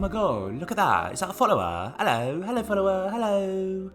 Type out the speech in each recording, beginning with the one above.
my god, look at that. Is that a follower? Hello, hello follower, hello.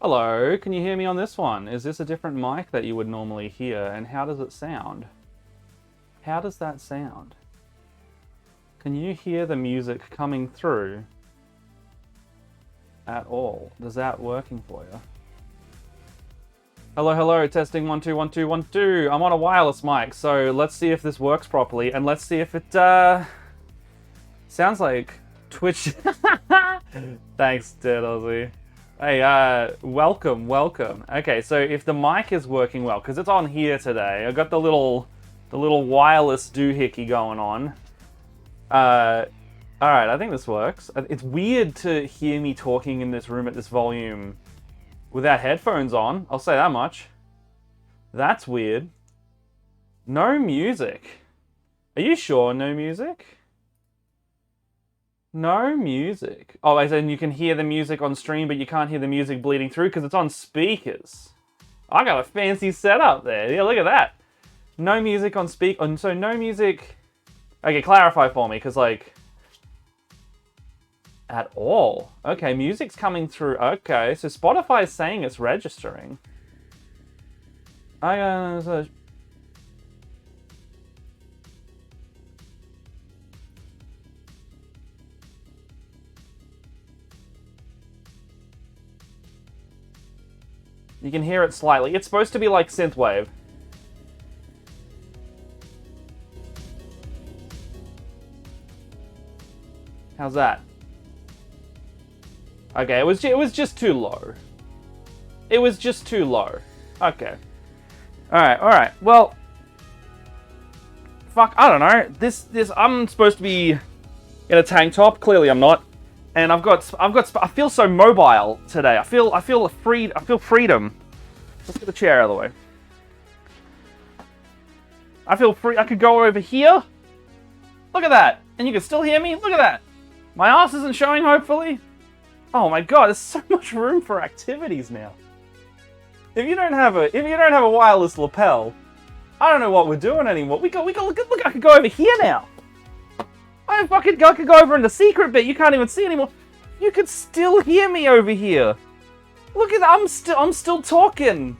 Hello, can you hear me on this one? Is this a different mic that you would normally hear, and how does it sound? How does that sound? Can you hear the music coming through at all? Is that working for you? Hello, hello, testing 1 2 1 2 1 2. I'm on a wireless mic, so let's see if this works properly, and let's see if it sounds like Twitch. Thanks, Dead Aussie. Hey, welcome. Okay, so if the mic is working well, because it's on here today, I got the little wireless doohickey going on. Alright, I think this works. It's weird to hear me talking in this room at this volume without headphones on, I'll say that much. That's weird. No music. Are you sure no music? No music. Oh, as in you can hear the music on stream, but you can't hear the music bleeding through because it's on speakers. I got a fancy setup there. Yeah, look at that. No music on so no music... Okay, clarify for me, because like... At all. Okay, music's coming through. Okay, so Spotify is saying it's registering. You can hear it slightly. It's supposed to be like synthwave. How's that? Okay, it was just too low. It was just too low. Okay. Alright. Well, fuck, I don't know. This I'm supposed to be in a tank top. Clearly I'm not. And I feel so mobile today. I feel freedom. Let's get the chair out of the way. I feel free. I could go over here. Look at that. And you can still hear me. Look at that. My ass isn't showing, hopefully. Oh my god, there's so much room for activities now. If you don't have a wireless lapel, I don't know what we're doing anymore. Look, I could go over here now. I could go over in the secret bit. You can't even see anymore. You could still hear me over here. Look at that. I'm still talking,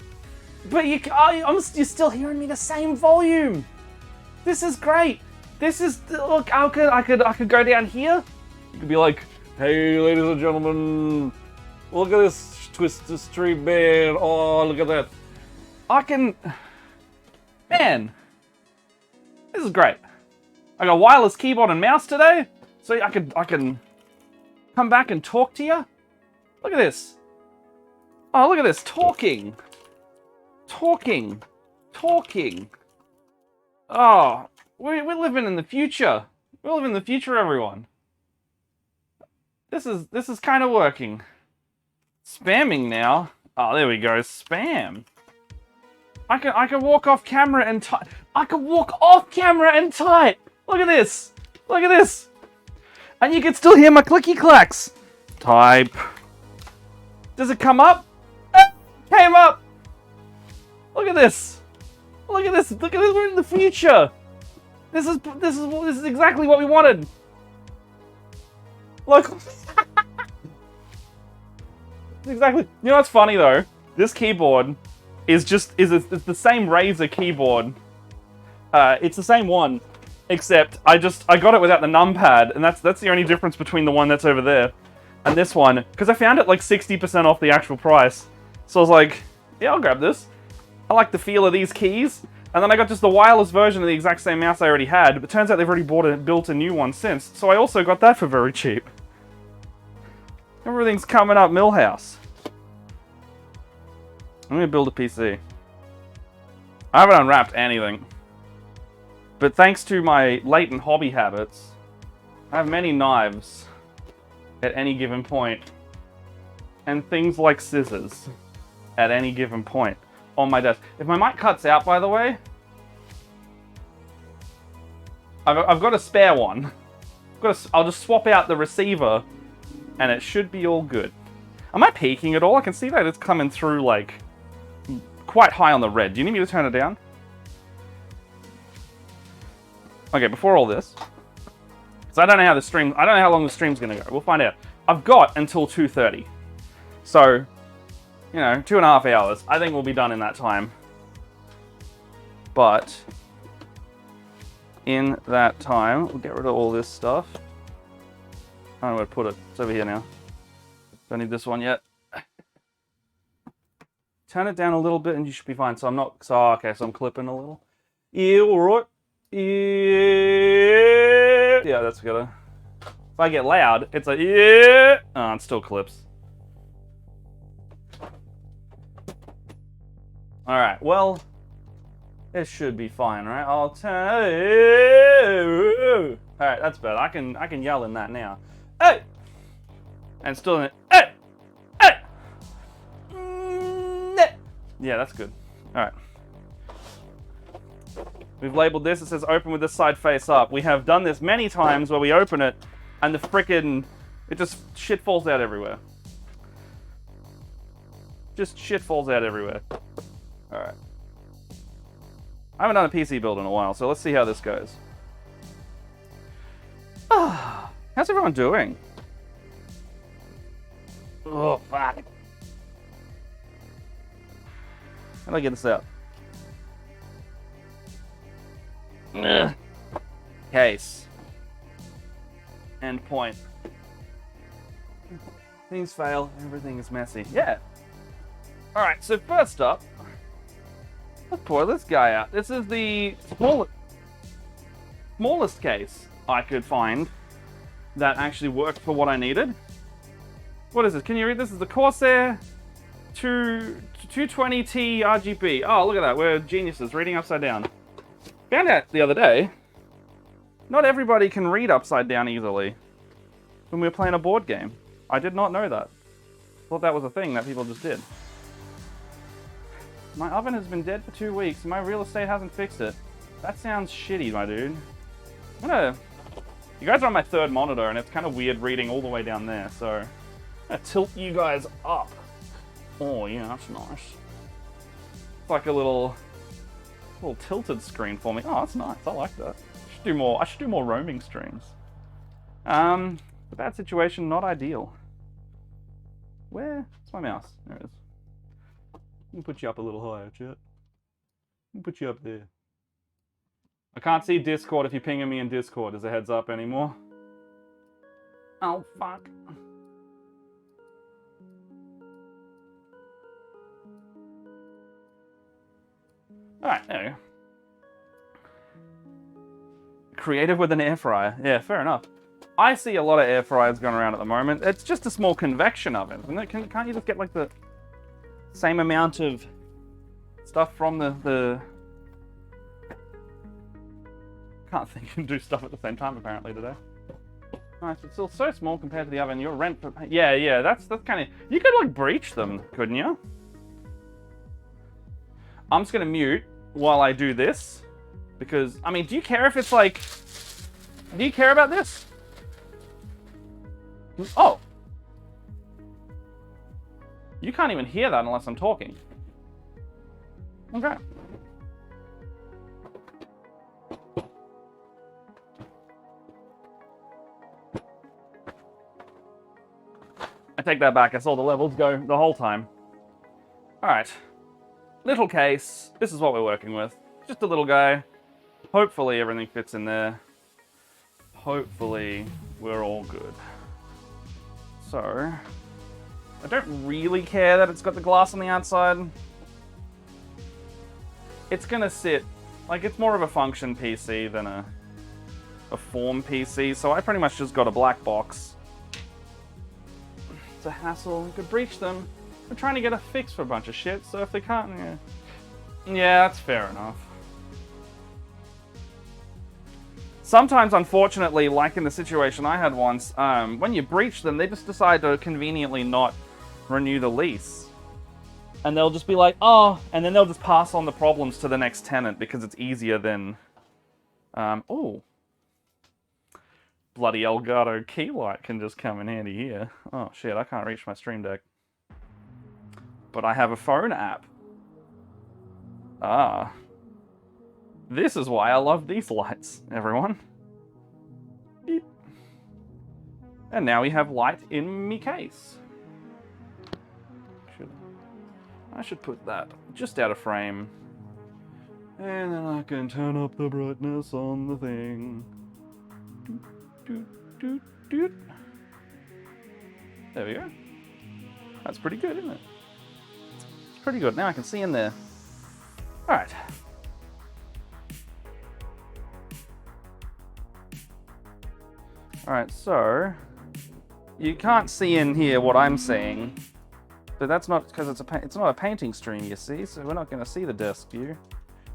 but you're still hearing me the same volume. This is great. Look. I could go down here. You could be like, hey, ladies and gentlemen, look at this Twisted Street band. Oh, look at that. Man, this is great. I got a wireless keyboard and mouse today, so I can come back and talk to you. Look at this. Oh, look at this. Talking. Oh, we're living in the future. We're living in the future, everyone. This is kind of working. Spamming now. Oh, there we go. Spam. I can walk off camera and type. I can walk off camera and type. Look at this. Look at this. And you can still hear my clicky clacks. Type. Does it come up? It came up. Look at this. Look at this. Look at this. We're in the future. This is exactly what we wanted. Look. Exactly. You know what's funny though? This keyboard is it's the same Razer keyboard. It's the same one, except I got it without the numpad, and that's the only difference between the one that's over there and this one, because I found it like 60% off the actual price. So I was like, yeah, I'll grab this. I like the feel of these keys. And then I got just the wireless version of the exact same mouse I already had, but turns out they've already built a new one since. So I also got that for very cheap. Everything's coming up Millhouse. I'm gonna build a PC. I haven't unwrapped anything. But thanks to my latent hobby habits, I have many knives at any given point. And things like scissors at any given point on my desk. If my mic cuts out, by the way, I've got a spare one. I'll just swap out the receiver and it should be all good. Am I peaking at all? I can see that it's coming through like quite high on the red. Do you need me to turn it down? Okay, before all this, so I don't know how long the stream's gonna go. We'll find out. I've got until 2:30. So, you know, 2.5 hours. I think we'll be done in that time. But in that time, we'll get rid of all this stuff. I don't know where to put it. It's over here now. Don't need this one yet. Turn it down a little bit and you should be fine. So I'm not, so okay, so I'm clipping a little. Yeah, alright. Yeah, that's good. If I get loud, it's like, yeah. Oh, it still clips. Alright, well, it should be fine, right? I'll turn. Alright, that's better. I can yell in that now. Hey! And still in it. Hey! Hey! Yeah, that's good. Alright. We've labeled this. It says open with this side face up. We have done this many times where we open it and the frickin', it just shit falls out everywhere. Just shit falls out everywhere. Alright. I haven't done a PC build in a while, so let's see how this goes. How's everyone doing? Oh, fuck. How do I get this out? Ugh. Case. End point. Things fail, everything is messy. Yeah. Alright, so first up, let's pour this guy out. This is the smallest case I could find that actually worked for what I needed. What is this? Can you read this? This is the Corsair 220T RGB. Oh, look at that. We're geniuses. Reading upside down. Found out the other day, not everybody can read upside down easily when we were playing a board game. I did not know that. Thought that was a thing that people just did. My oven has been dead for 2 weeks and my real estate hasn't fixed it. That sounds shitty, my dude. You guys are on my third monitor and it's kind of weird reading all the way down there, so I'm gonna tilt you guys up. Oh yeah, that's nice. It's like a little tilted screen for me. Oh, that's nice. I like that. I should do more roaming streams. The bad situation, not ideal. Where's my mouse? There it is. Let me put you up a little higher, chat. Let me put you up there. I can't see Discord if you're pinging me in Discord as a heads up anymore. Oh, fuck. Alright, there we go. Creative with an air fryer. Yeah, fair enough. I see a lot of air fryers going around at the moment. It's just a small convection oven. Can't you just get like the same amount of stuff from the... Can't think and do stuff at the same time apparently today. Nice, it's still so small compared to the oven. Your rent for... Yeah, that's kind of... You could like breach them, couldn't you? I'm just gonna mute while I do this. Because, I mean, do you care if it's like... Do you care about this? Oh! You can't even hear that unless I'm talking. Okay. I take that back. I saw the levels go the whole time. Alright. Little case. This is what we're working with. Just a little guy. Hopefully everything fits in there. Hopefully we're all good. So, I don't really care that it's got the glass on the outside. It's gonna sit, like it's more of a function PC than a form PC, so I pretty much just got a black box. It's a hassle, you could breach them. We're trying to get a fix for a bunch of shit, so if they can't, yeah, that's fair enough. Sometimes, unfortunately, like in the situation I had once, when you breach them, they just decide to conveniently not renew the lease. And they'll just be like, oh, and then they'll just pass on the problems to the next tenant because it's easier than... oh. Bloody Elgato key light can just come in handy here. Oh, shit, I can't reach my Stream Deck. But I have a phone app. Ah. This is why I love these lights, everyone. Beep. And now we have light in me case. I should put that just out of frame. And then I can turn up the brightness on the thing. Doot, doot, doot, doot. There we go. That's pretty good, isn't it? It's pretty good. Now I can see in there. Alright. Alright, so you can't see in here what I'm seeing, but that's not because it's not a painting stream, you see, so we're not going to see the desk view.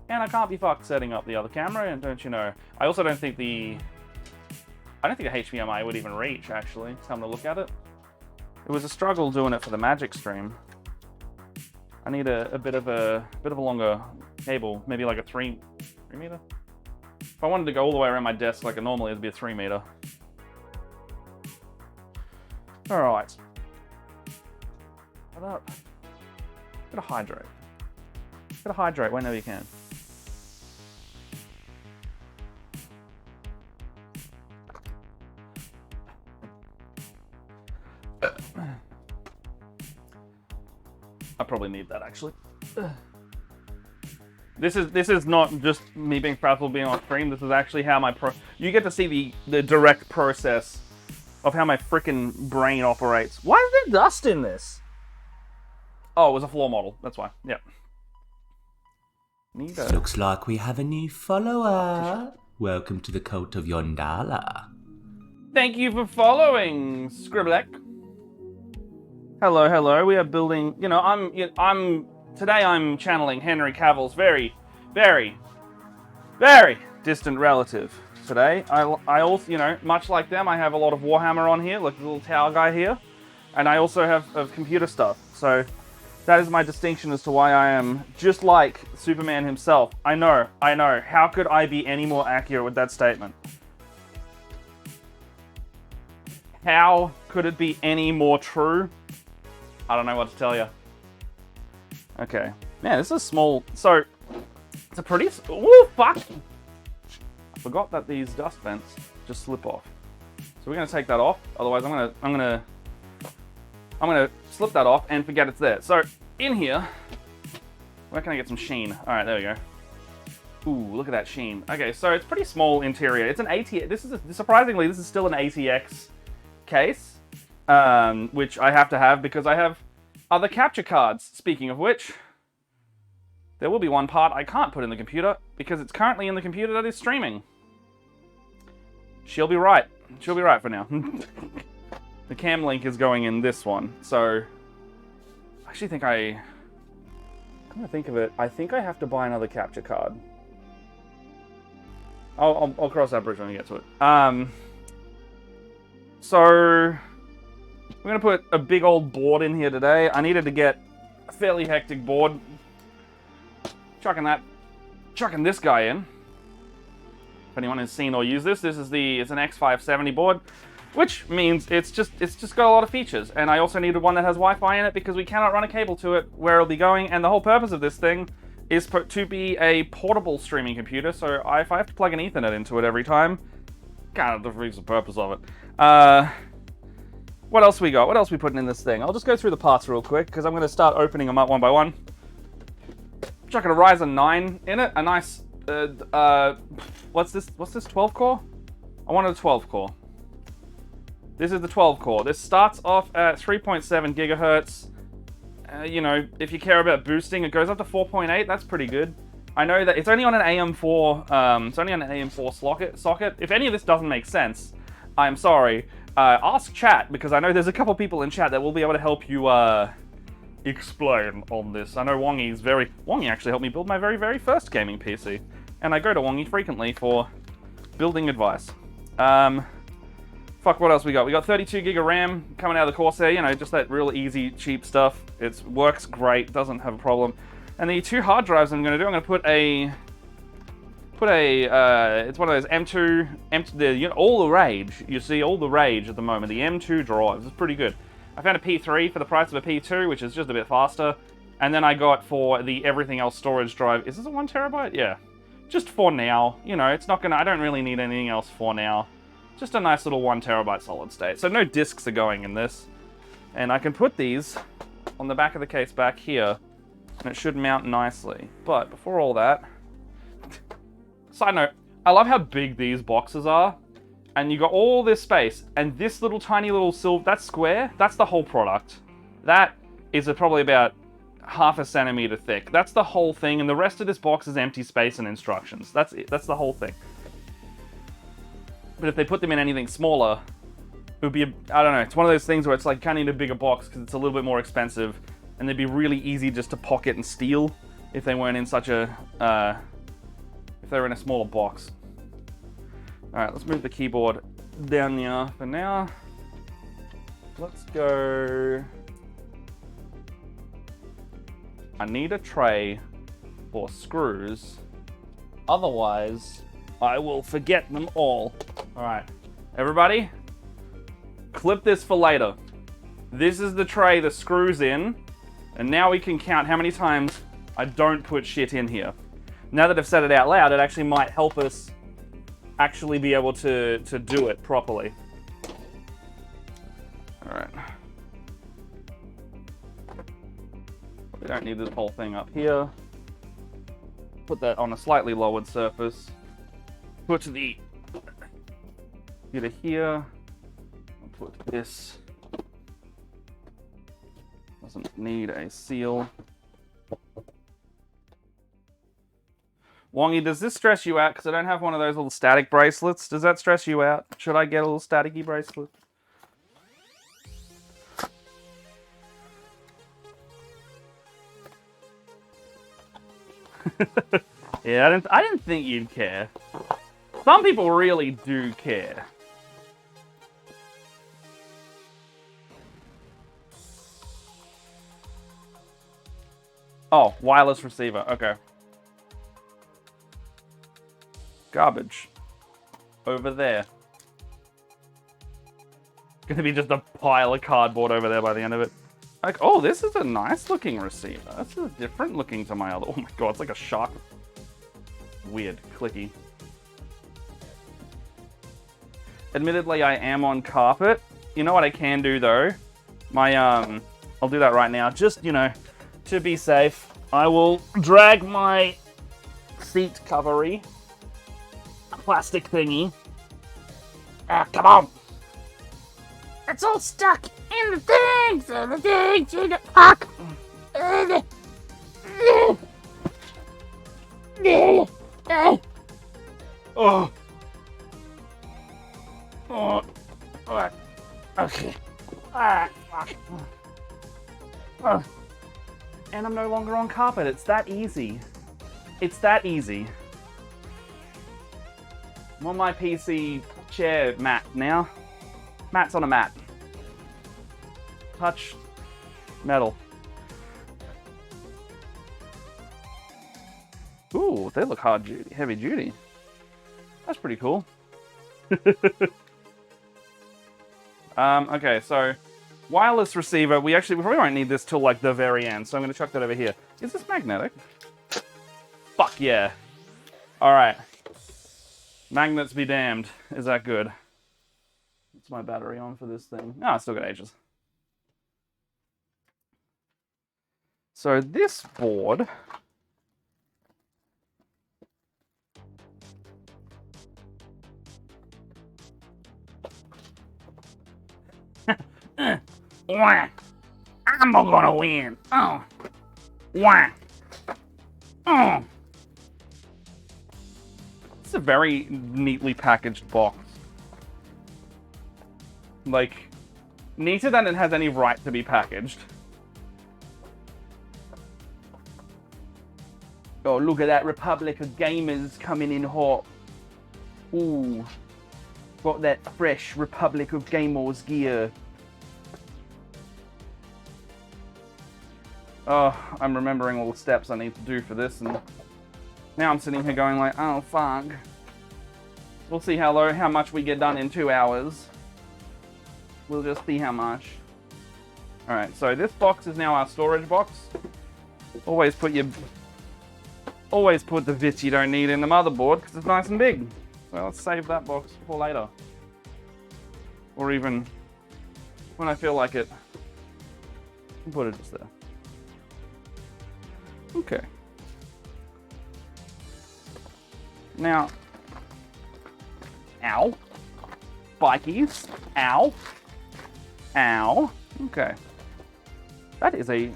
And I can't be fucked setting up the other camera, and don't you know. I also don't think the HDMI would even reach, actually. Come to look at it. It was a struggle doing it for the Magic stream. I need a bit of a longer cable, maybe like a 3 meter. If I wanted to go all the way around my desk like it normally, it'd be a 3 meter. All right. What up? Gotta hydrate. Gotta hydrate whenever you can. I probably need that actually. This is not just me being proud of being on stream. This is actually how you get to see the direct process of how my freaking brain operates. Why is there dust in this? Oh, it was a floor model. That's why. Yep. Looks like we have a new follower. Welcome to the cult of Yondala. Thank you for following, Scribbleck. Hello, hello. We are building. You know, today I'm channeling Henry Cavill's very, very, very distant relative. Today, I also, you know, much like them, I have a lot of Warhammer on here, like the little tower guy here, and I also have computer stuff. So that is my distinction as to why I am just like Superman himself. I know. How could I be any more accurate with that statement? How could it be any more true? I don't know what to tell you. Okay. Man, this is small. So, it's a pretty... Ooh, fuck! I forgot that these dust vents just slip off. So we're going to take that off. Otherwise, I'm gonna slip that off and forget it's there. So, in here... Where can I get some sheen? Alright, there we go. Ooh, look at that sheen. Okay, so it's pretty small interior. It's an ATX... Surprisingly, this is still an ATX case. Which I have to have because I have other capture cards. Speaking of which, there will be one part I can't put in the computer because it's currently in the computer that is streaming. She'll be right. She'll be right for now. The cam link is going in this one. So, I actually think I'm gonna think of it. I think I have to buy another capture card. I'll cross that bridge when we get to it. So... We're going to put a big old board in here today. I needed to get a fairly hectic board. Chucking this guy in. If anyone has seen or used this, it's an X570 board, which means it's just got a lot of features. And I also needed one that has Wi-Fi in it because we cannot run a cable to it where it'll be going. And the whole purpose of this thing is to be a portable streaming computer. So if I have to plug an Ethernet into it every time, kind of defeats the purpose of it. What else we got? What else we putting in this thing? I'll just go through the parts real quick, because I'm going to start opening them up one by one. Chucking a Ryzen 9 in it. A nice... what's this? 12 core? I wanted a 12 core. This is the 12 core. This starts off at 3.7 gigahertz. You know, if you care about boosting, it goes up to 4.8. That's pretty good. I know that it's only on an AM4... it's only on an AM4 socket. If any of this doesn't make sense, I'm sorry. Ask chat, because I know there's a couple people in chat that will be able to help you explain on this. I know Wongy actually helped me build my very, very first gaming PC. And I go to Wongy frequently for building advice. Fuck, what else we got? We got 32 gig of RAM coming out of the Corsair, you know, just that real easy, cheap stuff. It works great, doesn't have a problem. And the 2 hard drives I'm going to do, I'm going to put it's one of those M2, all the rage. You see all the rage at the moment. The M2 drives is pretty good. I found a P3 for the price of a P2, which is just a bit faster. And then I got for the everything else storage drive. Is this a 1 terabyte? Yeah. Just for now. You know, it's not gonna, I don't really need anything else for now. Just a nice little 1 terabyte solid state. So no discs are going in this. And I can put these on the back of the case back here And it should mount nicely. But before all that... Side note, I love how big these boxes are. And you got all this space. And this little tiny little silver... That square, that's the whole product. That is probably about half a centimeter thick. That's the whole thing. And the rest of this box is empty space and instructions. That's it. That's the whole thing. But if they put them in anything smaller, it would be, I don't know, it's one of those things where it's like kind of need a bigger box because it's a little bit more expensive, and they'd be really easy just to pocket and steal if they weren't in such a, if they were in a smaller box. Alright, let's move the keyboard down here for now. Let's go... I need a tray for screws, otherwise I will forget them all. Alright, everybody, clip this for later. This is the tray the screws in, and now we can count how many times I don't put shit in here. Now that I've said it out loud, it actually might help us actually be able to do it properly. Alright. We don't need this whole thing up here. Put that on a slightly lowered surface. Put the computer here. I'll put this. Doesn't need a seal. Wongy, does this stress you out? Because I don't have one of those little static bracelets. Does that stress you out? Should I get a little staticky bracelet? Yeah, I didn't think you'd care. Some people really do care. Oh, wireless receiver. Okay. Garbage. Over there. Gonna be just a pile of cardboard over there by the end of it. Like, oh, this is a nice looking receiver. This is different looking to my other. Oh my god, it's like a shark. Weird, clicky. Admittedly, I am on carpet. You know what I can do though? I'll do that right now. Just, you know, to be safe, I will drag my seat covery, plastic thingy. Ah, come on! It's all stuck in the things, and the things in the puck. Oh. Oh. Okay. Alright, fuck. And I'm no longer on carpet. It's that easy. It's that easy. I'm on my PC chair mat now. Mat's on a mat. Touch metal. Ooh, they look hard duty, heavy duty. That's pretty cool. Okay, so wireless receiver. We probably won't need this till like the very end, so I'm gonna chuck that over here. Is this magnetic? Fuck yeah. Alright. Magnets be damned. Is that good? What's my battery on for this thing? Oh, I still got ages. So this board... I'm gonna win. Oh. Wah. Oh. It's a very neatly packaged box. Like, neater than it has any right to be packaged. Oh, look at that Republic of Gamers coming in hot. Ooh. Got that fresh Republic of Gamers gear. Oh, I'm remembering all the steps I need to do for this, and now I'm sitting here going like, oh fuck. We'll see how much we get done in 2 hours. We'll just see how much. Alright, so this box is now our storage box. Always put the bits you don't need in the motherboard because it's nice and big. So let's save that box for later. Or even when I feel like it. Put it just there. Okay. Now, ow. Bikies. Ow. Ow. Okay. That is a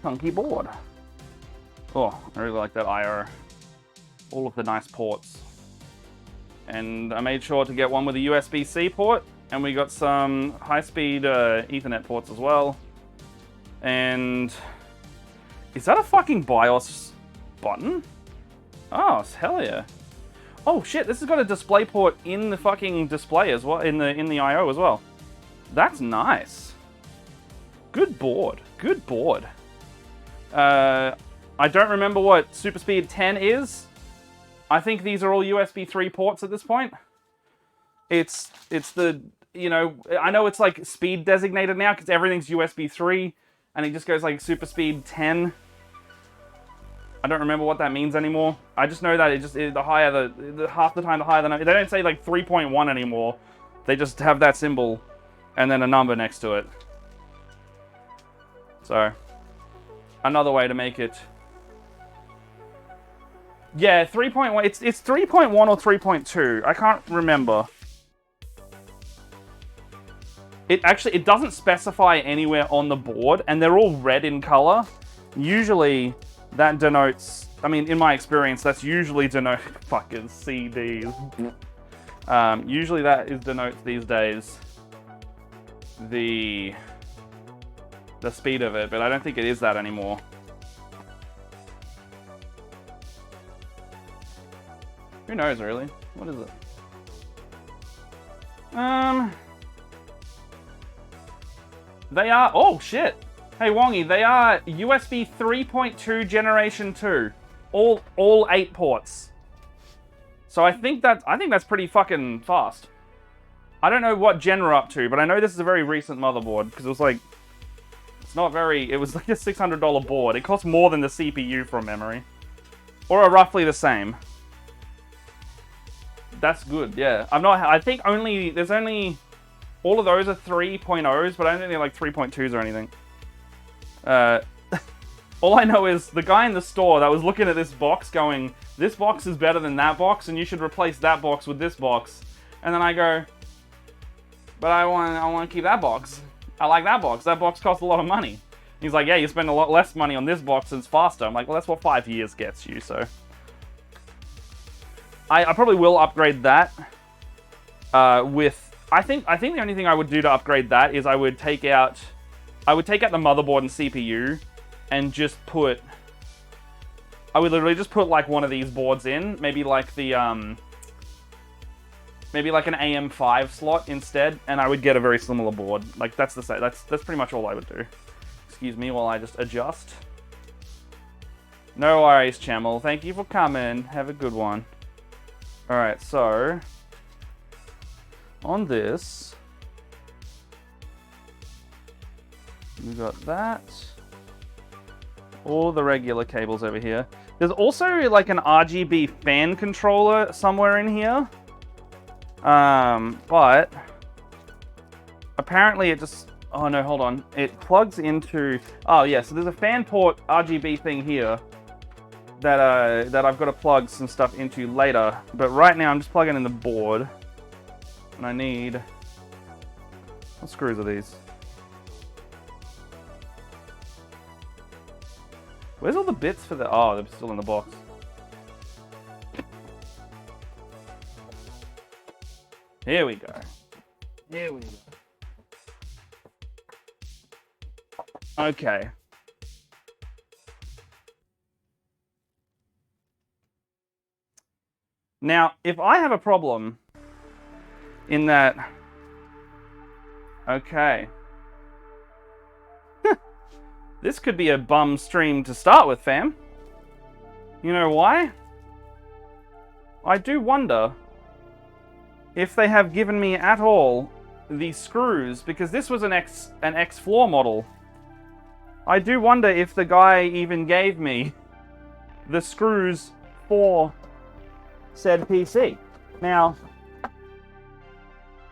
chunky board. Oh, I really like that IO. All of the nice ports. And I made sure to get one with a USB-C port, and we got some high-speed Ethernet ports as well. And is that a fucking BIOS button? Oh, hell yeah. Oh shit, this has got a display port in the fucking display as well, in the I/O as well. That's nice. Good board. Good board. I don't remember what SuperSpeed 10 is. I think these are all USB 3 ports at this point. It's the, you know, I know it's like speed designated now because everything's USB 3 and it just goes like SuperSpeed 10. I don't remember what that means anymore. I just know that the higher the half the time the higher the number. They don't say like 3.1 anymore. They just have that symbol and then a number next to it. So, another way to make it. Yeah, 3.1. It's 3.1 or 3.2. I can't remember. It doesn't specify anywhere on the board, and they're all red in color. Usually, that denotes. I mean, in my experience, that's usually denote fucking CDs. Usually, that denotes these days the speed of it, but I don't think it is that anymore. Who knows, really? What is it? They are... Oh, shit! Hey, Wongy, they are USB 3.2 Generation 2. All 8 ports. So I think that's pretty fucking fast. I don't know what gen we're up to, but I know this is a very recent motherboard, because it was like... It's not very... It was like a $600 board. It costs more than the CPU from memory. Or roughly the same. That's good, yeah. I think there's only... All of those are 3.0s, but I don't think they're like 3.2s or anything. All I know is the guy in the store that was looking at this box going, this box is better than that box, and you should replace that box with this box. And then I go, but I want to keep that box. I like that box. That box costs a lot of money. He's like, yeah, you spend a lot less money on this box and it's faster. I'm like, well, that's what 5 years gets you, so... I probably will upgrade that with... I think the only thing I would do to upgrade that is I would take out the motherboard and CPU and just put... I would literally just put like one of these boards in, maybe like the maybe like an AM5 slot instead, and I would get a very similar board. Like that's pretty much all I would do. Excuse me while I just adjust. No worries, Chamel. Thank you for coming. Have a good one. Alright, so on this we got that. All the regular cables over here. There's also like an RGB fan controller somewhere in here. But apparently it just... Oh no, hold on. It plugs into... Oh yeah, so there's a fan port RGB thing here that I've got to plug some stuff into later. But right now I'm just plugging in the board. And I need... What screws are these? Where's all the bits for the... Oh, they're still in the box. Here we go. Here we go. Okay. Now, if I have a problem in that... Okay. This could be a bum stream to start with, fam. You know why? I do wonder if they have given me at all the screws, because this was an X floor model. I do wonder if the guy even gave me the screws for said PC. Now,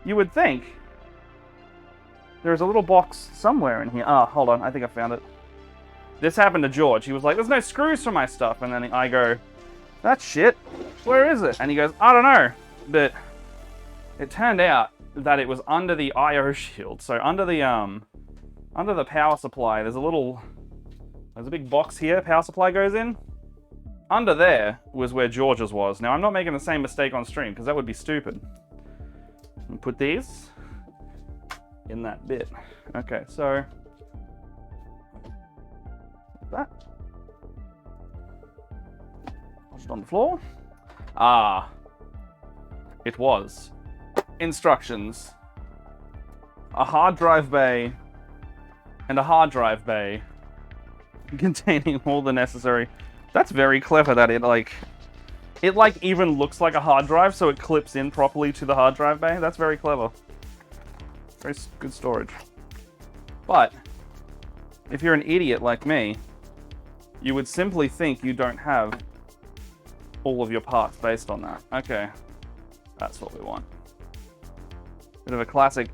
you would think there's a little box somewhere in here. Ah, hold on, I think I found it. This happened to George. He was like, there's no screws for my stuff. And then I go, that's shit. Where is it? And he goes, I don't know. But it turned out that it was under the I/O shield. So under the power supply, there's a big box here, power supply goes in. Under there was where George's was. Now, I'm not making the same mistake on stream, because that would be stupid. And put these in that bit. Okay, so that. Just on the floor. Ah. It was. Instructions. A hard drive bay and a hard drive bay containing all the necessary. That's very clever that it even looks like a hard drive, so it clips in properly to the hard drive bay. That's very clever. Very good storage. But if you're an idiot like me, you would simply think you don't have all of your parts based on that. Okay, that's what we want. Bit of a classic.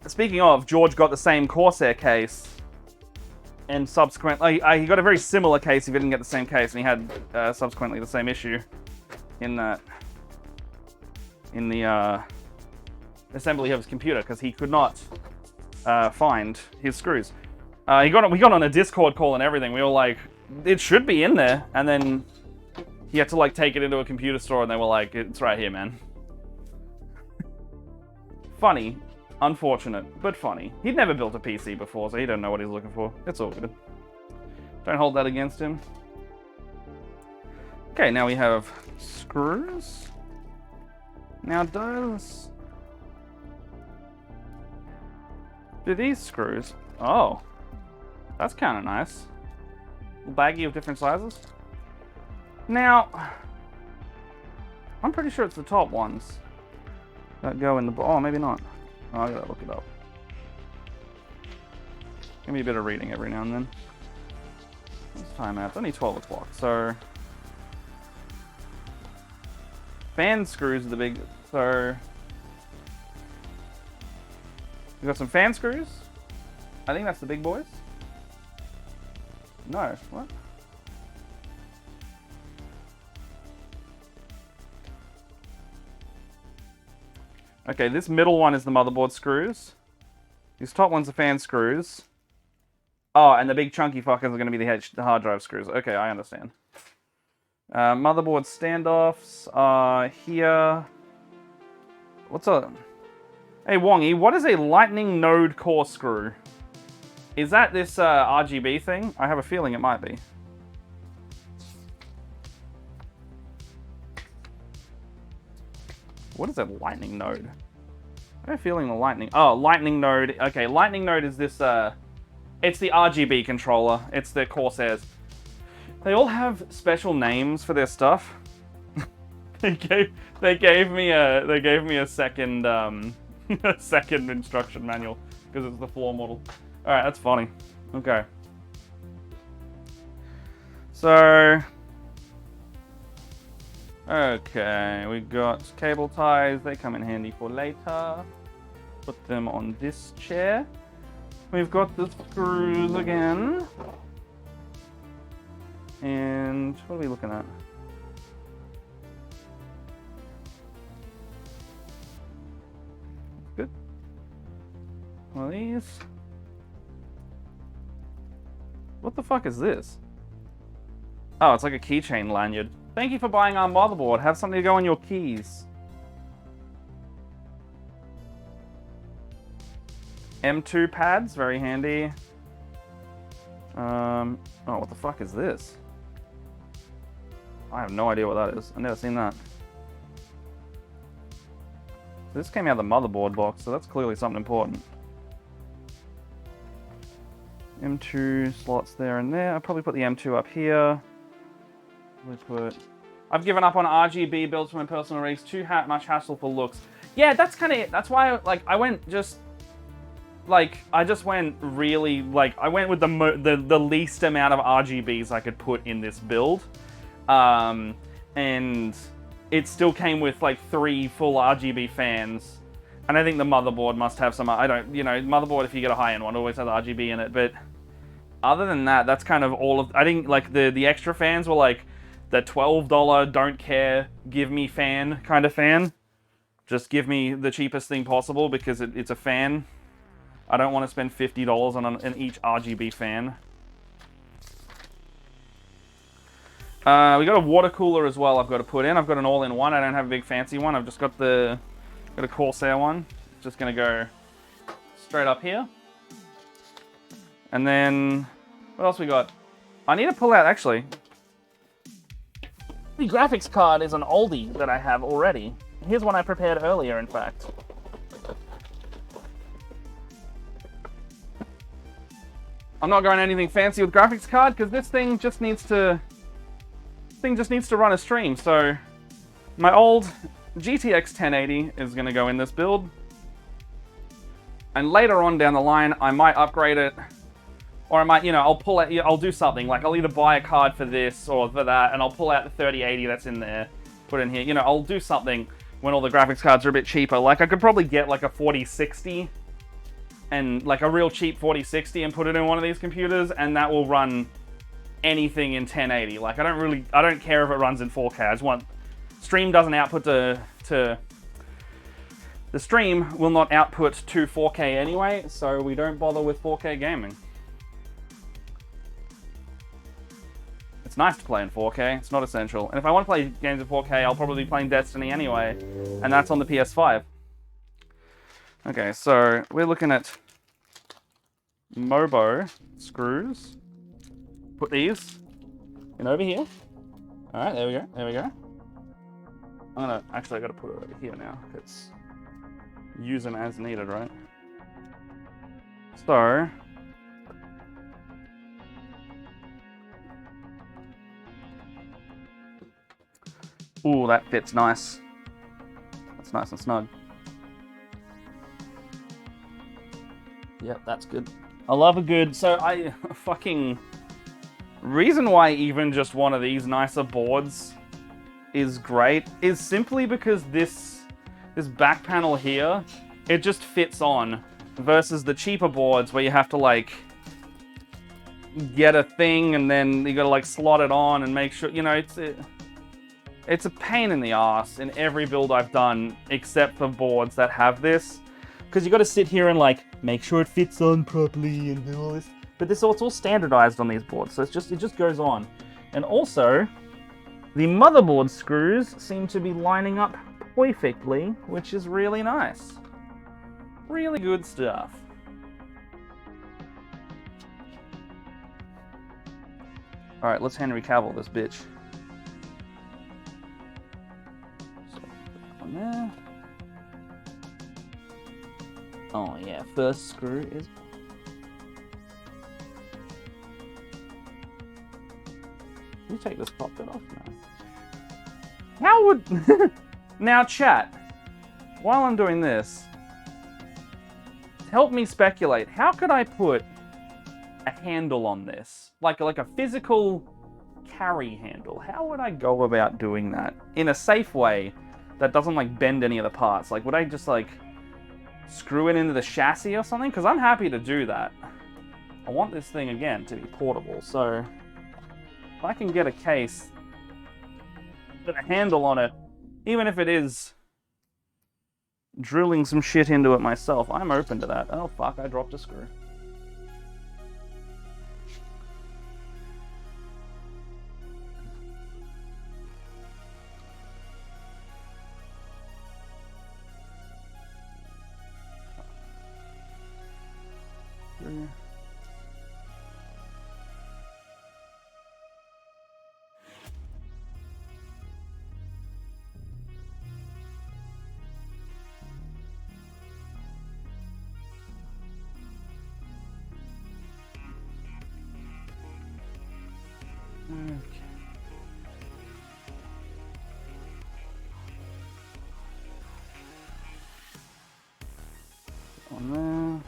Speaking of, George got the same Corsair case, and subsequently, he got a very similar case if he didn't get the same case, and he had subsequently the same issue in the assembly of his computer, because he could not find his screws. We got on a Discord call and everything. We were like, it should be in there, and then he had to like take it into a computer store, and they were like, it's right here, man. Funny. Unfortunate, but funny. He'd never built a PC before, so he didn't know what he's looking for. It's all good. Don't hold that against him. Okay, now we have screws. Now do these screws... Oh. That's kind of nice. Baggy of different sizes. Now, I'm pretty sure it's the top ones that go in the... Oh, maybe not. Oh, I gotta look it up. Give me a bit of reading every now and then. What's the time at? It's only 12 o'clock, so... Fan screws are the big... So... We've got some fan screws. I think that's the big boys. No, what? Okay, this middle one is the motherboard screws. These top ones are fan screws. Oh, and the big chunky fuckers are going to be the hard drive screws. Okay, I understand. Motherboard standoffs are here. What's a... Hey, Wongy, what is a lightning node core screw? Is that this RGB thing? I have a feeling it might be. What is a lightning node? I have a feeling the lightning... Oh, lightning node. Okay, lightning node is this... It's the RGB controller. It's the Corsairs. They all have special names for their stuff. they gave me a second a second instruction manual because it's the floor model. All right, that's funny. Okay. So, okay, we got cable ties. They come in handy for later. Put them on this chair. We've got the screws again. And what are we looking at? Good. One of these. What the fuck is this? Oh, it's like a keychain lanyard. Thank you for buying our motherboard. Have something to go on your keys. M2 pads, very handy. Oh, what the fuck is this? I have no idea what that is. I've never seen that. This came out of the motherboard box, so that's clearly something important. M2 slots there and there. I'll probably put the M2 up here. I've given up on RGB builds for my personal rigs. Too much hassle for looks. Yeah, that's kind of it. That's why, like, I went just... Like, I just went really, like, I went with the least amount of RGBs I could put in this build. And it still came with, like, 3 full RGB fans. And I think the motherboard must have some, motherboard, if you get a high-end one, always has RGB in it. But other than that, that's kind of all of... I think, like, the extra fans were, like, the $12 don't care, give me fan kind of fan. Just give me the cheapest thing possible because it's a fan. I don't want to spend $50 on each RGB fan. We got a water cooler as well I've got to put in. I've got an all-in-one. I don't have a big fancy one. I've just got a Corsair one. Just going to go straight up here. And then, what else we got? I need to pull out, actually. The graphics card is an oldie that I have already. Here's one I prepared earlier, in fact. I'm not going anything fancy with graphics card because this thing just needs to run a stream. So my old GTX 1080 is going to go in this build. And later on down the line, I might upgrade it. Or I might, I'll do something. Like, I'll either buy a card for this or for that, and I'll pull out the 3080 that's in there, put it in here. I'll do something when all the graphics cards are a bit cheaper. Like, I could probably get, like, a 4060, and, like, a real cheap 4060 and put it in one of these computers, and that will run anything in 1080. Like, I don't care if it runs in 4K. I just want... Stream doesn't output to... The stream will not output to 4K anyway, so we don't bother with 4K gaming. It's nice to play in 4K, it's not essential. And if I want to play games in 4K, I'll probably be playing Destiny anyway, and that's on the PS5. Okay, so we're looking at Mobo screws. Put these in over here. Alright, there we go, there we go. I gotta put it over here now. It's use them as needed, right? So ooh, that fits nice. That's nice and snug. Yep, that's good. I love a good... So I fucking... Reason why even just one of these nicer boards is great is simply because this back panel here, it just fits on versus the cheaper boards where you have to like get a thing and then you gotta like slot it on and make sure, it's a pain in the ass in every build I've done except for boards that have this, because you got to sit here and like make sure it fits on properly and all this. But it's all standardized on these boards, so it just goes on. And also, the motherboard screws seem to be lining up perfectly, which is really nice. Really good stuff. All right, let's Henry Cavill this bitch. There. Oh yeah, first screw is... Can you take this pop bit off now? How would... Now chat, while I'm doing this, help me speculate, how could I put a handle on this? Like a physical carry handle. How would I go about doing that in a safe way that doesn't like bend any of the parts? Like, would I just like screw it into the chassis or something? Because I'm happy to do that. I want this thing again to be portable, so if I can get a case with a handle on it, even if it is drilling some shit into it myself, I'm open to that. Oh fuck, I dropped a screw. On there.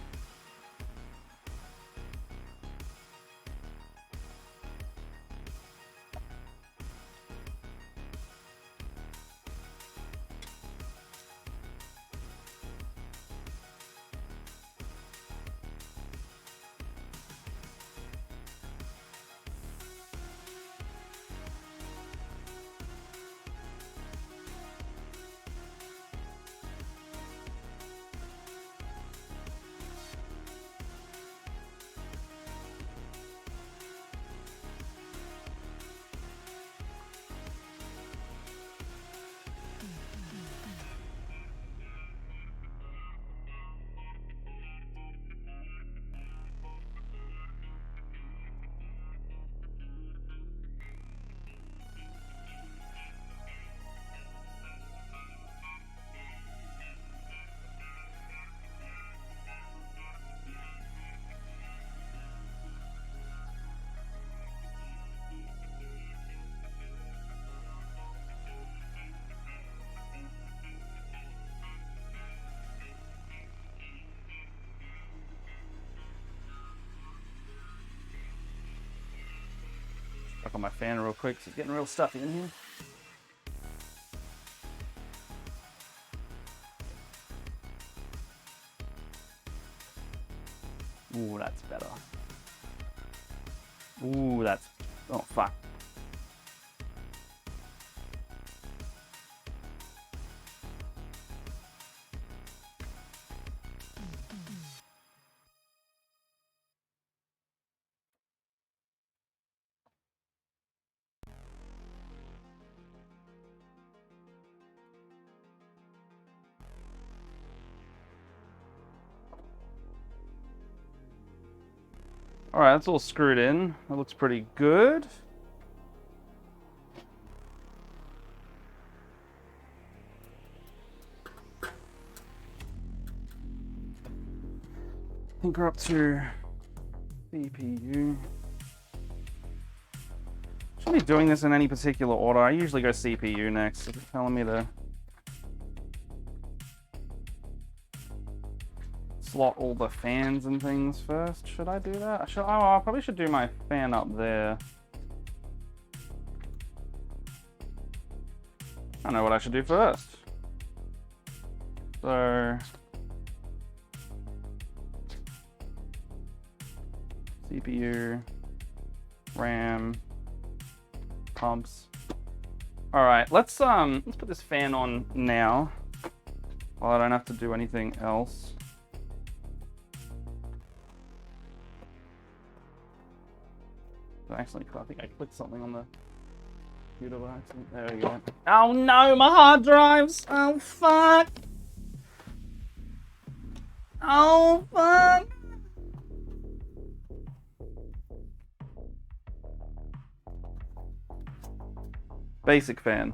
on my fan real quick, 'cause it's getting real stuffy in here. Ooh, that's better. Ooh, that's... Oh, fuck. Alright, that's all screwed in. That looks pretty good. I think we're up to CPU. Should be doing this in any particular order. I usually go CPU next. It's telling me to slot all the fans and things first. Should I do that? Oh, I probably should do my fan up there. I know what I should do first. So... CPU, RAM, pumps. All right, let's put this fan on now, while I don't have to do anything else. Actually, I think I clicked something on the computer by accident. There we go. Oh no, my hard drives! Oh fuck! Oh fuck! Basic fan.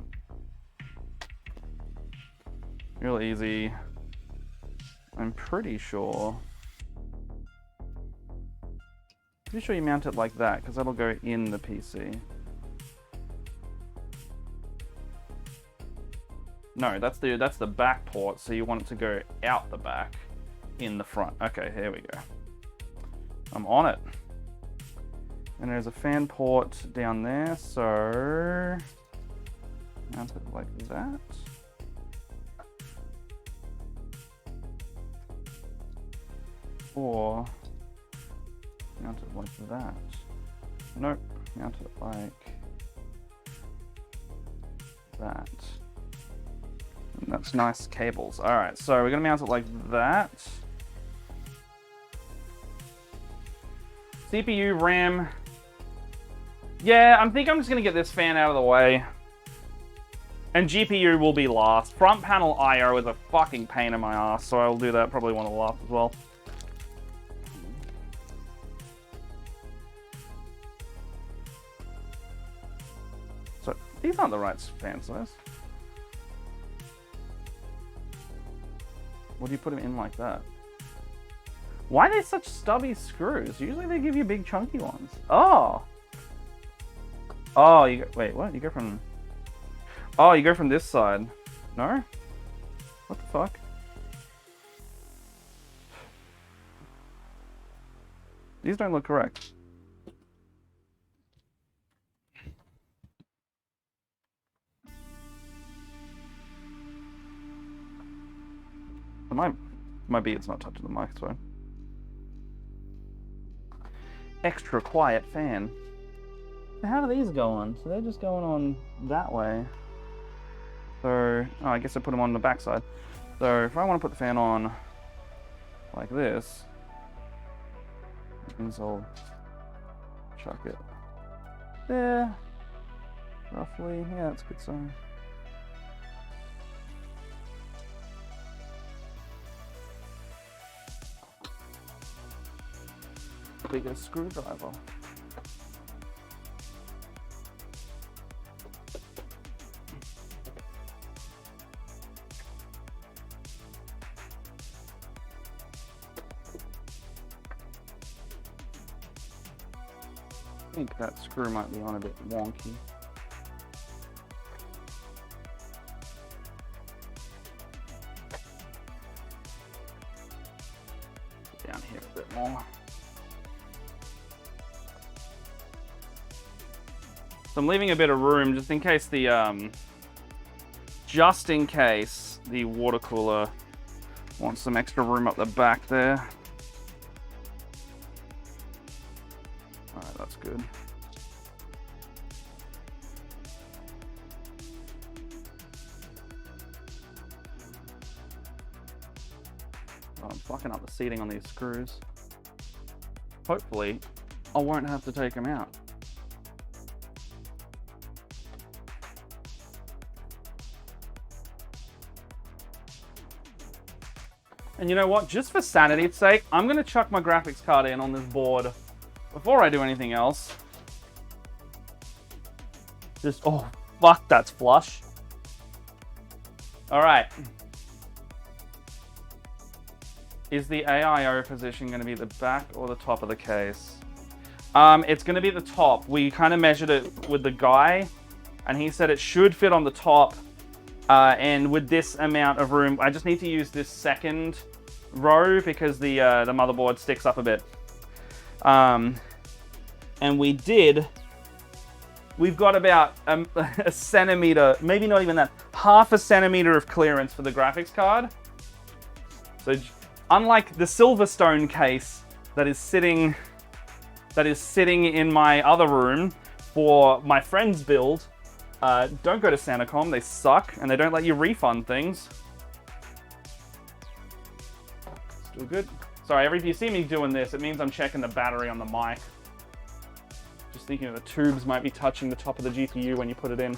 Real easy. I'm pretty sure you mount it like that, because that'll go in the PC. No, that's the back port, so you want it to go out the back, in the front. Okay, here we go. I'm on it. And there's a fan port down there, so mount it like that. Or mount it like that. Nope, mount it like that. And that's nice cables. Alright, so we're gonna mount it like that. CPU, RAM. Yeah, I think I'm just gonna get this fan out of the way. And GPU will be last. Front panel IO is a fucking pain in my ass, so I'll do that probably one of the last as well. So, these aren't the right fan size. What do you put them in like that? Why are they such stubby screws? Usually they give you big chunky ones. Oh! Oh, you go, wait, what? You go from... Oh, you go from this side. No? What the fuck? These don't look correct. Might be it's not touching the mic, so. Extra quiet fan. How do these go on? So they're just going on that way. So, oh, I guess I put them on the back side. So if I want to put the fan on like this, it means I'll chuck it there, roughly. Yeah, that's a good sign. Bigger screwdriver. I think that screw might be on a bit wonky. Down here a bit more. So I'm leaving a bit of room just in case the water cooler wants some extra room up the back there. Alright, that's good. Oh, I'm fucking up the seating on these screws. Hopefully, I won't have to take them out. And you know what? Just for sanity's sake, I'm going to chuck my graphics card in on this board before I do anything else. Just, oh, fuck, that's flush. All right. Is the AIO position going to be the back or the top of the case? It's going to be the top. We kind of measured it with the guy, and he said it should fit on the top. And with this amount of room, I just need to use this second row because the motherboard sticks up a bit. And we've got about a centimeter, maybe not even that, half a centimeter of clearance for the graphics card. So unlike the Silverstone case that is sitting in my other room for my friend's build, don't go to Sanacom, they suck, and they don't let you refund things. Still good. Sorry, if you see me doing this, it means I'm checking the battery on the mic. Just thinking the tubes might be touching the top of the GPU when you put it in.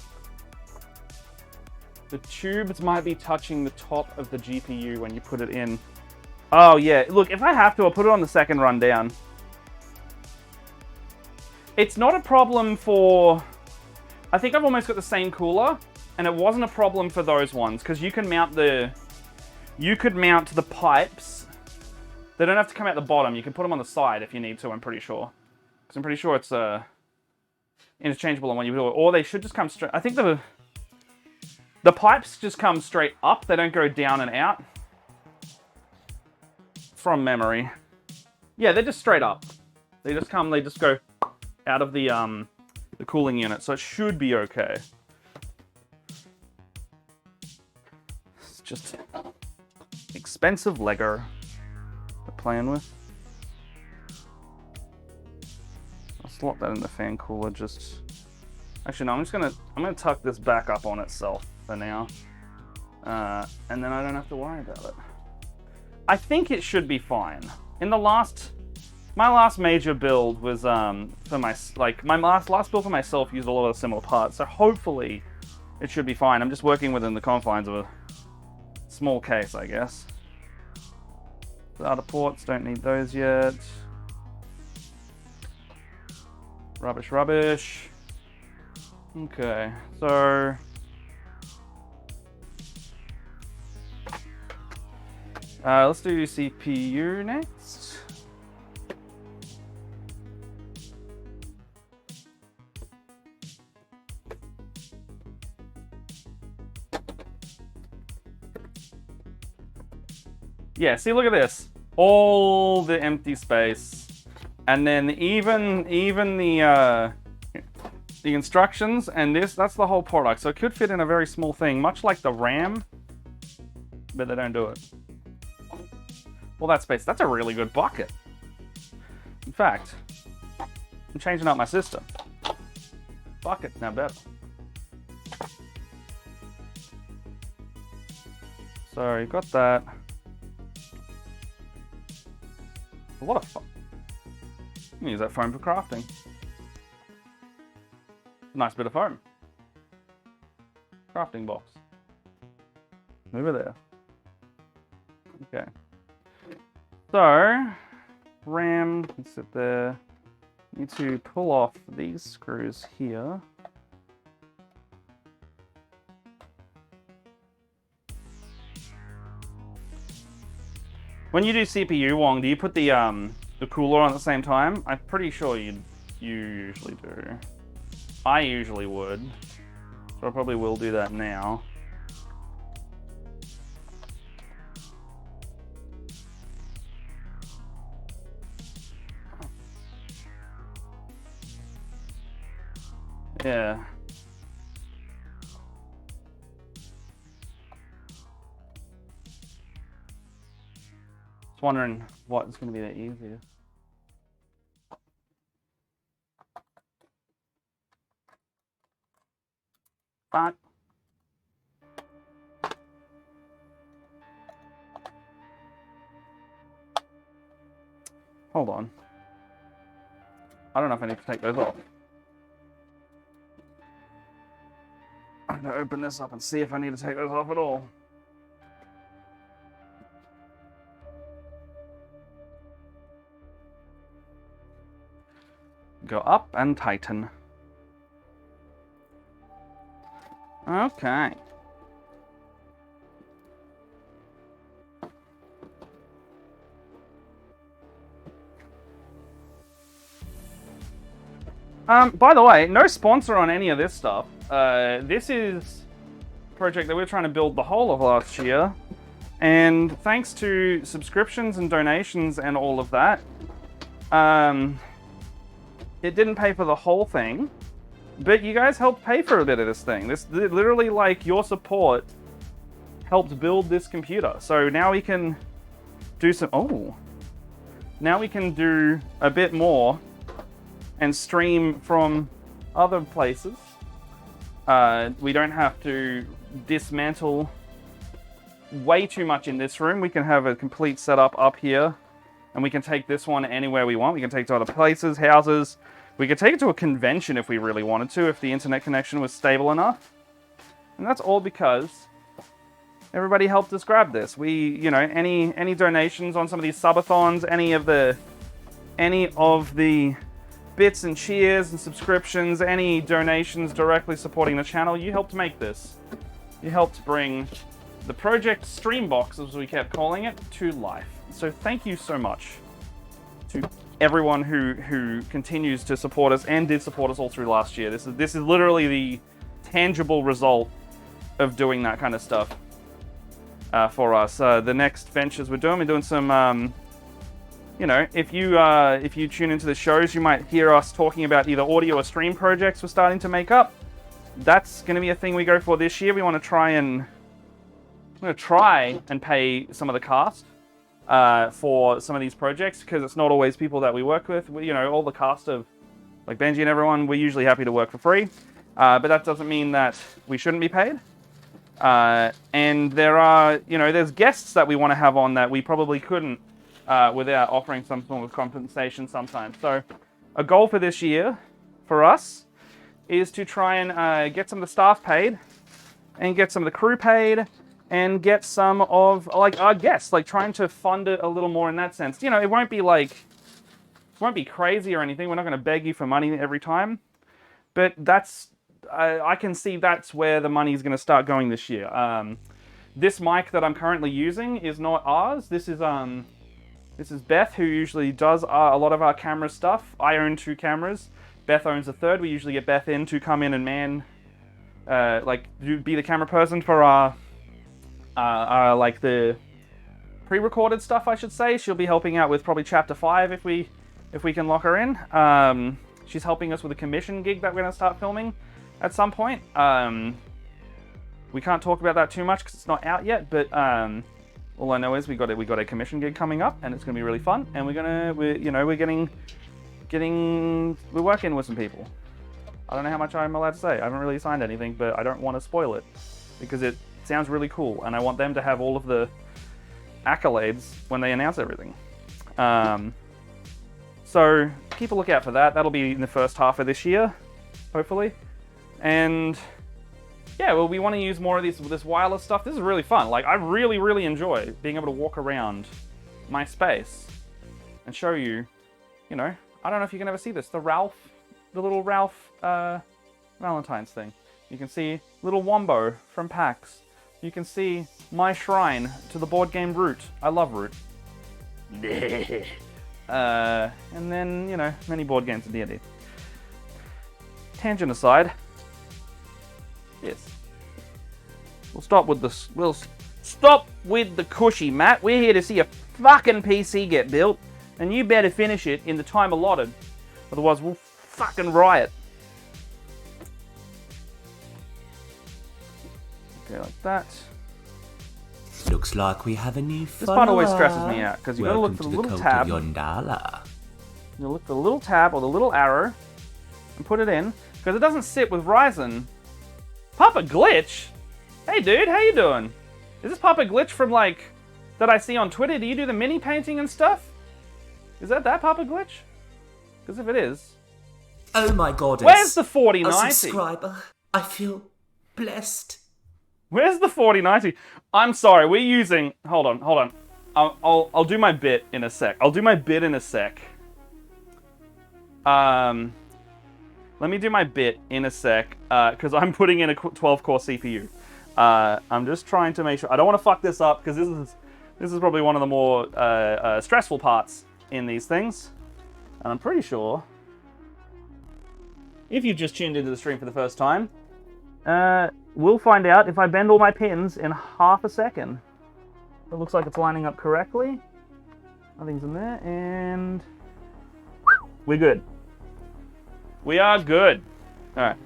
The tubes might be touching the top of the GPU when you put it in. Oh yeah, look, if I have to, I'll put it on the second run down. It's not a problem for... I think I've almost got the same cooler, and it wasn't a problem for those ones, because you can mount the... You could mount the pipes. They don't have to come out the bottom. You can put them on the side if you need to, I'm pretty sure. Because I'm pretty sure it's interchangeable on when you do it. Or they should just come straight... I think the pipes just come straight up. They don't go down and out. From memory. Yeah, they're just straight up. They just go out of the cooling unit. So it should be okay. It's just expensive Lego we're playing with. I'll slot that in the fan cooler just... Actually, no, I'm gonna tuck this back up on itself for now. And then I don't have to worry about it. I think it should be fine. In my last major build was for my last build for myself used a lot of similar parts, so hopefully it should be fine. I'm just working within the confines of a small case, I guess. The other ports, don't need those yet. Rubbish. Okay, so... let's do CPU next. Yeah, see, look at this. All the empty space. And then even the instructions and that's the whole product. So it could fit in a very small thing, much like the RAM, but they don't do it. All that space, that's a really good bucket. In fact, I'm changing up my system. Bucket's now better. So you got that. A lot of fun. You can use that foam for crafting. Nice bit of foam. Crafting box. Over there. Okay. So, RAM can sit there. Need to pull off these screws here. When you do CPU, Wong, do you put the cooler on at the same time? I'm pretty sure you usually do. I usually would. So I probably will do that now. Yeah. Just wondering what's going to be the easiest. Fuck. Hold on. I don't know if I need to take those off. I'm going to open this up and see if I need to take those off at all. Go up and tighten. Okay. By the way, no sponsor on any of this stuff. This is a project that we're trying to build the whole of last year. And thanks to subscriptions and donations and all of that, it didn't pay for the whole thing. But you guys helped pay for a bit of this thing. This literally, like, your support helped build this computer. So now we can do some... Oh! Now we can do a bit more and stream from other places. We don't have to dismantle way too much in this room. We can have a complete setup up here, and we can take this one anywhere we want. We can take it to other places, houses. We could take it to a convention if we really wanted to, if the internet connection was stable enough. And that's all because everybody helped us grab this. We, you know, any donations on some of these subathons, any of the bits and cheers and subscriptions, any donations directly supporting the channel, you helped make this. You helped bring the Project Streambox, as we kept calling it, to life. So thank you so much to everyone who continues to support us and did support us all through last year. This is literally the tangible result of doing that kind of stuff for us. The next ventures we're doing some, you know, if you tune into the shows, you might hear us talking about either audio or stream projects we're starting to make up. That's going to be a thing we go for this year. We want to try and pay some of the cast for some of these projects, because it's not always people that we work with. You know, all the cast of, like, Benji and everyone, we're usually happy to work for free. But that doesn't mean that we shouldn't be paid. And there are, you know, there's guests that we want to have on that we probably couldn't without offering some form of compensation sometimes. So a goal for this year, for us, is to try and get some of the staff paid, and get some of the crew paid, and get some of, like, our guests, like, trying to fund it a little more in that sense. You know, it won't be crazy or anything. We're not going to beg you for money every time. But that's, I can see that's where the money is going to start going this year. This mic that I'm currently using is not ours. This is Beth, who usually does a lot of our camera stuff. I own 2 cameras. Beth owns a third. We usually get Beth in to come in and be the camera person for our like the pre-recorded stuff, I should say. She'll be helping out with probably chapter 5 if we can lock her in. She's helping us with a commission gig that we're going to start filming at some point. We can't talk about that too much because it's not out yet, but all I know is we got a commission gig coming up, and it's going to be really fun. And we're working with some people. I don't know how much I'm allowed to say. I haven't really signed anything, but I don't want to spoil it because it sounds really cool, and I want them to have all of the accolades when they announce everything. So keep a lookout for that. That'll be in the first half of this year, hopefully. And yeah, well, we want to use more of this wireless stuff. This is really fun. Like, I really, really enjoy being able to walk around my space and show you, you know, I don't know if you can ever see this, the little Ralph Valentine's thing. You can see little Wombo from PAX. You can see my shrine to the board game Root. I love Root. And then, you know, many board games in D&D. Tangent aside. Yes. We'll stop with the cushy, Matt. We're here to see a fucking PC get built, and you better finish it in the time allotted. Otherwise, we'll fucking riot. Okay, like that. Looks like we have a new This follower. part always stresses me out, because you've got to look Welcome for to the the little cult tab. of Yondala. You look for the little tab or the little arrow and put it in, because it doesn't sit with Ryzen. Papa Glitch? Hey dude, how you doing? Is this Papa Glitch from like that I see on Twitter? Do you do the mini painting and stuff? Is that Papa Glitch? Because if it is, Oh my goddess. where's the A 4090? subscriber. I feel blessed. Where's the 4090? I'm sorry, we're using. Hold on. I'll do my bit in a sec. Let me do my bit in a sec, because I'm putting in a 12-core CPU. I'm just trying to make sure. I don't want to fuck this up, because this is probably one of the more stressful parts in these things. And I'm pretty sure, if you've just tuned into the stream for the first time, we'll find out if I bend all my pins in half a second. It looks like it's lining up correctly. Nothing's in there, and we're good. We are good. All right.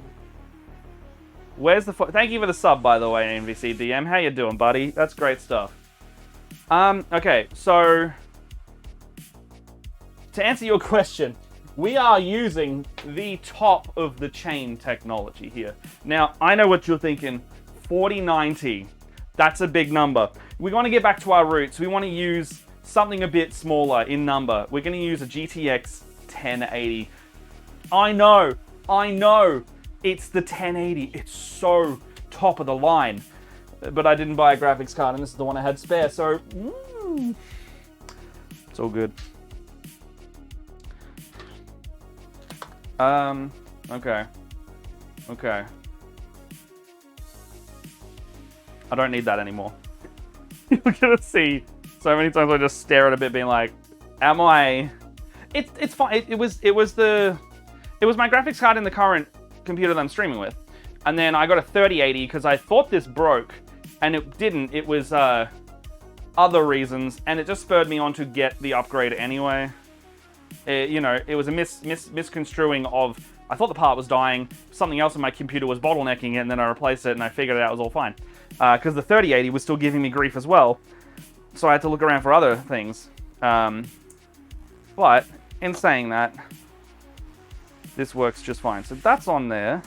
Where's the... Thank you for the sub, by the way, NVCDM. How you doing, buddy? That's great stuff. Okay, so... To answer your question, we are using the top of the chain technology here. Now, I know what you're thinking. 4090. That's a big number. We want to get back to our roots. We want to use something a bit smaller in number. We're going to use a GTX 1080. I know. It's the 1080. It's so top of the line. But I didn't buy a graphics card, and this is the one I had spare, so... It's all good. Okay. I don't need that anymore. You're gonna see so many times I just stare at a bit being like, am I... It's fine. It was my graphics card in the current computer that I'm streaming with. And then I got a 3080 because I thought this broke, and it didn't. It was other reasons, and it just spurred me on to get the upgrade anyway. It was a misconstruing of, I thought the part was dying, something else in my computer was bottlenecking it, and then I replaced it, and I figured it out, it was all fine. Because the 3080 was still giving me grief as well, so I had to look around for other things. But, in saying that, this works just fine. So that's on there.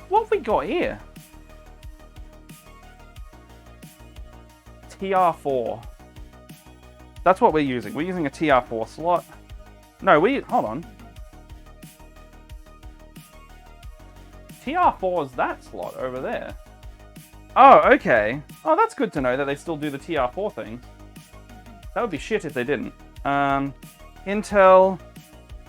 What have we got here? TR4. That's what we're using. We're using a TR4 slot. No, hold on. TR4 is that slot over there. Oh, okay. Oh, that's good to know that they still do the TR4 thing. That would be shit if they didn't. Intel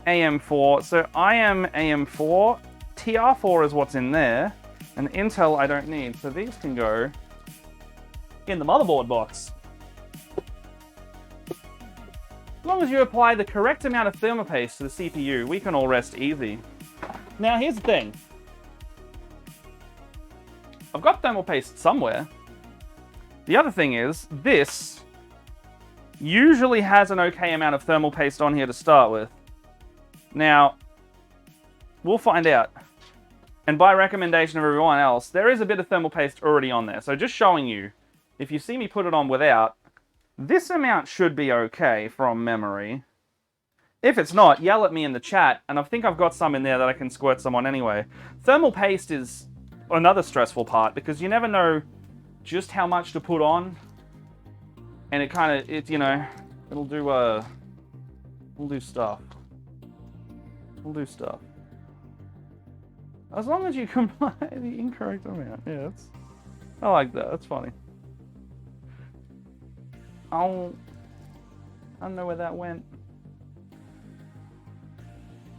AM4. So I am AM4. TR4 is what's in there. And Intel I don't need. So these can go in the motherboard box. As long as you apply the correct amount of thermopaste to the CPU, we can all rest easy. Now here's the thing. I've got thermal paste somewhere. The other thing is, this usually has an okay amount of thermal paste on here to start with. Now, we'll find out. And by recommendation of everyone else, there is a bit of thermal paste already on there. So just showing you, if you see me put it on without, this amount should be okay from memory. If it's not, yell at me in the chat, and I think I've got some in there that I can squirt some on anyway. Thermal paste is another stressful part, because you never know just how much to put on. And it kind of, it'll do stuff. We'll do stuff. As long as you comply the incorrect amount. Yeah, I like that. That's funny. I don't know where that went.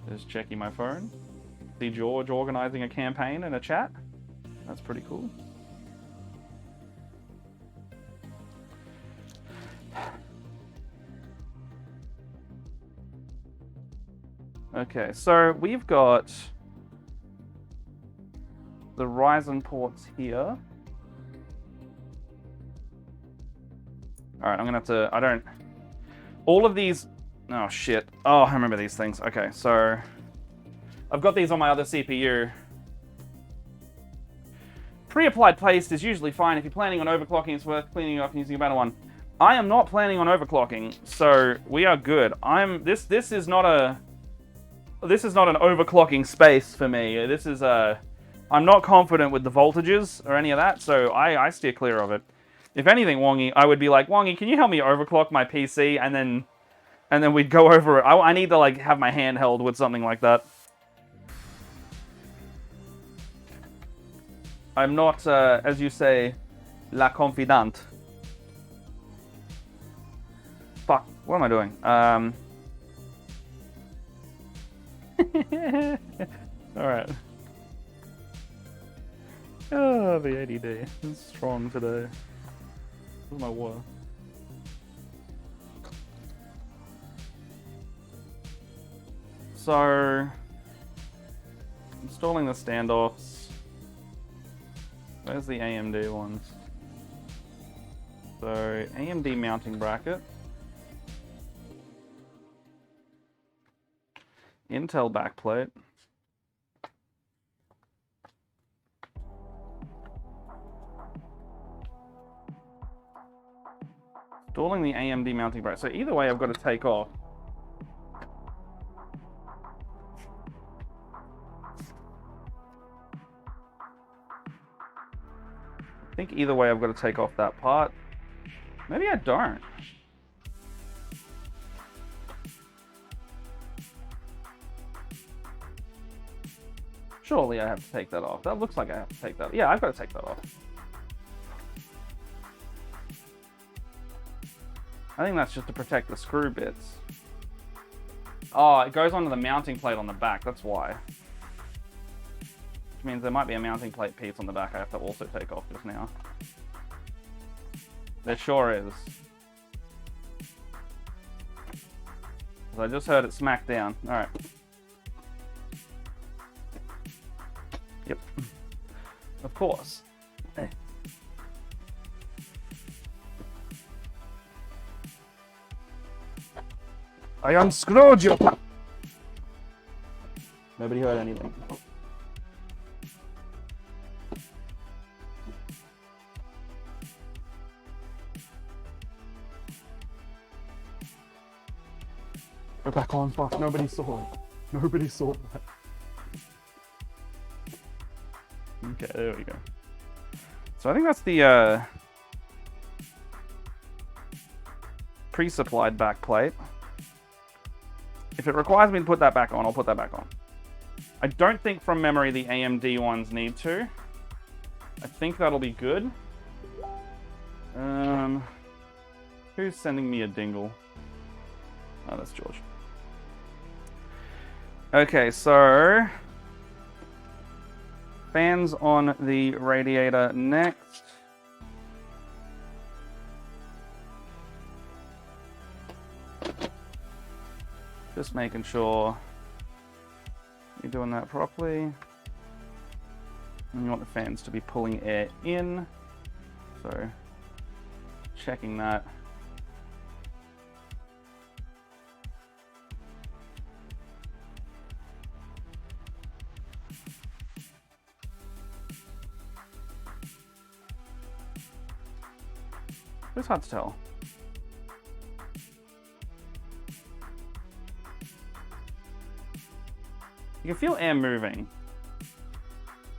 Just checking my phone. See George organizing a campaign in a chat. That's pretty cool. Okay, so we've got the Ryzen ports here. Alright, I'm gonna have to, all of these, oh shit. Oh, I remember these things. Okay, so I've got these on my other CPU. Pre-applied paste is usually fine. If you're planning on overclocking, it's worth cleaning off and using a better one. I am not planning on overclocking, so we are good. This is not an overclocking space for me. This is I'm not confident with the voltages or any of that, so I steer clear of it. If anything, Wongy, I would be like, Wongy, can you help me overclock my PC? And then we'd go over it. I need to like have my hand held with something like that. I'm not, as you say, la confidante. Fuck, what am I doing? Alright. Oh, the ADD is strong today. Where's my water? So, installing the standoffs. Where's the AMD ones? So, AMD mounting bracket. Intel backplate. Installing the AMD mounting bracket. So either way I've got to take off. I think either way I've got to take off that part. Maybe I don't. Surely I have to take that off. That looks like I have to take that. Yeah, I've got to take that off. I think that's just to protect the screw bits. Oh, it goes onto the mounting plate on the back. That's why. Which means there might be a mounting plate piece on the back I have to also take off just now. There sure is. I just heard it smack down. Alright. Yep. Of course. Hey. I unscrewed you! Nobody heard anything. Go back on, fuck. Nobody saw it. Nobody saw that. Okay, there we go. So I think that's the pre-supplied back plate. If it requires me to put that back on, I'll put that back on. I don't think from memory the AMD ones need to. I think that'll be good. Who's sending me a dingle? Oh, that's George. Okay, so fans on the radiator next. Just making sure you're doing that properly. And you want the fans to be pulling air in. So, checking that. It's hard to tell. You can feel air moving.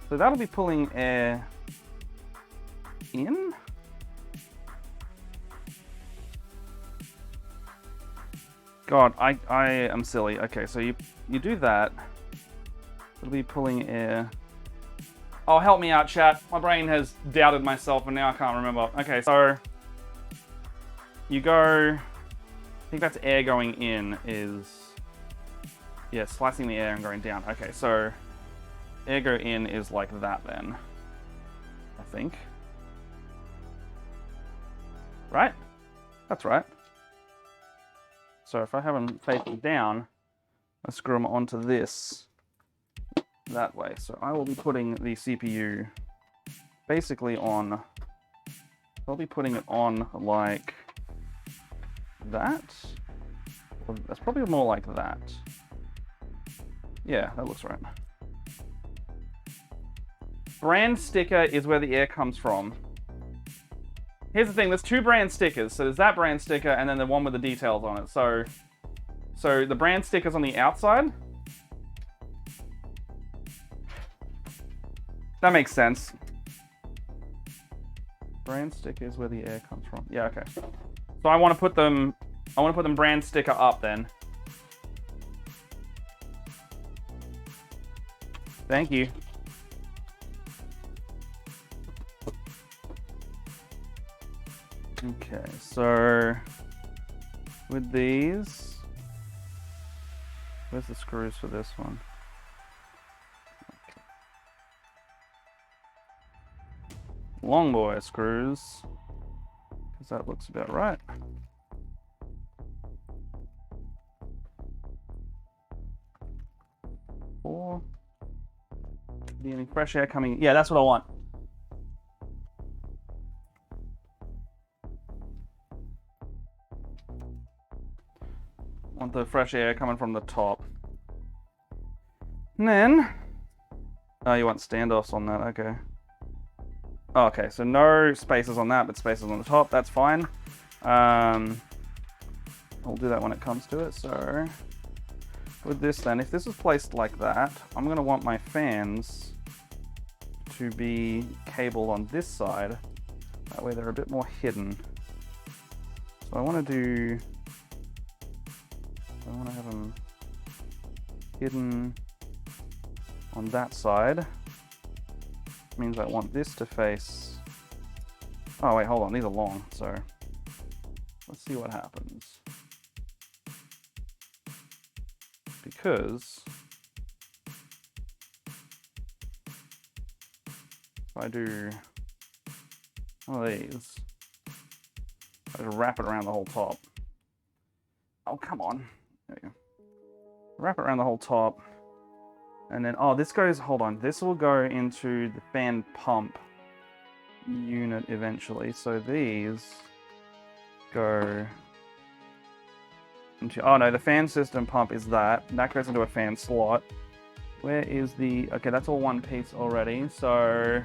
So that'll be pulling air in. God, I am silly. Okay, so you do that. It'll be pulling air. Oh, help me out, chat. My brain has doubted myself and now I can't remember. Okay, so you go, I think that's air going in is, yeah, slicing the air and going down. Okay, so air go in is like that then, I think. Right? That's right. So if I have them facing down, I screw them onto this that way. So I will be putting the CPU basically on, I'll be putting it on like that. Well, that's probably more like that. Yeah, that looks right. Brand sticker is where the air comes from. Here's the thing, there's 2 brand stickers. So there's that brand sticker and then the one with the details on it. So the brand sticker's on the outside. That makes sense. Brand sticker is where the air comes from. Yeah, okay. So I want to put them brand sticker up then. Thank you. Okay, so with these, where's the screws for this one? Okay. Long boy screws, because that looks about right. Four. Any fresh air coming? Yeah, that's what I want. Want the fresh air coming from the top. And then, oh, you want standoffs on that? Okay. Oh, okay, so no spaces on that, but spaces on the top. That's fine. I'll do that when it comes to it. So with this then, if this is placed like that, I'm going to want my fans to be cabled on this side. That way they're a bit more hidden. So I want to have them hidden on that side. Means I want this to face... Oh wait, hold on, these are long, so let's see what happens. Because if I do one of these, I just wrap it around the whole top. Oh, come on. There you go. Wrap it around the whole top. And then, oh, this goes, hold on. This will go into the fan pump unit eventually. So these go into, oh no, the fan system pump is that. That goes into a fan slot. Where is the, okay, that's all one piece already. So,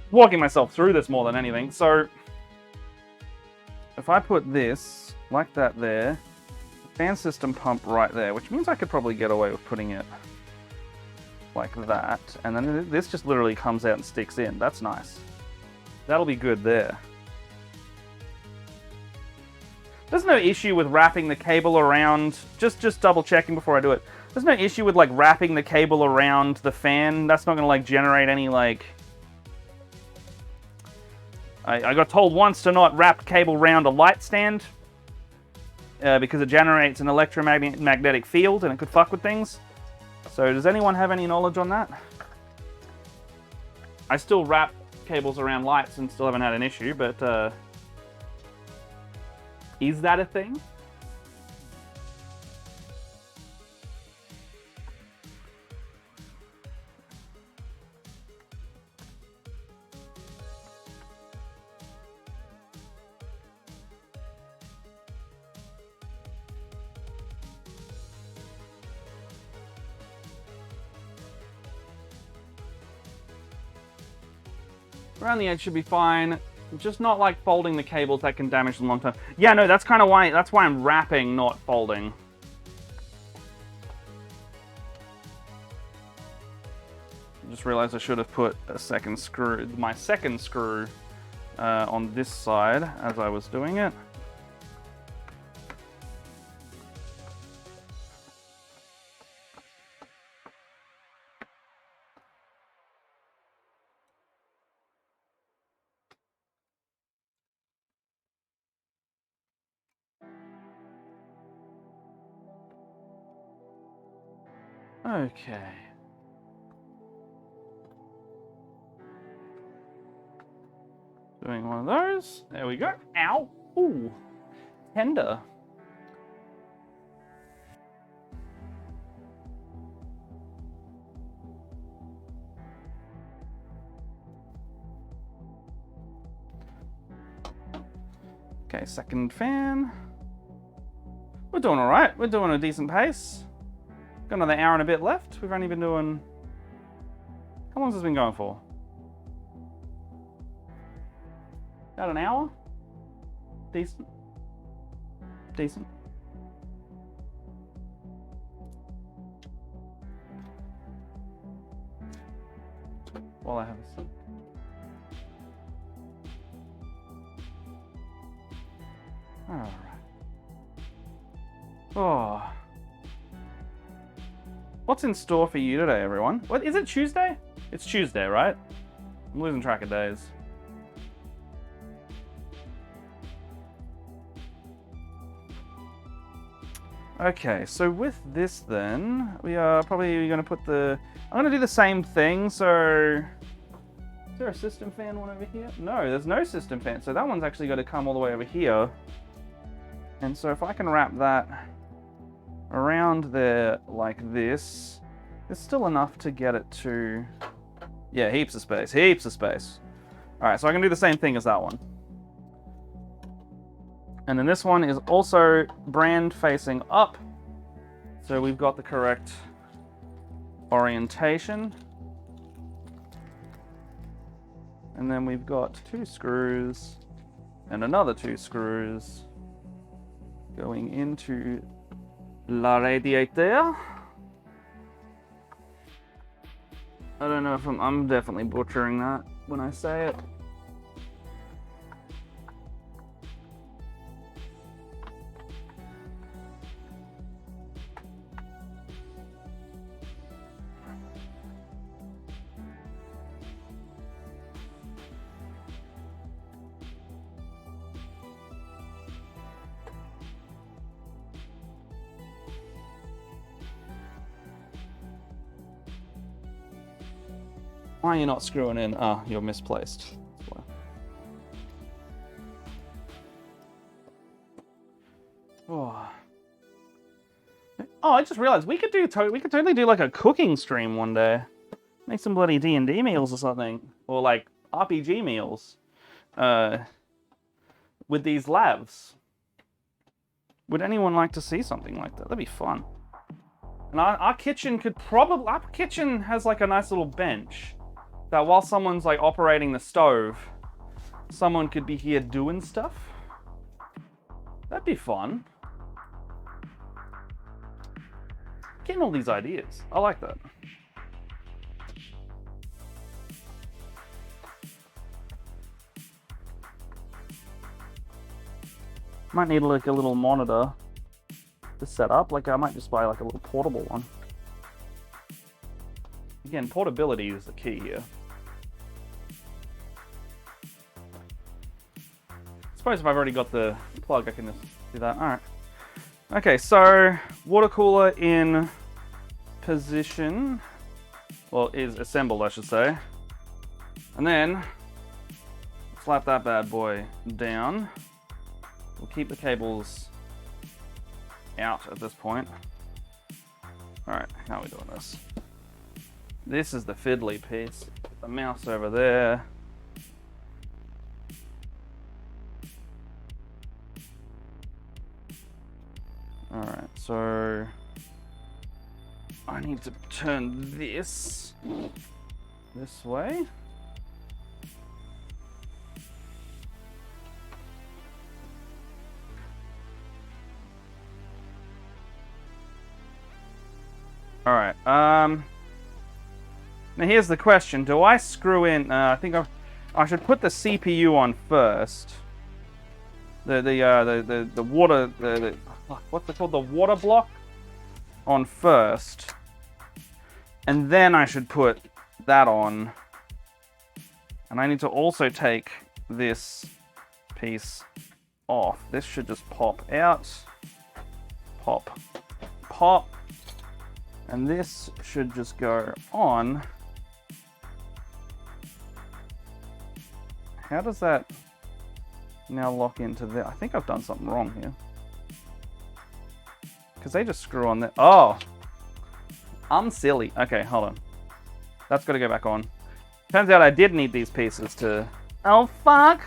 walking myself through this more than anything. So, if I put this like that there, fan system pump right there, which means I could probably get away with putting it like that, and then this just literally comes out and sticks in. That's nice. That'll be good there. There's no issue with wrapping the cable around, just double checking before I do it. There's no issue with like wrapping the cable around the fan. That's not gonna like generate any like... I got told once to not wrap cable around a light stand because it generates an electromagnetic field and it could fuck with things. So does anyone have any knowledge on that? I still wrap cables around lights and still haven't had an issue, but is that a thing? Around the edge should be fine. Just not like folding the cables that can damage them long term. Yeah, no, that's kind of why. That's why I'm wrapping, not folding. I just realized I should have put a second screw, my second screw, on this side as I was doing it. Okay. Doing one of those. There we go. Ow. Ooh. Tender. Okay, second fan. We're doing all right. We're doing a decent pace. Got another hour and a bit left. We've only been doing... How long has this been going for? About an hour? Decent. Decent. While I have a sip. Alright. Oh. What's in store for you today, everyone? What is it, Tuesday? It's Tuesday, right? I'm losing track of days. Okay, so with this then, we are probably going to put the... I'm going to do the same thing, so... Is there a system fan one over here? No, there's no system fan, so that one's actually got to come all the way over here. And so if I can wrap that around there like this, there's still enough to get it to... Yeah, heaps of space, heaps of space. Alright, so I can do the same thing as that one. And then this one is also brand facing up. So we've got the correct orientation. And then we've got 2 screws and another 2 screws going into la radiator. I don't know if I'm definitely butchering that when I say it. Why are you not screwing in? Ah, you're misplaced. Oh. Oh, I just realized we could totally do like a cooking stream one day. Make some bloody D&D meals or something, or like RPG meals, with these lavs. Would anyone like to see something like that? That'd be fun. And our kitchen has like a nice little bench that while someone's like operating the stove, someone could be here doing stuff. That'd be fun. Getting all these ideas. I like that. Might need like a little monitor to set up. Like I might just buy like a little portable one. Again, portability is the key here. I suppose if I've already got the plug, I can just do that. All right. Okay, so water cooler in position. Well, is assembled, I should say. And then slap that bad boy down. We'll keep the cables out at this point. All right, how are we doing this? This is the fiddly piece. Put the mouse over there. All right, so I need to turn this way. All right. Now here's the question: do I screw in? I think I should put the CPU on first. The water what's it called? The water block on first, and then I should put that on. And I need to also take this piece off. This should just pop out, pop, pop, and this should just go on. How does that now lock into there? I think I've done something wrong here. Because they just screw on there. Oh! I'm silly. Okay, hold on. That's got to go back on. Turns out I did need these pieces to... Oh, fuck!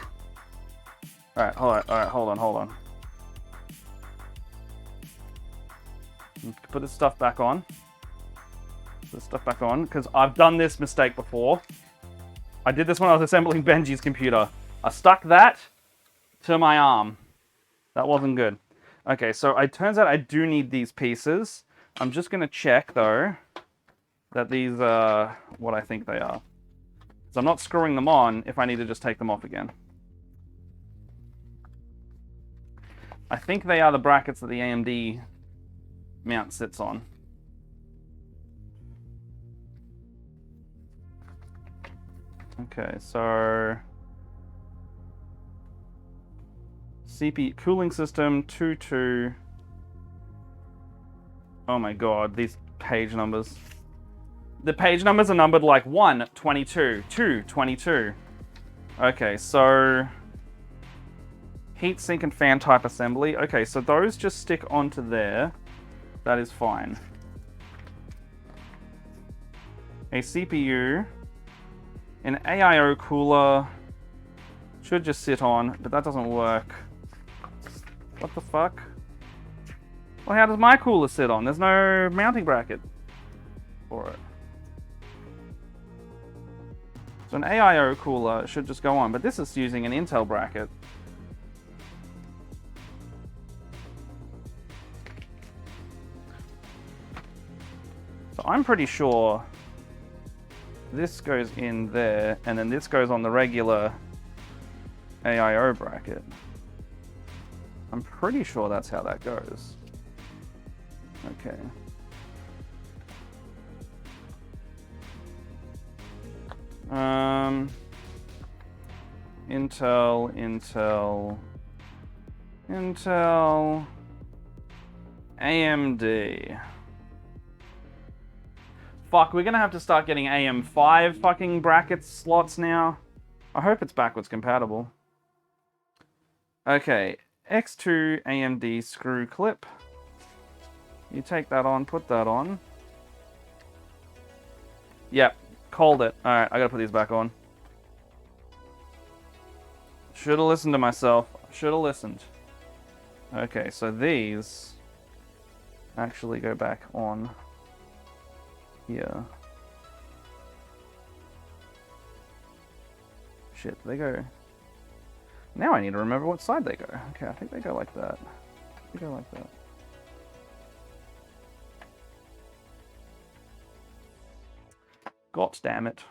Alright, hold on. Put this stuff back on. this stuff back on, because I've done this mistake before. I did this when I was assembling Benji's computer. I stuck that to my arm. That wasn't good. Okay, so it turns out I do need these pieces. I'm just going to check, though, that these are what I think they are. So I'm not screwing them on if I need to just take them off again. I think they are the brackets that the AMD mount sits on. Okay, so CPU cooling system 22. Oh my god, these page numbers. The page numbers are numbered like 1, 22, 2, 22. Okay, so heatsink and fan type assembly. Okay, so those just stick onto there. That is fine. A CPU. An AIO cooler. Should just sit on, but that doesn't work. What the fuck? Well, how does my cooler sit on? There's no mounting bracket for it. So an AIO cooler should just go on, but this is using an Intel bracket. So I'm pretty sure this goes in there, and then this goes on the regular AIO bracket. I'm pretty sure that's how that goes. Okay. Intel, AMD. Fuck, we're gonna have to start getting AM5 fucking bracket slots now. I hope it's backwards compatible. Okay, X2 AMD screw clip. You take that on, put that on. Yep, called it. Alright, I gotta put these back on. Should've listened to myself. Should've listened. Okay, so these actually go back on here. Shit, they go... Now I need to remember what side they go. Okay, I think they go like that. They go like that. God damn it.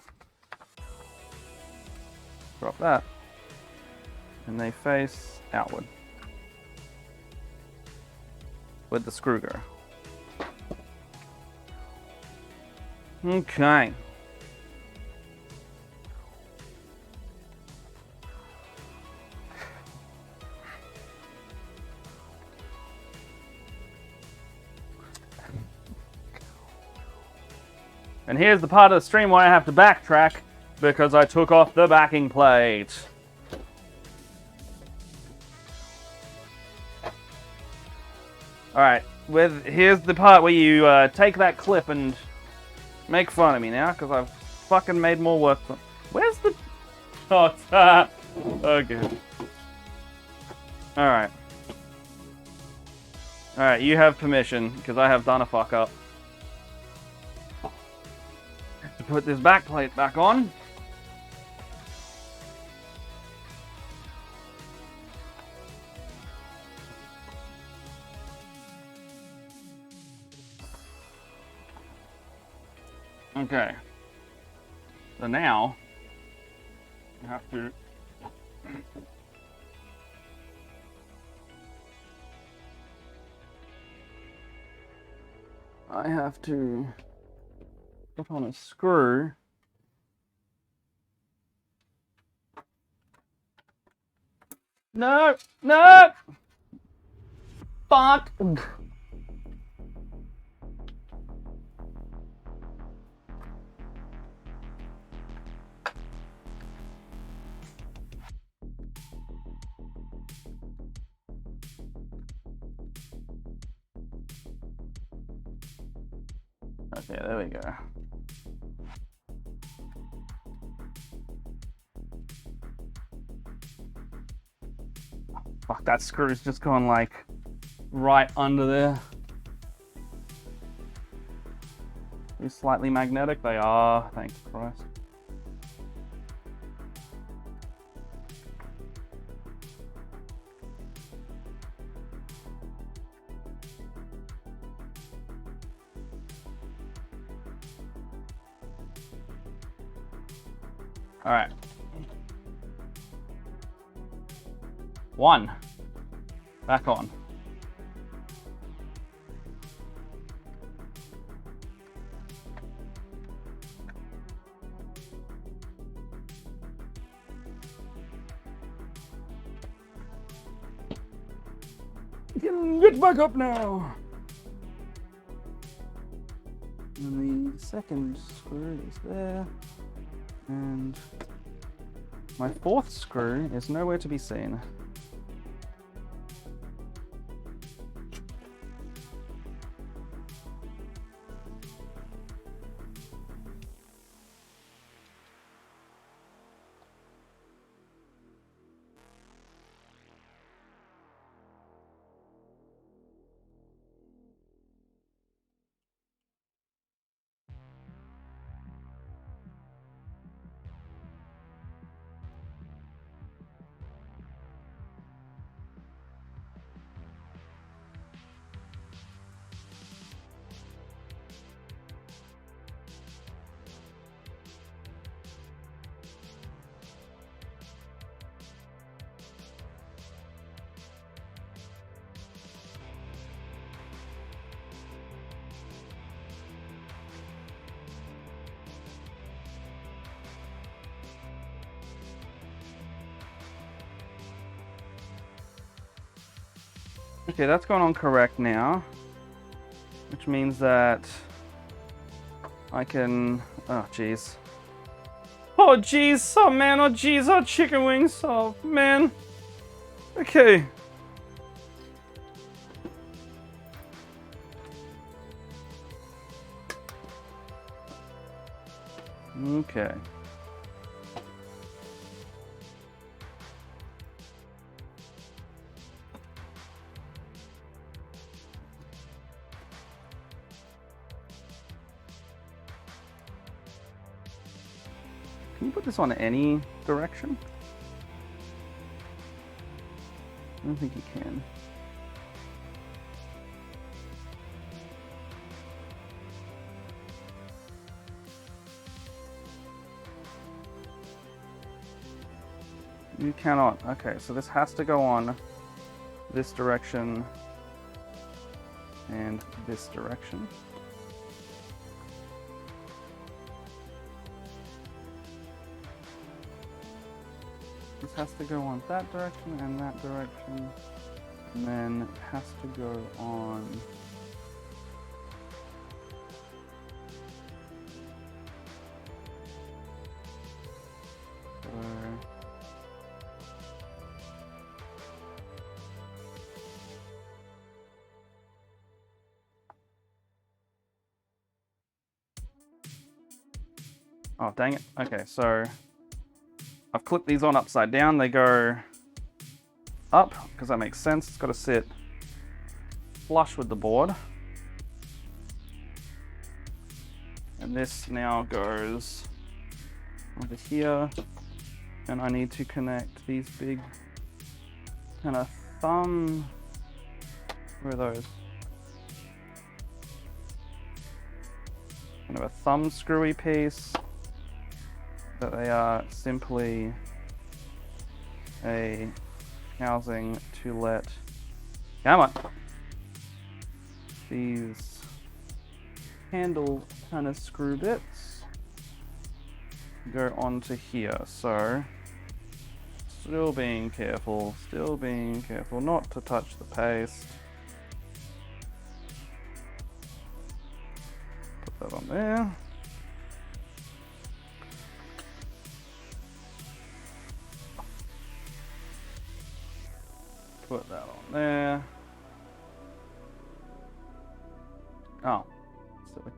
Drop that. And they face outward. Where'd the screw go? Okay. And here's the part of the stream where I have to backtrack because I took off the backing plate. Alright, here's the part where you take that clip and make fun of me now, because I've fucking made more work for... Where's the... Oh, okay. Alright. Alright, you have permission, because I have done a fuck up. To put this back plate back on. Okay. So now, I have to... I have to put on a screw. No! No! Fuck! Okay, there we go. Fuck, that screw's just gone like right under there. These slightly magnetic? They are, thank Christ. Alright. 1. Back on. Get back up now! And the second screw is there. And my 4th screw is nowhere to be seen. Okay, that's gone on correct now, which means that I can, oh jeez. Oh jeez, oh man, oh jeez, oh chicken wings, oh man. Okay. Okay. Can you put this on any direction? I don't think you can. You cannot. Okay, so this has to go on this direction and this direction. This has to go on that direction and that direction, and then it has to go on oh, dang it. Okay, so I've clipped these on upside down. They go up, because that makes sense. It's got to sit flush with the board. And this now goes over here. And I need to connect these big kind of thumb, where are those? Kind of a thumb screwy piece. But they are simply a housing to let, come on, these handle kind of screw bits go onto here. So still being careful not to touch the paste. Put that on there. Put that on there. Oh, silly.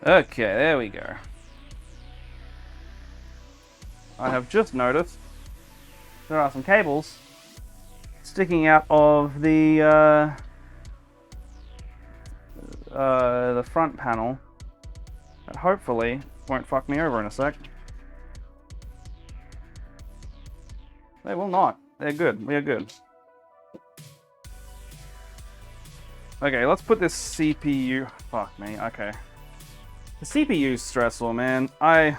Okay, there we go. I have just noticed there are some cables sticking out of the front panel that hopefully won't fuck me over in a sec. They will not. They're good. We are good. Okay, let's put this CPU... Fuck me, okay. The CPU's stressful, man. I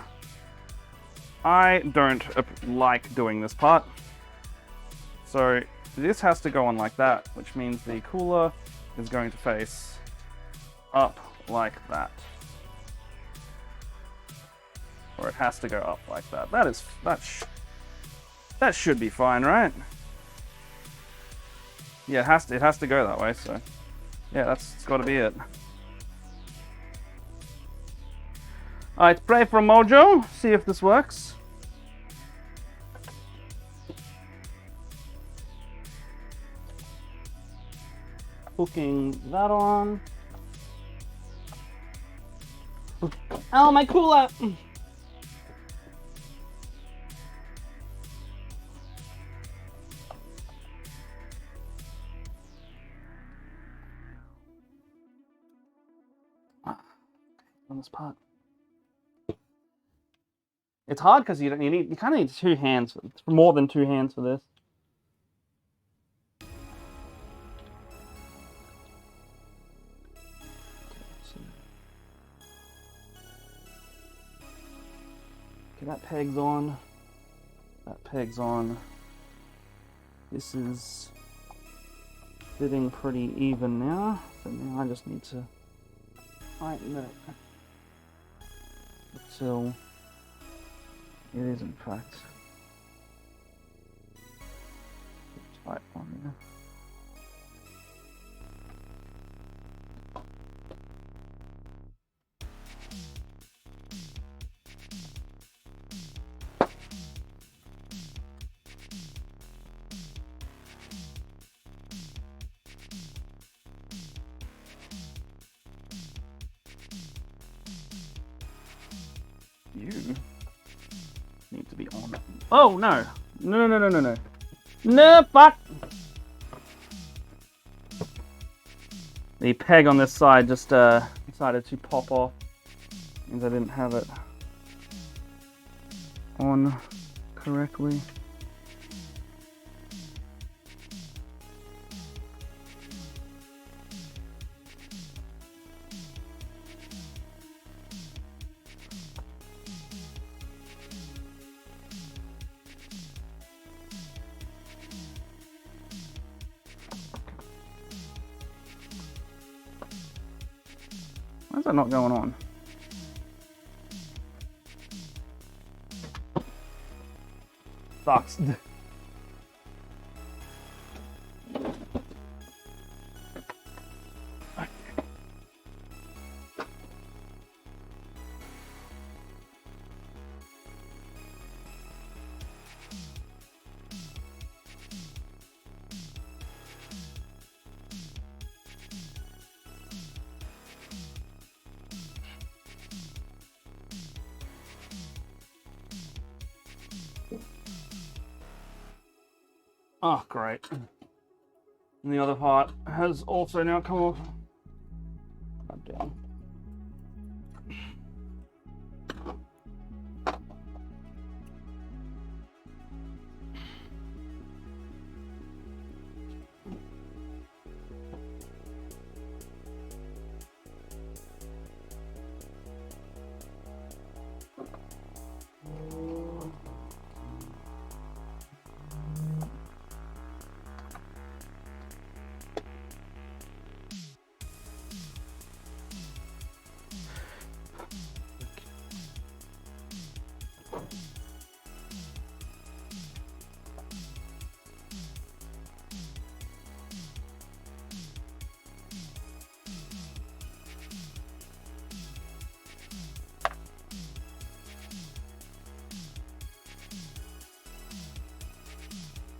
don't like doing this part. So, this has to go on like that, which means the cooler is going to face up like that. Or it has to go up like that. That should be fine, right? Yeah, it has to go that way, so... Yeah, it's gotta be it. Alright, pray for Mojo. See if this works. Hooking that on. Oh, my cooler! On this part. It's hard because you kind of need 2 hands, more than 2 hands for this. Okay, that peg's on. That peg's on. This is fitting pretty even now. So now I just need to tighten it until it is in fact tight on there. You need to be on. Oh no! No! No, fuck! The peg on this side just decided to pop off. Means I didn't have it on correctly. Why is that not going on? Sucks. Oh, great. And the other part has also now come off. God damn.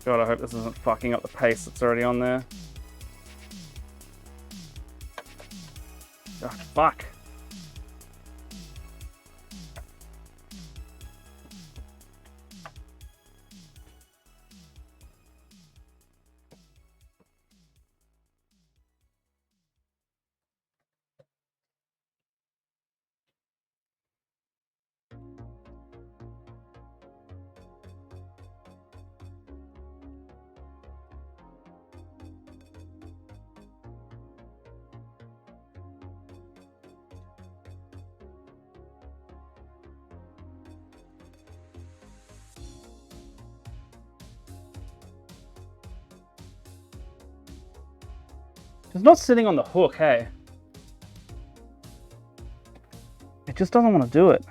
God, I hope this isn't fucking up the paste that's already on there. Oh, fuck. It's not sitting on the hook, hey? It just doesn't want to do it.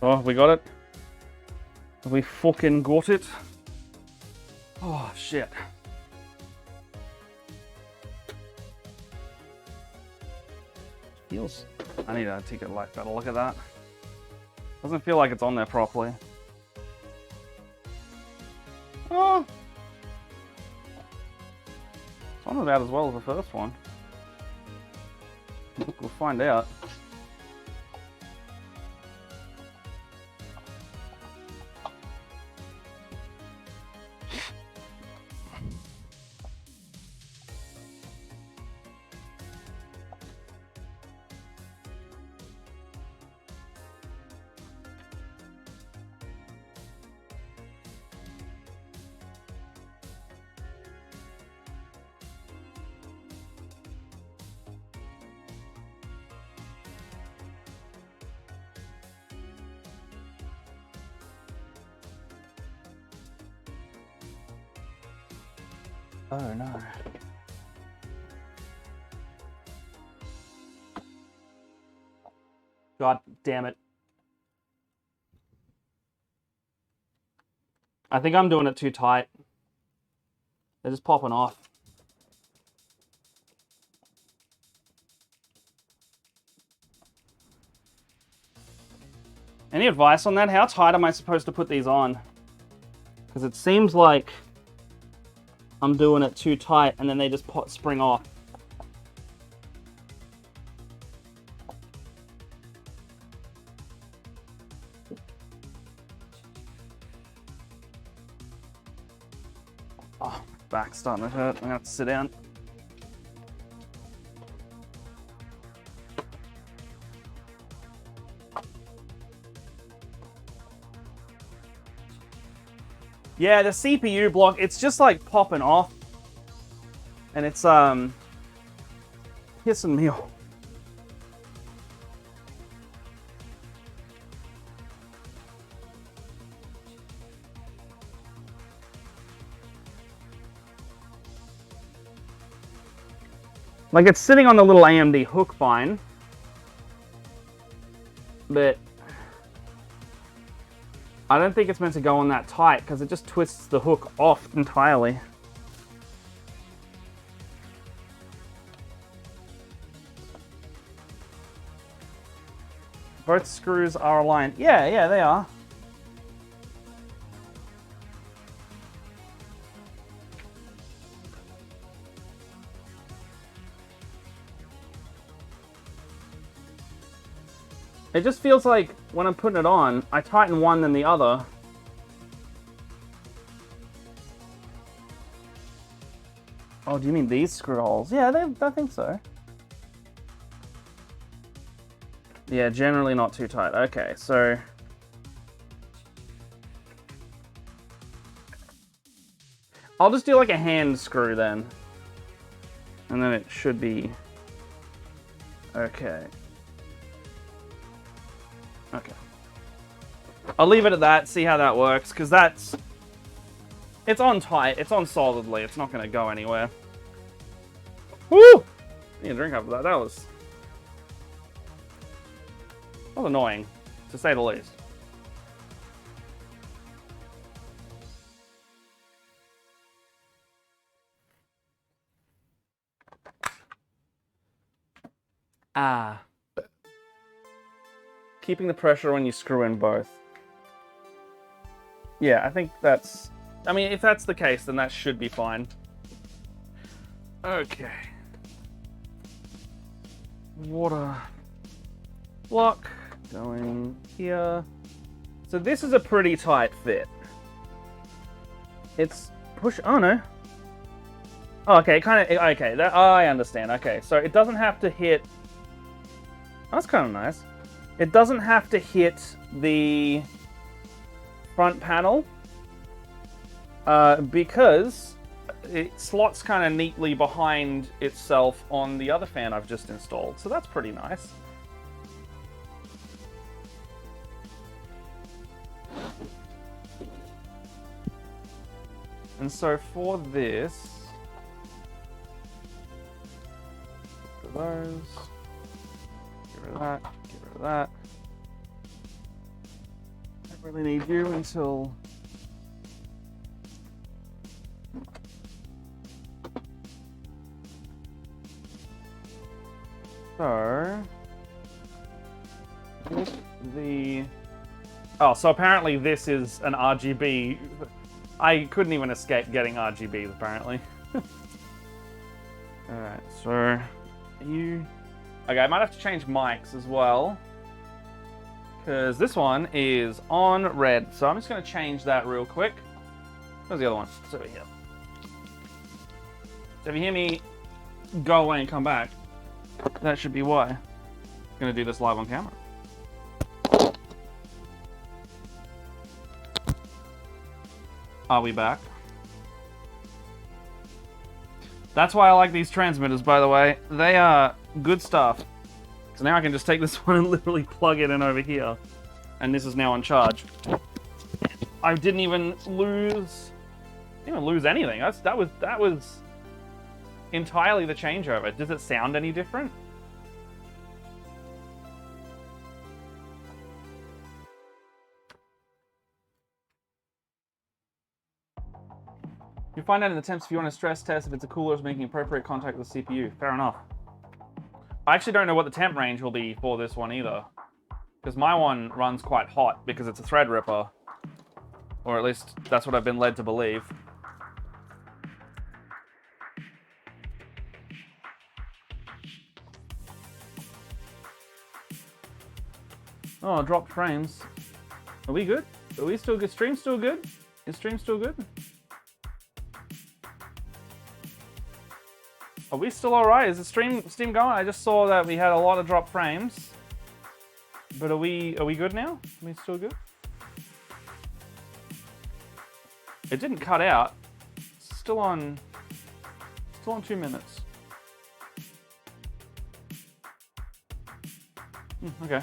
Oh, we got it. We fucking got it. Oh, shit. Feels... I need to take a better look at that. Doesn't feel like it's on there properly. Oh! It's on about as well as the first one. We'll find out. Oh no. God damn it. I think I'm doing it too tight. They're just popping off. Any advice on that? How tight am I supposed to put these on? Because it seems like I'm doing it too tight and then they just spring off. Oh, back's starting to hurt. I'm gonna have to sit down. Yeah, the CPU block, it's just like popping off. And it's pissing me off. Like, it's sitting on the little AMD hook fine. But I don't think it's meant to go on that tight because it just twists the hook off entirely. Both screws are aligned. Yeah, they are. It just feels like when I'm putting it on, I tighten one then the other. Oh, do you mean these screw holes? Yeah, I think so. Yeah, generally not too tight. Okay, so... I'll just do like a hand screw then. And then it should be... Okay. Okay. I'll leave it at that, see how that works, because that's... It's on tight, it's on solidly, it's not going to go anywhere. Woo! I need a drink after that, that was annoying, to say the least. Ah. Keeping the pressure when you screw in both. Yeah, I think that's... I mean, if that's the case, then that should be fine. Okay. Water block going here. So this is a pretty tight fit. It's push. Oh no. Oh, okay, kind of. Okay, that I understand. Okay, so it doesn't have to hit. That's kind of nice. It doesn't have to hit the front panel because it slots kind of neatly behind itself on the other fan I've just installed. So that's pretty nice. And so for this, get rid of those, get rid of that, get rid of that. I don't really need you until so with the so apparently this is an RGB. I couldn't even escape getting RGBs, apparently. Alright, so... you... Okay, I might have to change mics as well. Because this one is on red. So I'm just going to change that real quick. Where's the other one? It's over here. So if you hear me go away and come back, that should be why. I'm going to do this live on camera. Are we back? That's why I like these transmitters, by the way. They are good stuff. So now I can just take this one and literally plug it in over here. And this is now on charge. I didn't even lose anything. That was entirely the changeover. Does it sound any different? You find out in the temps if you want to stress test if it's a cooler is making appropriate contact with the CPU. Fair enough. I actually don't know what the temp range will be for this one either. Because my one runs quite hot because it's a Threadripper. Or at least that's what I've been led to believe. Oh, dropped frames. Are we good? Are we still good? Stream still good? Is stream still good? Are we still alright? Is the stream going? I just saw that we had a lot of drop frames. But are we good now? Are we still good? It didn't cut out. It's still on 2 minutes. Okay.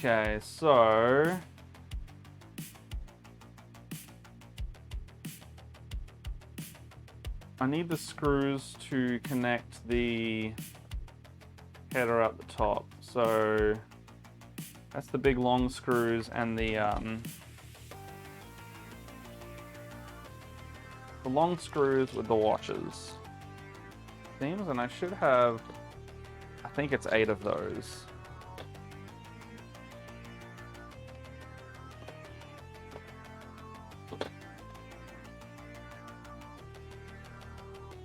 Okay, so I need the screws to connect the header up the top. So that's the big long screws and the long screws with the washers. Seems, and I should have, I think it's 8 of those.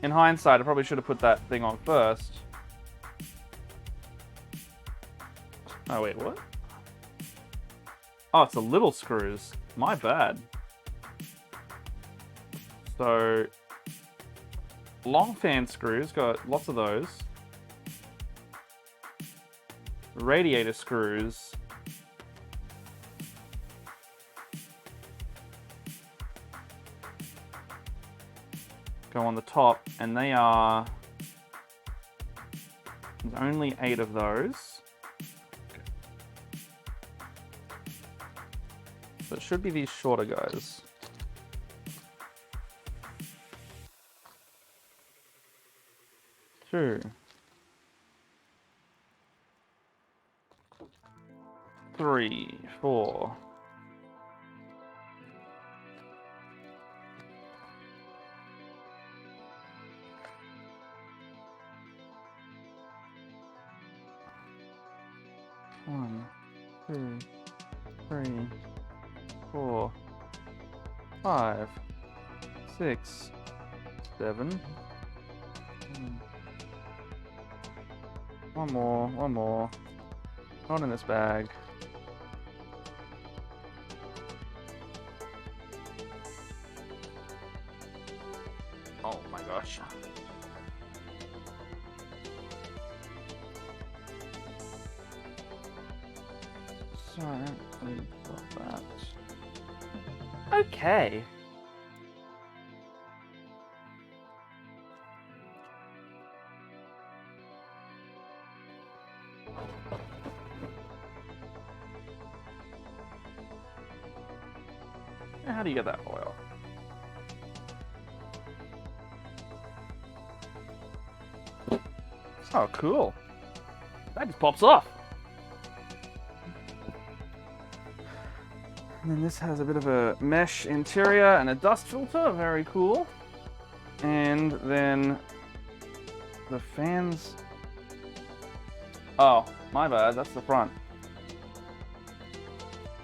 In hindsight, I probably should have put that thing on first. Oh, wait, what? Oh, it's the little screws. My bad. So, long fan screws, got lots of those. Radiator screws. Go on the top, and they are, there's only 8 of those. So it should be these shorter guys. Two. 3, 4. One, 2, 3, 4, 5, 6, 7. One more. Not in this bag. Oh my gosh. So, we've got that. Okay. How do you get that oil? Oh, cool. That just pops off. And then this has a bit of a mesh interior and a dust filter. Very cool. And then the fans. Oh, my bad. That's the front.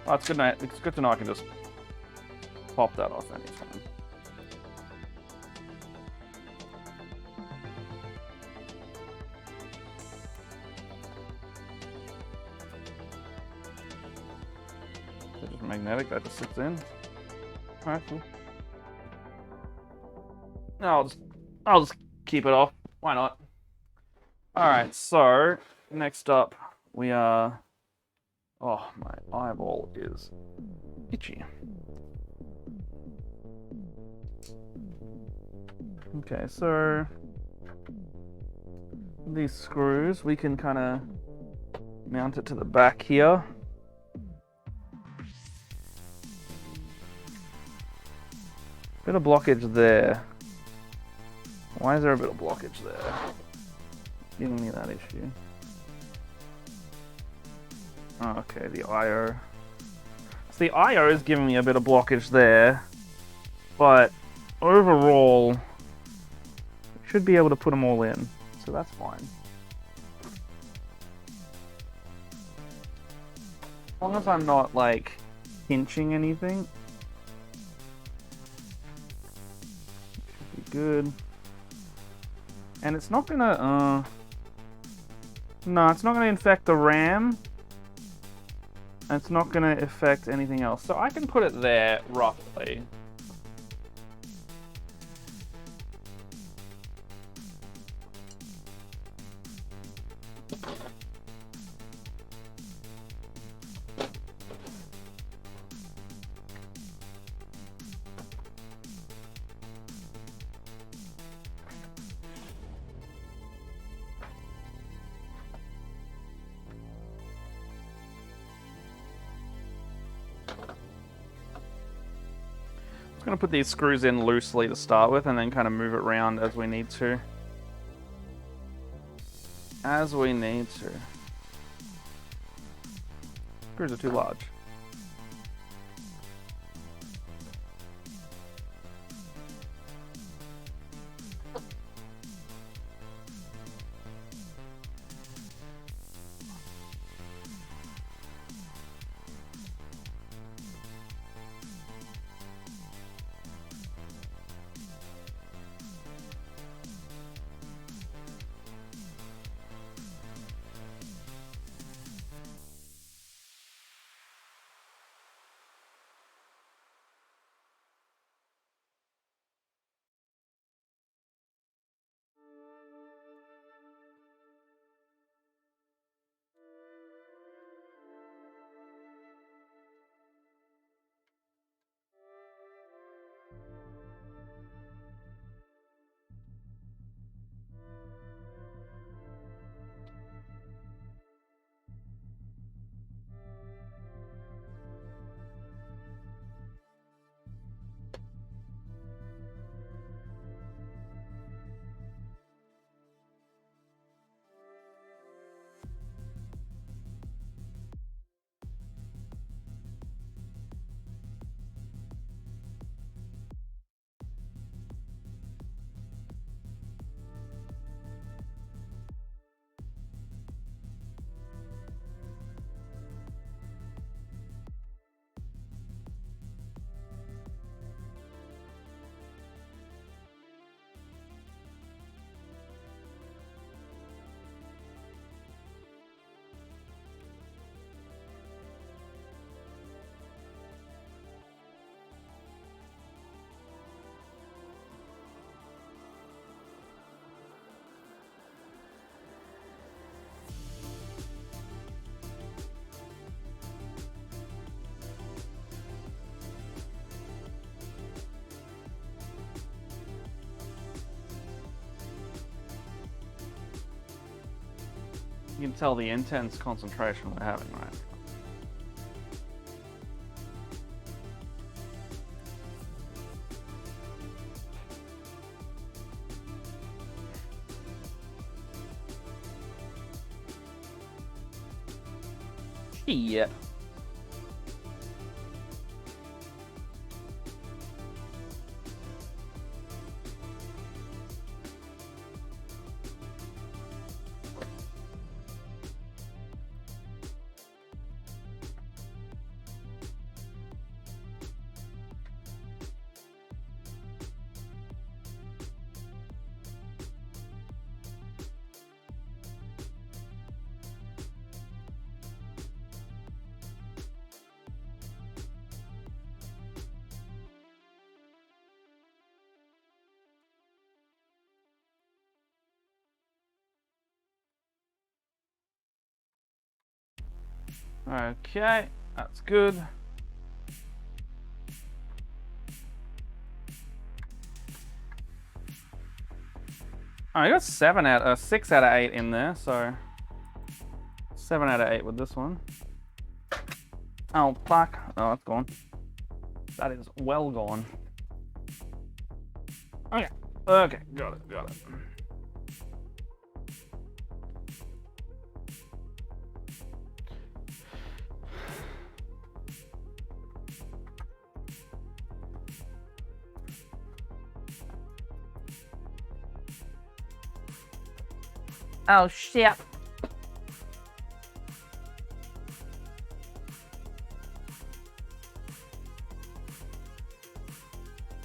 Oh, it's good. It's good to know I can just pop that off anytime. Is it just magnetic? That just sits in. Alright, cool. No, I'll just keep it off. Why not? Alright, so next up we are. Oh, my eyeball is itchy. Okay, so these screws, we can kind of mount it to the back here. Bit of blockage there. Why is there a bit of blockage there? Giving me that issue. Oh, okay, the IO. So the IO is giving me a bit of blockage there, but overall, should be able to put them all in, so that's fine. As long as I'm not, like, pinching anything, should be good. And it's not gonna, no, it's not gonna infect the RAM. And it's not gonna affect anything else. So I can put it there, roughly. I'm going to put these screws in loosely to start with and then kind of move it around as we need to. As we need to. Screws are too large. You can tell the intense concentration we're having, right? Shit. Okay, that's good. I got 6 out of 8 in there, so 7 out of 8 with this one. Oh fuck! Oh, that's gone. That is well gone. Okay, okay, got it. Oh shit.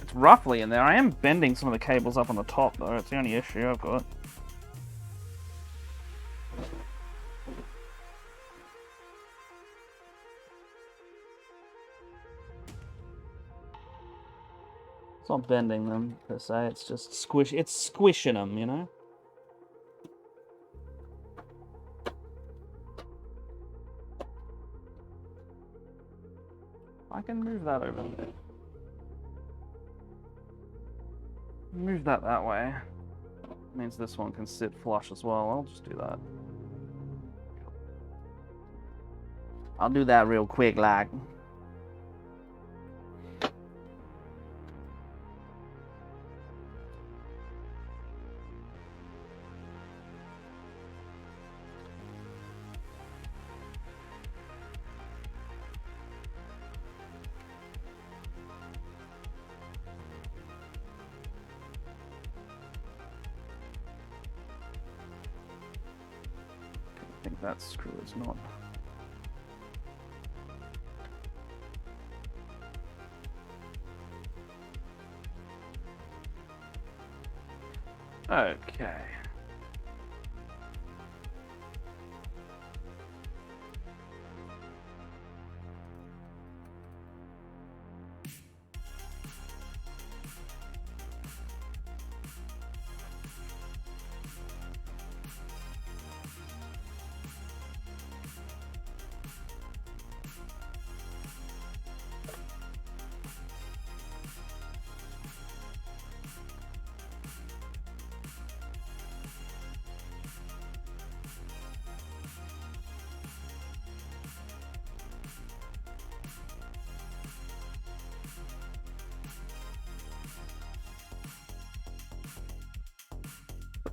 It's roughly in there. I am bending some of the cables up on the top though. It's the only issue I've got. It's not bending them per se, it's just squishing them, you know? I can move that over there. Move that way. Means this one can sit flush as well. I'll just do that. I'll do that real quick, like. I think that screw is not. Okay.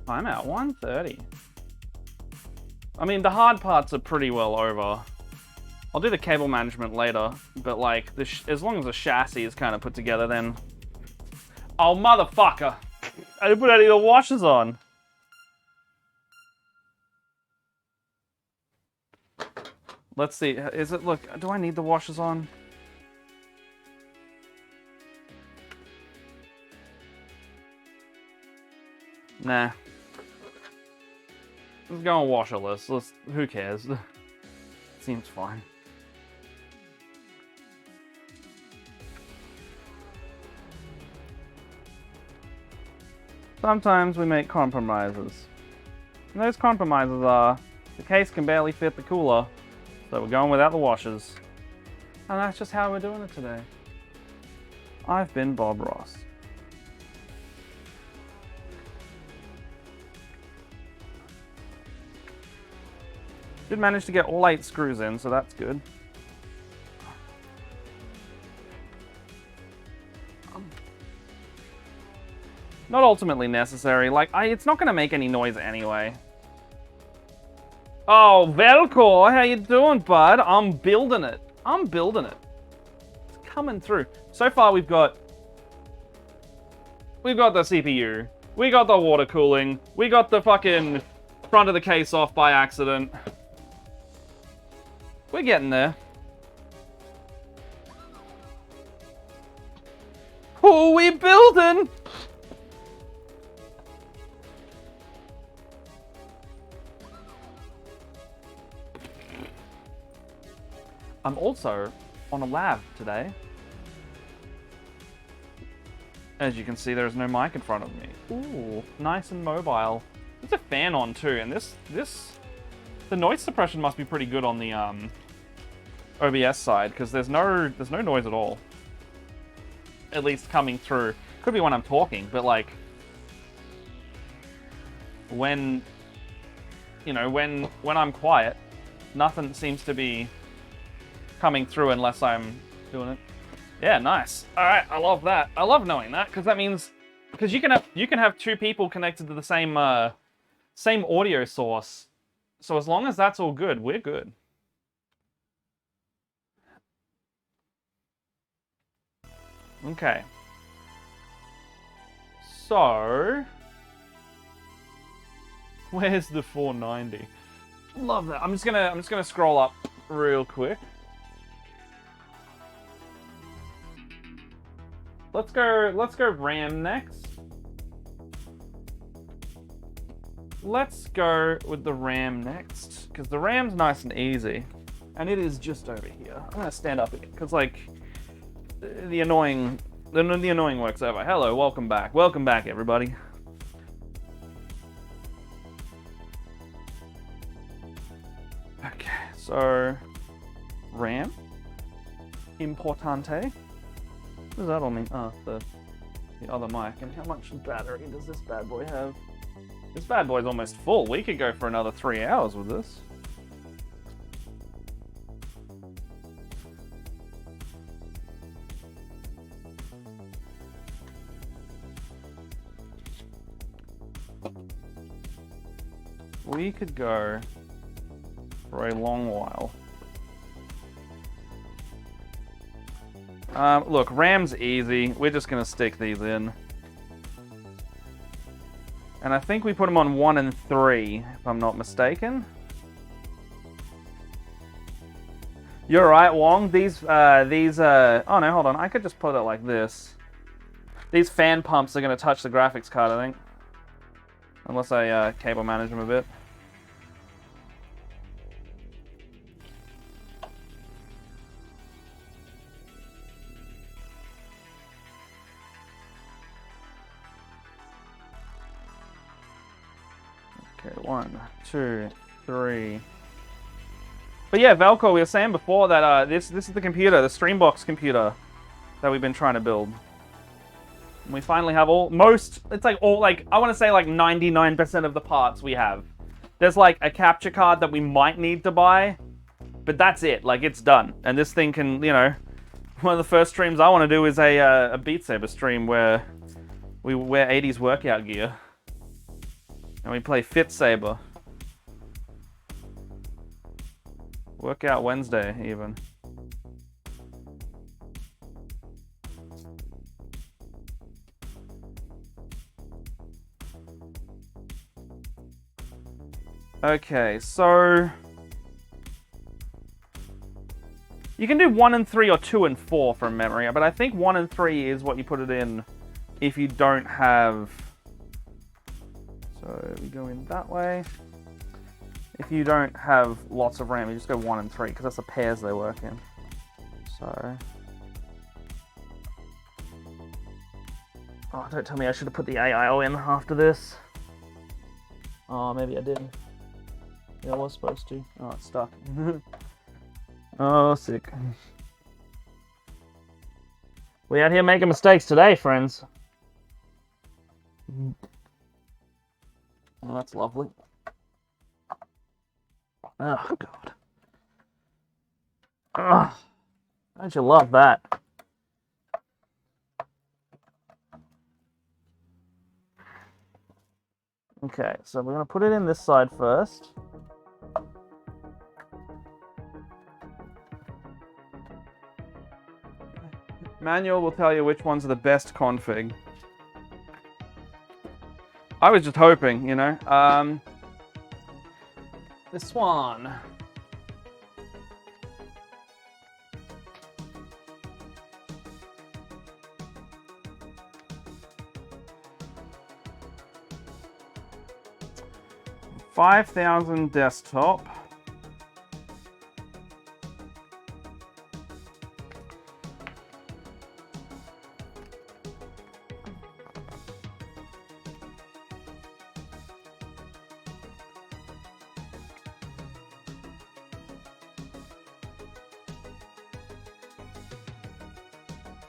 I'm at 1:30. I mean, the hard parts are pretty well over. I'll do the cable management later, but like, as long as the chassis is kind of put together, then... Oh, motherfucker! I didn't put any of the washers on. Let's see, is it, look, do I need the washers on? Nah. Let's go on washerless. Who cares? Seems fine. Sometimes we make compromises. And those compromises are, the case can barely fit the cooler, so we're going without the washers. And that's just how we're doing it today. I've been Bob Ross. Did manage to get all 8 screws in, so that's good. Not ultimately necessary. Like, it's not going to make any noise anyway. Oh, Velcor, how you doing, bud? I'm building it. I'm building it. It's coming through. So far, we've got the CPU. We got the water cooling. We got the fucking front of the case off by accident. We're getting there. Oh, we building! I'm also on a lab today. As you can see, there's no mic in front of me. Ooh, nice and mobile. There's a fan on too, and the noise suppression must be pretty good on the OBS side, because there's no noise at all. At least coming through. Could be when I'm talking, but like when I'm quiet, nothing seems to be coming through unless I'm doing it. Yeah, nice. All right, I love that. I love knowing that, because that means you can have 2 people connected to the same audio source. So as long as that's all good, we're good. Okay. So where's the 490? Love that. I'm just gonna scroll up real quick. Let's go RAM next. Let's go with the RAM next, because the RAM's nice and easy. And it is just over here. I'm gonna stand up again, because like the annoying work's over. Hello, welcome back. Welcome back, everybody. Okay, so RAM. Importante. What does that all mean? Oh, the other mic. And how much battery does this bad boy have? This bad boy's almost full. We could go for another 3 hours with this. We could go for a long while. Look, RAM's easy. We're just going to stick these in. And I think we put them on 1 and 3, if I'm not mistaken. You're right, Wong. These, oh no, hold on. I could just put it like this. These fan pumps are going to touch the graphics card, I think. Unless I cable manage them a bit. Okay, 1, 2, 3. But yeah, Velcro, we were saying before that this is the computer, the Streambox computer that we've been trying to build. And we finally have I want to say like 99% of the parts we have. There's like a capture card that we might need to buy, but that's it. Like, it's done. And this thing can, one of the first streams I want to do is a Beat Saber stream where we wear 80s workout gear. And we play Fit Saber. Workout Wednesday, even. Okay, so you can do 1 and 3 or 2 and 4 from memory, but I think 1 and 3 is what you put it in if you don't have. So we go in that way. If you don't have lots of RAM, you just go 1 and 3, because that's the pairs they work in. So. Oh, don't tell me I should have put the AIO in after this. Oh, maybe I didn't. Yeah, I was supposed to. Oh, it's stuck. Oh, sick. We out here making mistakes today, friends. Oh, that's lovely. Oh, God. Ugh. Don't you love that? Okay, so we're going to put it in this side first. Manual will tell you which ones are the best config. I was just hoping, you know. This one. $5,000 desktop.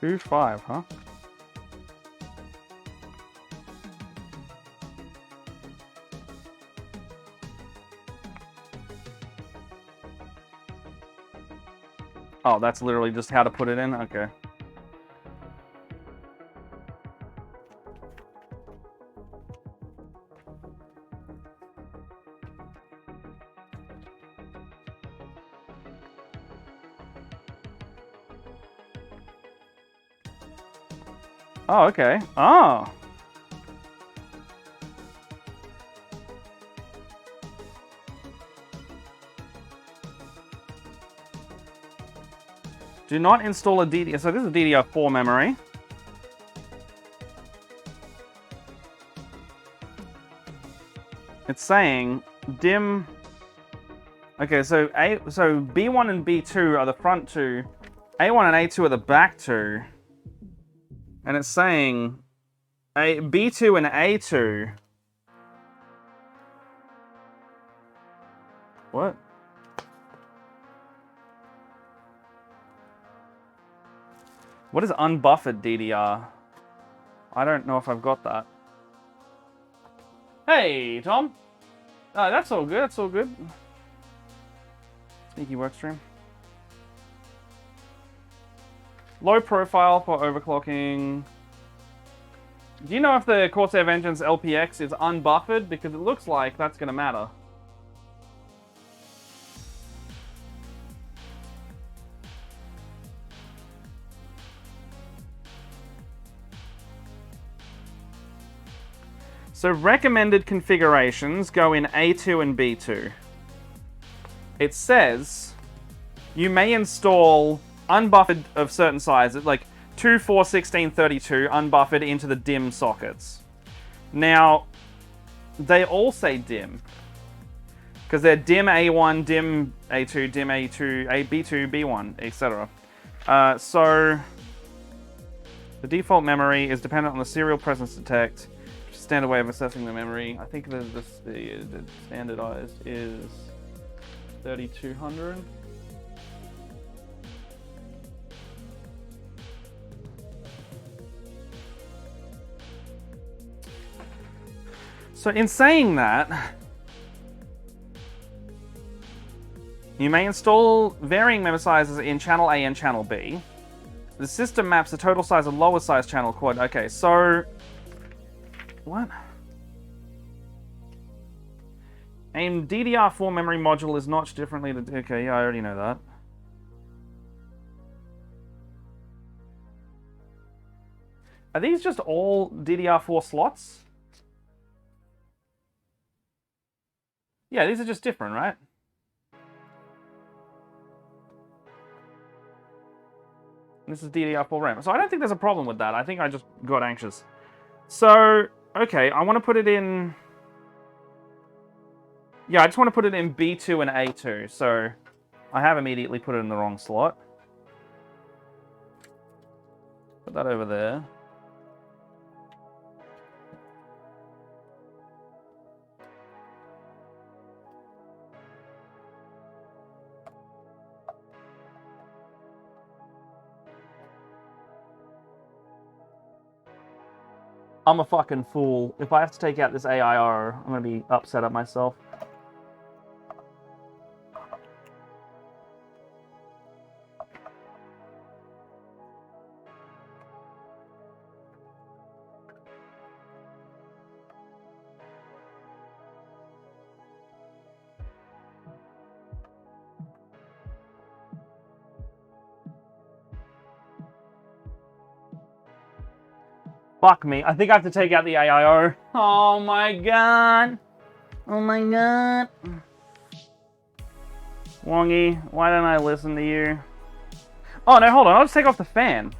$2.5, huh? Oh, that's literally just how to put it in? Okay. Oh, okay. Oh. Do not install a DDR. So this is DDR4 memory. It's saying dim. Okay, so B1 and B2 are the front two. A1 and A2 are the back two. And it's saying B2 and A2. What? What is unbuffered DDR? I don't know if I've got that. Hey, Tom. That's all good. That's all good. Sneaky workstream. Low profile for overclocking. Do you know if the Corsair Vengeance LPX is unbuffered? Because it looks like that's going to matter. So recommended configurations go in A2 and B2. It says you may install unbuffered of certain sizes, like 2, 4, 16, 32, unbuffered into the DIMM sockets. Now, they all say DIMM. Because they're DIMM A1, DIMM A2, DIMM A2, B2, B1, etc. So, the default memory is dependent on the serial presence detect. Standard way of assessing the memory. I think the standardized is 3200. So in saying that, you may install varying memory sizes in channel A and channel B. The system maps the total size of lower size channel quad. Okay, so what? A DDR4 memory module is notched differently to... Okay, yeah, I already know that. Are these just all DDR4 slots? Yeah, these are just different, right? This is DDR4 RAM. So I don't think there's a problem with that. I think I just got anxious. So, okay, I want to put it in... Yeah, I just want to put it in B2 and A2. So, I have immediately put it in the wrong slot. Put that over there. I'm a fucking fool. If I have to take out this AIO, I'm going to be upset at myself. Fuck me. I think I have to take out the AIO. Oh my god. Oh my god. Wongy, why don't I listen to you? Oh no, hold on. I'll just take off the fan.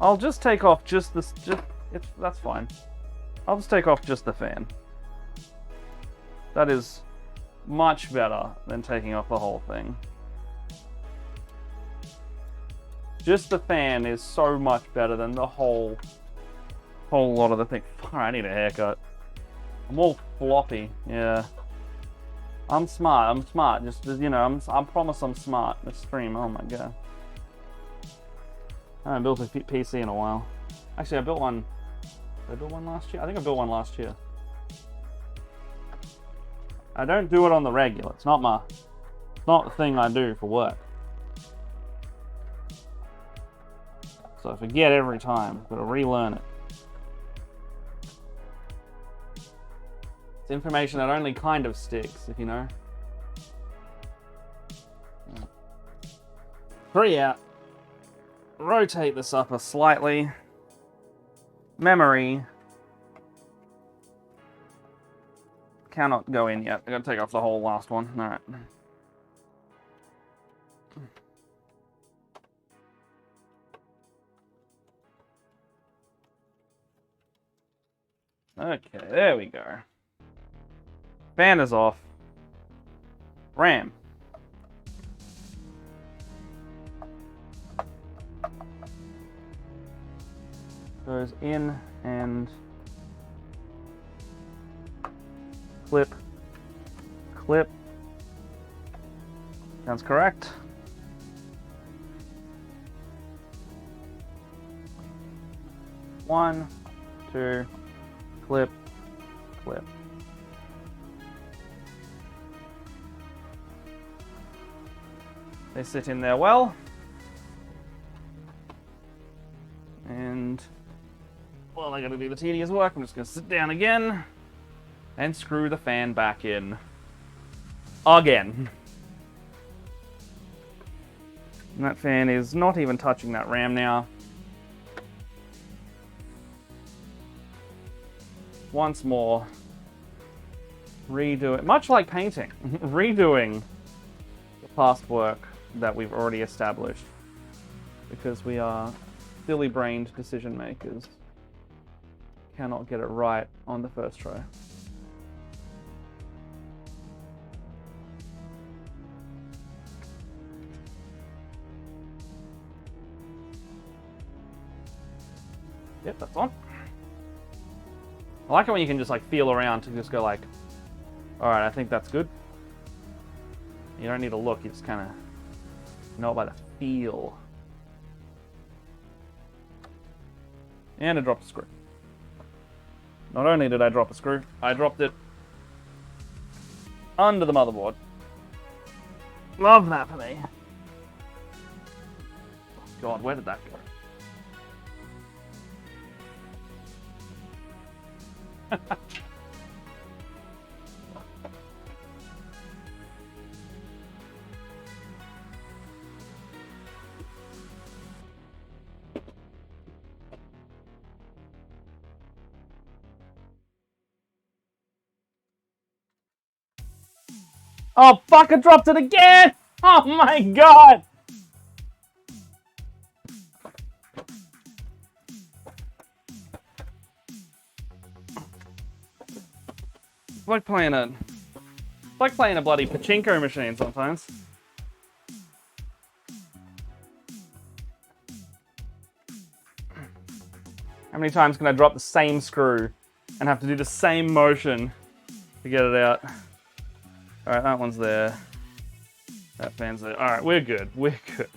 I'll just take off just this. That's fine. I'll just take off just the fan. That is much better than taking off the whole thing. Just the fan is so much better than the whole lot of the thing. Fuck, I need a haircut. I'm all floppy. Yeah. I'm smart. Just, you know, I promise I'm smart. This stream, oh my god. I haven't built a PC in a while. Actually, I built one. Did I build one last year? I think I built one last year. I don't do it on the regular. It's not the thing I do for work. So I forget every time. I've got to relearn it. It's information that only kind of sticks, if you know. 3 out. Rotate this upper slightly. Memory. Cannot go in yet. I gotta take off the whole last one. Alright. Okay, there we go. Fan is off. RAM. Goes in and clip. Sounds correct. One, two, clip. They sit in there well. And, well, I gotta do the tedious work. I'm just gonna sit down again and screw the fan back in. Again. And that fan is not even touching that RAM now. Once more. Redo it. Much like painting. Redoing the past work that we've already established. Because we are silly-brained decision makers. Cannot get it right on the first try. Yep, that's on. I like it when you can just like feel around to just go like, alright, I think that's good. You don't need to look, you just kind of know it by the feel. And I dropped a screw. Not only did I drop a screw, I dropped it under the motherboard. Love that for me. God, where did that go? Oh fuck, I dropped it again! Oh my god! It's like playing a bloody pachinko machine sometimes. How many times can I drop the same screw and have to do the same motion to get it out? Alright, that one's there. That fan's there. Alright, we're good. We're good.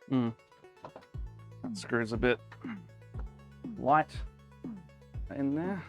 That screw's a bit light in there.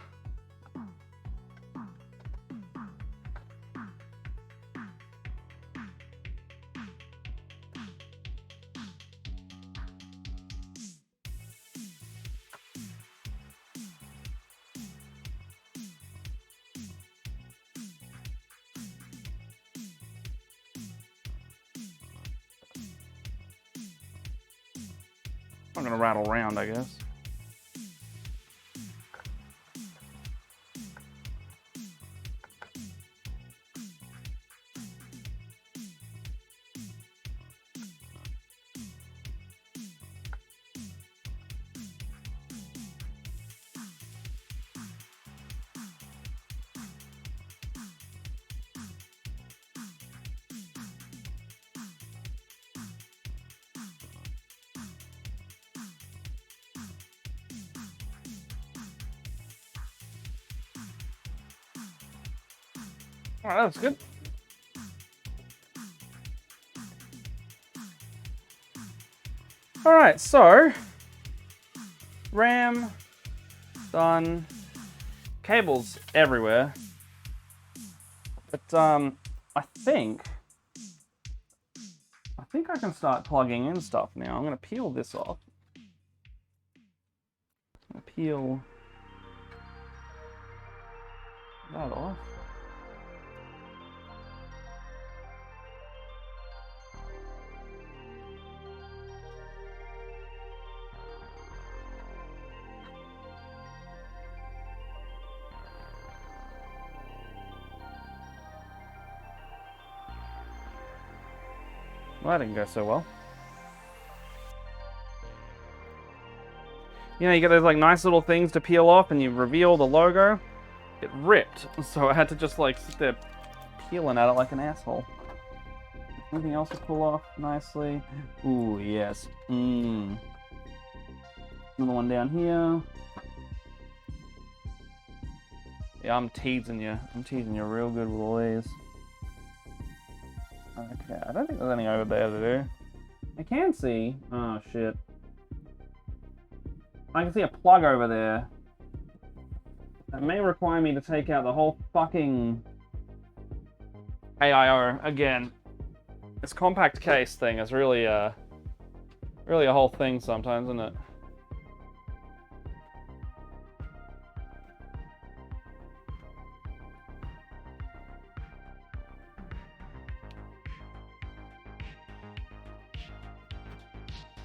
I'm gonna rattle around, I guess. Alright, that's good. Alright, so RAM done, cables everywhere. But I think I can start plugging in stuff now. I'm gonna peel this off. I'm gonna peel that off. Well, that didn't go so well. You know, you get those like nice little things to peel off and you reveal the logo. It ripped, so I had to just like sit there peeling at it like an asshole. Anything else to pull off nicely? Ooh, yes. Another one down here. Yeah, I'm teasing you. I'm teasing you real good with all these. Okay, I don't think there's any over there to do. I can see... Oh, shit. I can see a plug over there. That may require me to take out the whole fucking... AIO again. This compact case thing is really a whole thing sometimes, isn't it?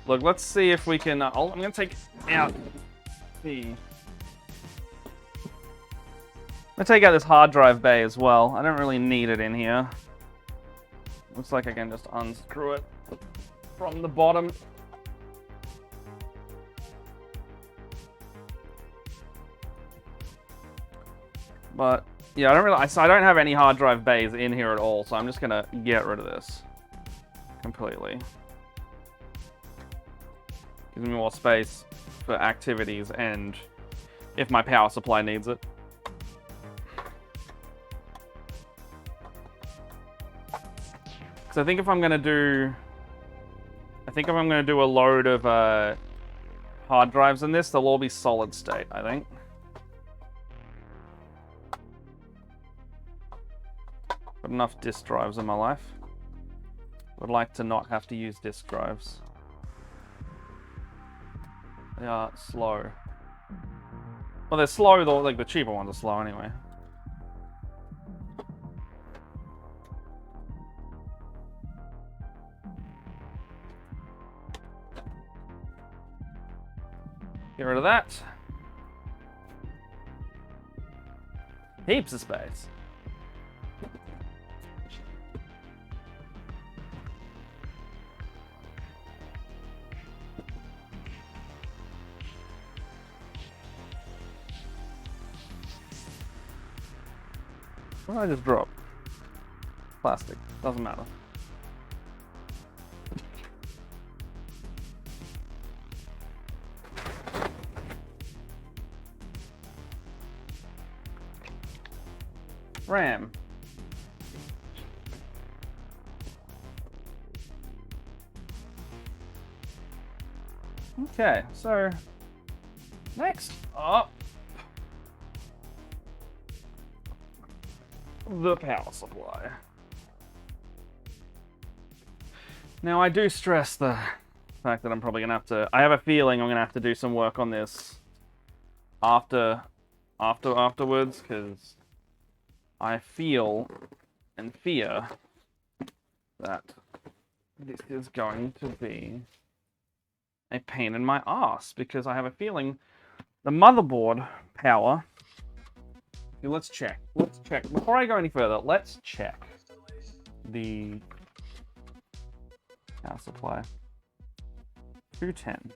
Look, let's see if we can... I'm going to take out the... I'm going to take out this hard drive bay as well. I don't really need it in here. Looks like I can just unscrew it from the bottom. But, yeah, I don't have any hard drive bays in here at all, so I'm just going to get rid of this completely. Gives me more space for activities and if my power supply needs it. So I think if I'm gonna do a load of hard drives in this, they'll all be solid state, I think. Got enough disk drives in my life. Would like to not have to use disk drives. They are slow. Well, they're slow, though, like the cheaper ones are slow anyway. Get rid of that. Heaps of space. What did I just drop? Plastic. Doesn't matter. RAM. Okay, so next up, the power supply. Now I do stress the fact that I'm probably gonna have to. I have a feeling I'm gonna have to do some work on this afterwards, because I feel and fear that this is going to be a pain in my ass, because I have a feeling the motherboard power. Let's check. Before I go any further, let's check the power supply. 210.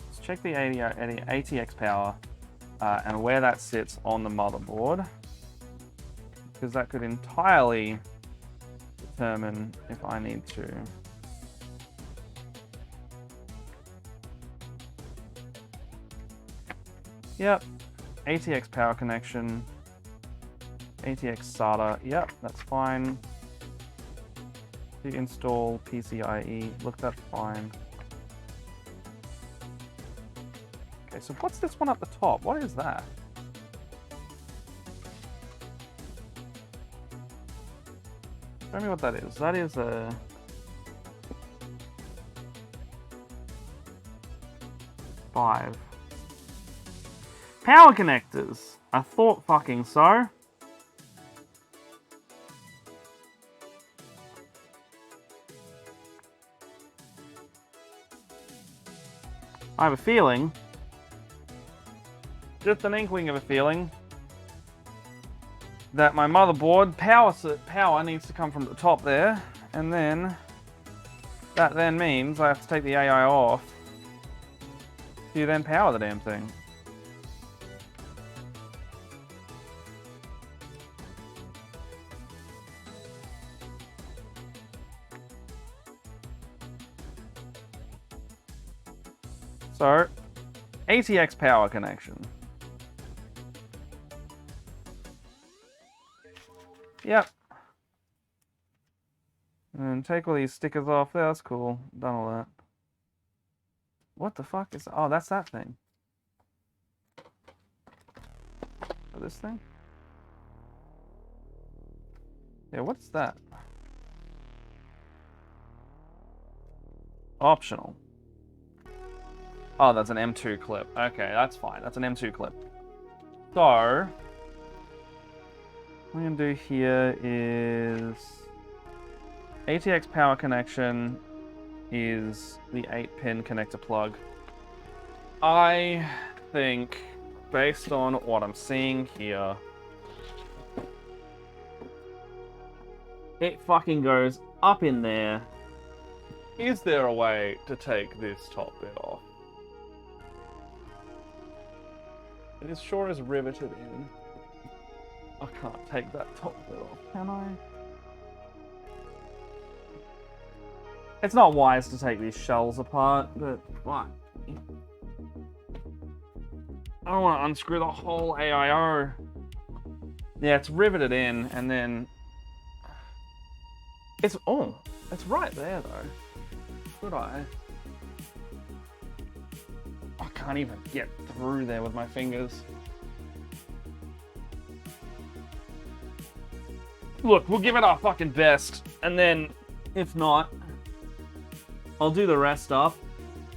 Let's check the ATX power and where that sits on the motherboard, because that could entirely determine if I need to. Yep, ATX power connection, ATX SATA, yep, that's fine. To install PCIe, look, that's fine. Okay, so what's this one up the top? What is that? Show me what that is. That is a... Five. Power connectors! I thought fucking so. I have a feeling, just an inkling of a feeling, that my motherboard power needs to come from the top there, and then that then means I have to take the AI off to then power the damn thing. So, ATX power connection. Yep. And take all these stickers off there, that's cool. Done all that. What the fuck is... Oh, that's that thing. Oh, this thing? Yeah, what's that? Optional. Oh, that's an M2 clip. Okay, that's fine. That's an M2 clip. So, what I'm going to do here is... ATX power connection is the 8-pin connector plug. I think, based on what I'm seeing here, it fucking goes up in there. Is there a way to take this top bit off? It is sure as riveted in. I can't take that top bit off, can I? It's not wise to take these shells apart, but what? I don't want to unscrew the whole AIO. Yeah, it's riveted in, and then... It's right there, though. Could I? I can't even get through there with my fingers. Look, we'll give it our fucking best, and then, if not, I'll do the rest up,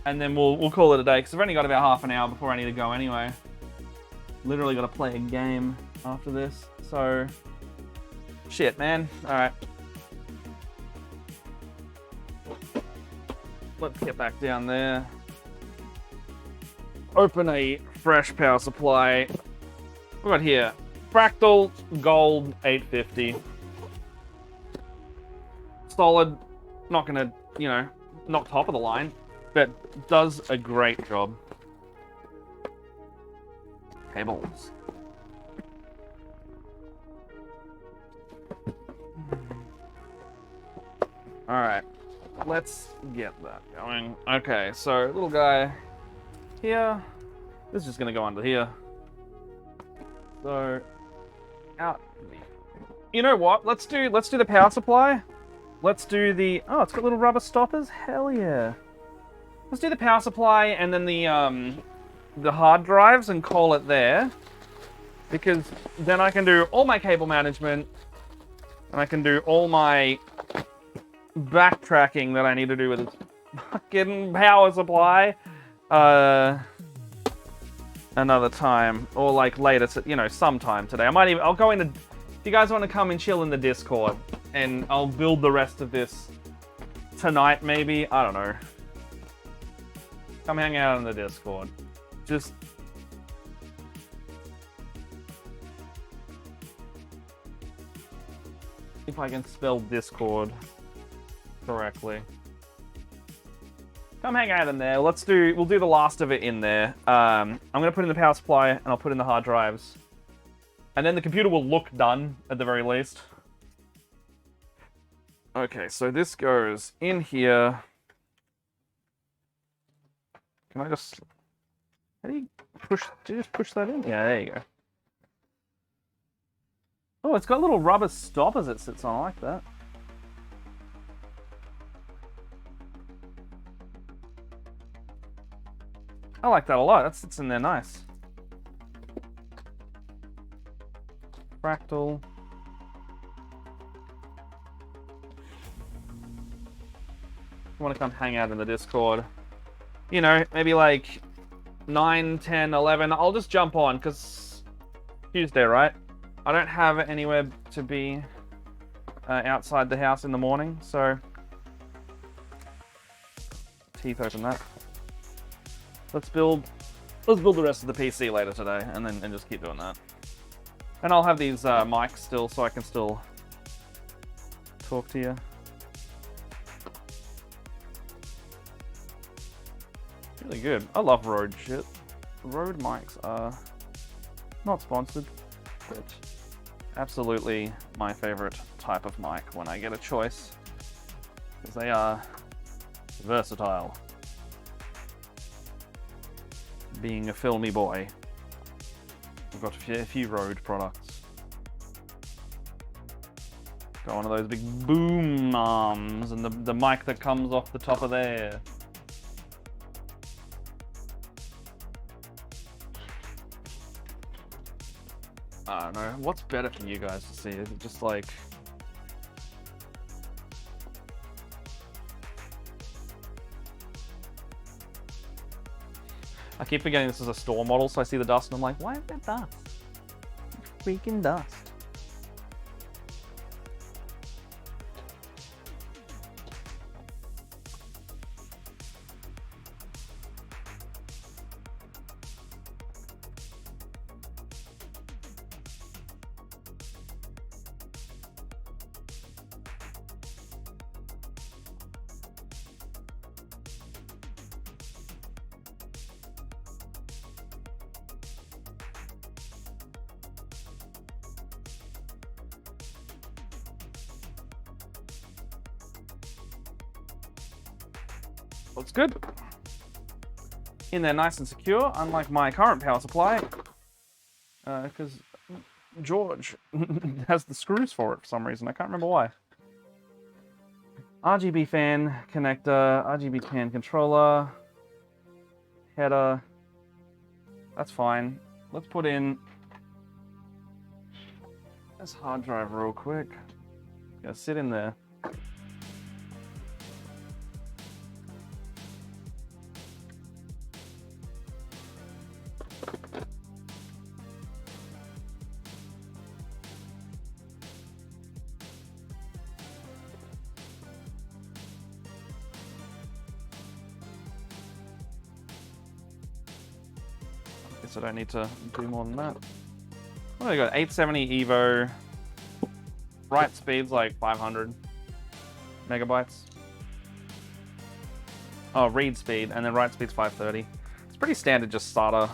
and then we'll call it a day, because I've only got about half an hour before I need to go anyway. Literally got to play a game after this, so... Shit, man. Alright. Let's get back down there. Open a fresh power supply. What got here? Fractal Gold 850. Solid. Not gonna, not top of the line, but does a great job. Cables. Alright. Let's get that going. Okay, so little guy here. This is just gonna go under here. So out. You know what? Let's do the power supply. Let's do the... Oh, it's got little rubber stoppers? Hell yeah. Let's do the power supply and then the hard drives and call it there. Because then I can do all my cable management and I can do all my backtracking that I need to do with this fucking power supply another time, or like later, you know, sometime today. I'll go into, if you guys want to come and chill in the Discord, and I'll build the rest of this tonight maybe, I don't know. Come hang out in the Discord. Just if I can spell Discord correctly. Come hang out in there. We'll do the last of it in there. I'm gonna put in the power supply and I'll put in the hard drives. And then the computer will look done at the very least. Okay, so this goes in here. Can I just, how do you just push that in? Yeah, there you go. Oh, it's got little rubber stoppers it sits on. I like that. I like that a lot. That sits in there nice. Fractal. You want to come hang out in the Discord. You know, maybe like 9, 10, 11. I'll just jump on because Tuesday, right? I don't have anywhere to be outside the house in the morning, so teeth open that. Let's build the rest of the PC later today, and just keep doing that. And I'll have these mics still, so I can still talk to you. Really good. I love Rode shit. Rode mics are not sponsored, but absolutely my favorite type of mic when I get a choice, because they are versatile. Being a filmy boy, I've got a few Rode products. Got one of those big boom arms and the mic that comes off the top of there. I don't know. What's better for you guys to see? Is it just like... I keep forgetting this is a store model, so I see the dust and I'm like, why is there dust? Freaking dust. Looks good. In there nice and secure, unlike my current power supply. Because George has the screws for it for some reason. I can't remember why. RGB fan connector, RGB can controller, header. That's fine. Let's put in this hard drive real quick. Gonna sit in there. I don't need to do more than that. What do I got? 870 Evo. Write speed's like 500 megabytes. Oh, read speed, and then write speed's 530. It's pretty standard, just SATA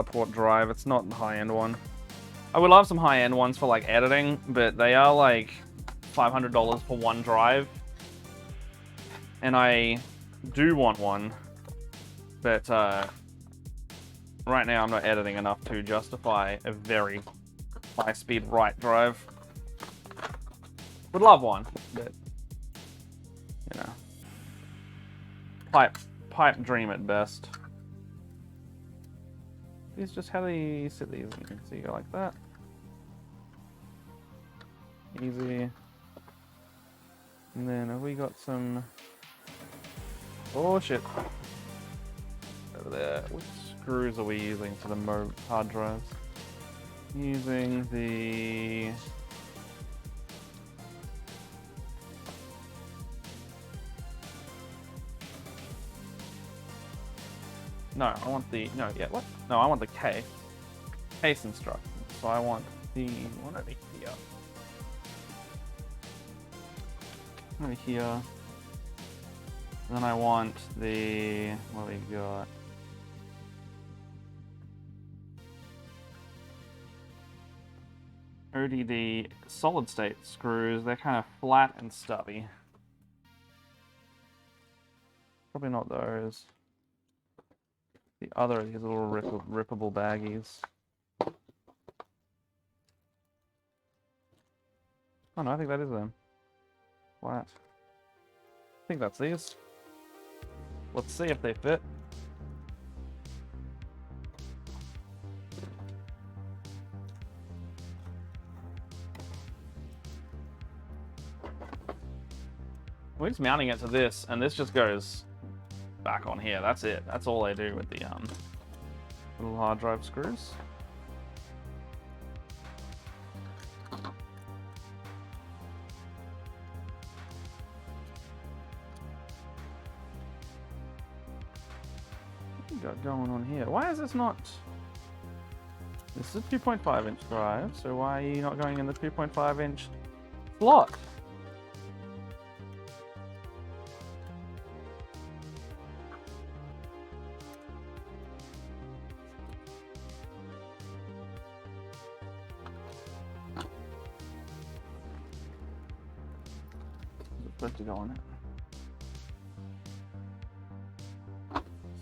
port drive. It's not the high-end one. I would love some high-end ones for like editing, but they are like $500 for one drive. And I do want one, but right now I'm not editing enough to justify a very high-speed write drive. Would love one, but you know. pipe dream at best. These just how do you sit these? So you go like that. Easy. And then have we got some? Oh shit! Over there. Which screws are we using for the hard drives? Using the. No, I want the no. Yeah, what? No, I want the case instructions. So I want the one over here. Over here. Then I want the what we got. ODD solid state screws. They're kind of flat and stubby. Probably not those. The other are these little rippable baggies. Oh no, I think that is them. Flat. I think that's these. Let's see if they fit. We're just mounting it to this, and this just goes back on here. That's it. That's all I do with the little hard drive screws. What we got going on here? Why is this not? This is a 2.5 inch drive, so why are you not going in the 2.5 inch slot? Supposed to go on it.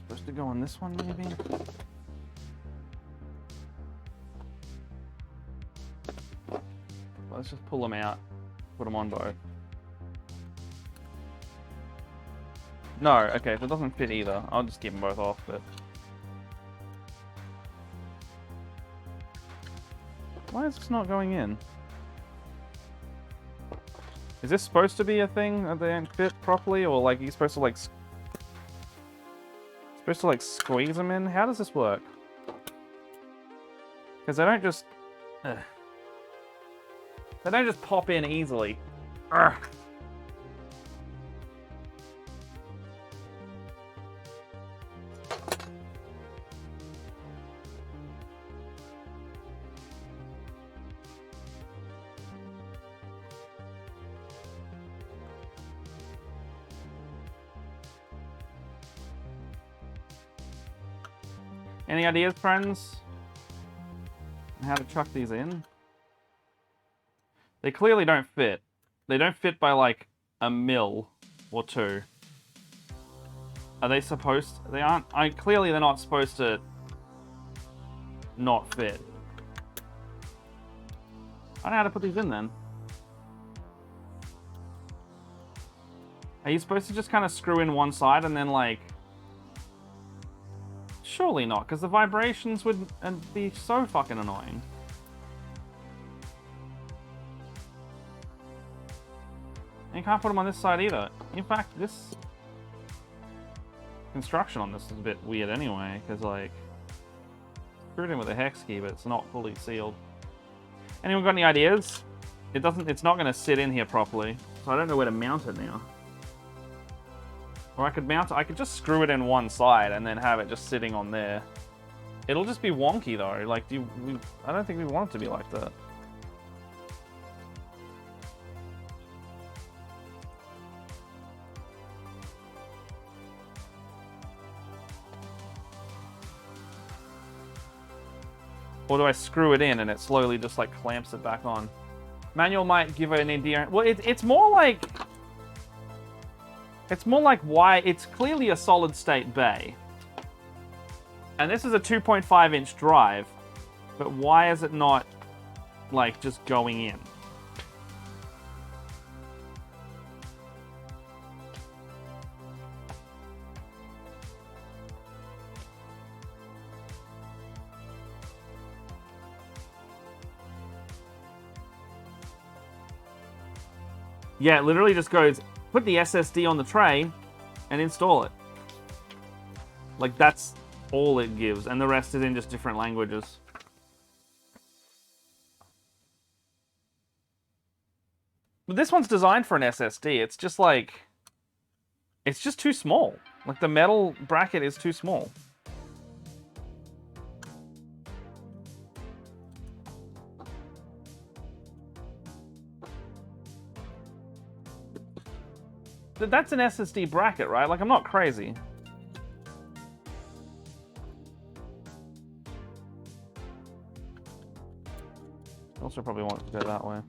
Supposed to go on this one, maybe? Let's just pull them out, put them on both. No, okay, if it doesn't fit either, I'll just keep them both off, but... Why is this not going in? Is this supposed to be a thing that they don't fit properly, or like, are you supposed to like... squeeze them in? How does this work? Because they don't just... Ugh. They don't just pop in easily. Ugh. Any ideas, friends? On how to chuck these in? They clearly don't fit. They don't fit by like a mil or two. Are they supposed to? They aren't. Clearly they're not supposed to not fit. I don't know how to put these in then. Are you supposed to just kind of screw in one side and then like... Surely not, because the vibrations would be so fucking annoying. And you can't put them on this side either. In fact, this construction on this is a bit weird anyway, because like, screwed in with a hex key, but it's not fully sealed. Anyone got any ideas? It's not going to sit in here properly, so I don't know where to mount it now. Or I could just screw it in one side and then have it just sitting on there. It'll just be wonky though. Like, I don't think we want it to be like that. Or do I screw it in and it slowly just like clamps it back on? Manual might give an idea. Well, it's more like... It's more like why it's clearly a solid state bay. And this is a 2.5 inch drive, but why is it not like just going in? Yeah, it literally just goes, put the SSD on the tray and install it. Like, that's all it gives, and the rest is in just different languages. But this one's designed for an SSD. It's just like... It's just too small. Like, the metal bracket is too small. That's an SSD bracket, right? Like, I'm not crazy. Also probably want it to go that way.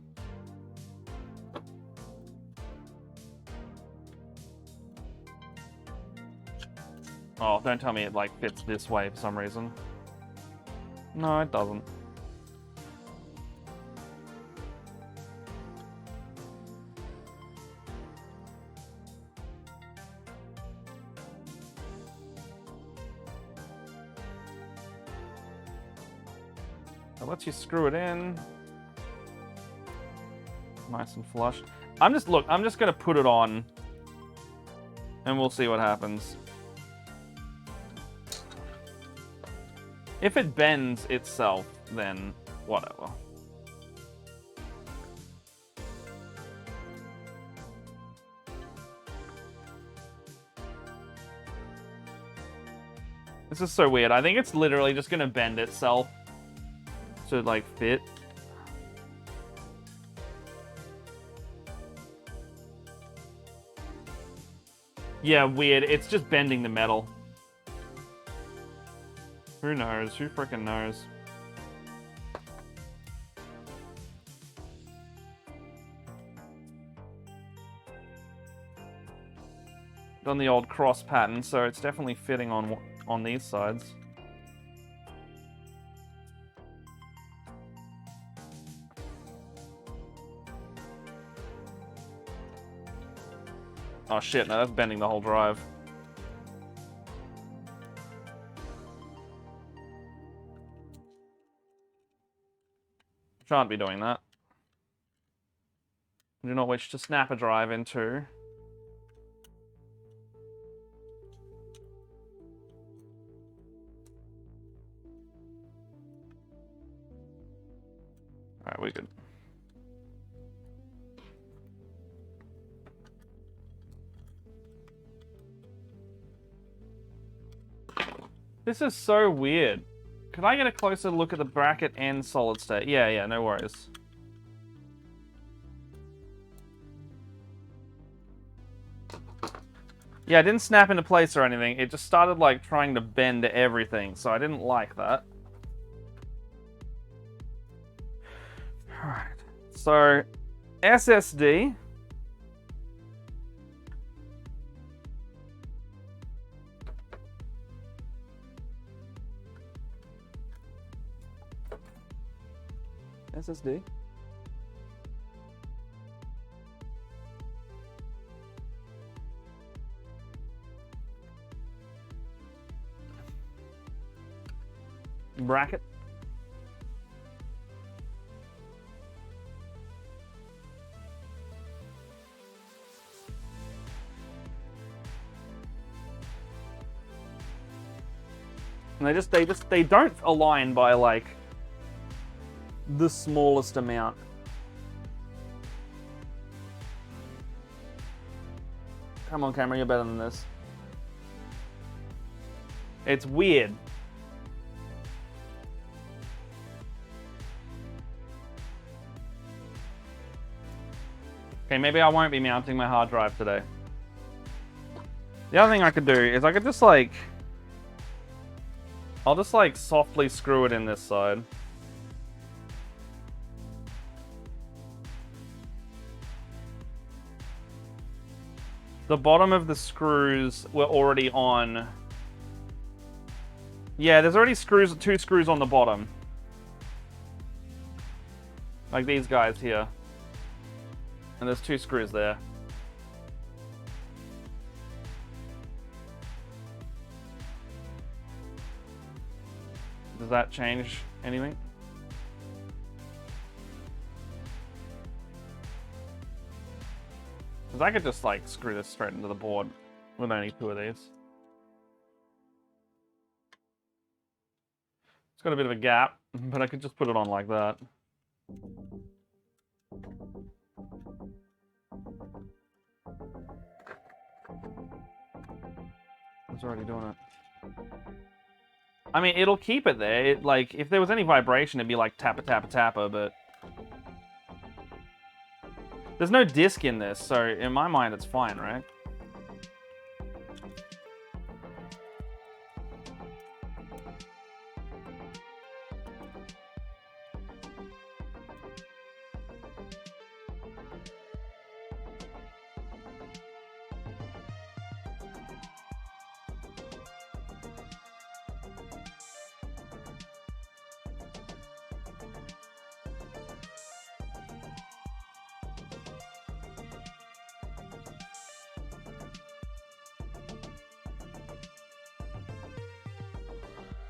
Oh, don't tell me it, like, fits this way for some reason. No, it doesn't. It lets you screw it in. Nice and flush. I'm just gonna put it on and we'll see what happens. If it bends itself, then whatever. This is so weird. I think it's literally just gonna bend itself to, like, fit. Yeah, weird. It's just bending the metal. Who knows? Who freaking knows? Done the old cross pattern, so it's definitely fitting on these sides. Oh shit, no, that's bending the whole drive. Shan't be doing that. Do not wish to snap a drive into. Alright, we're good. This is so weird. Could I get a closer look at the bracket and solid state? Yeah, no worries. Yeah, it didn't snap into place or anything. It just started, like, trying to bend everything, so I didn't like that. Alright. So, SSD. SSD. Bracket. And they don't align by, like, the smallest amount. Come on, camera, you're better than this. It's weird. Okay, maybe I won't be mounting my hard drive today. The other thing I could do is I could just, like... I'll just, like, softly screw it in this side. The bottom of the screws were already on... Yeah, there's already two screws on the bottom. Like these guys here. And there's 2 screws there. Does that change anything? Because I could just, like, screw this straight into the board with only 2 of these. It's got a bit of a gap, but I could just put it on like that. It's already doing it. I mean, it'll keep it there. It, like, if there was any vibration, it'd be like tappa, tappa, tappa, but... There's no disc in this, so in my mind, it's fine, right?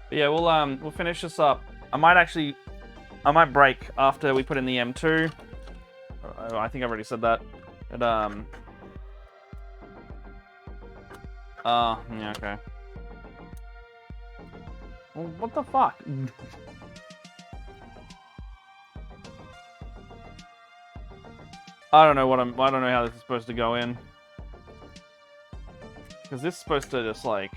But yeah, we'll finish this up. I might break after we put in the M2. I think I've already said that. But, yeah, okay. Well, what the fuck? I don't know how this is supposed to go in. Because this is supposed to just, like...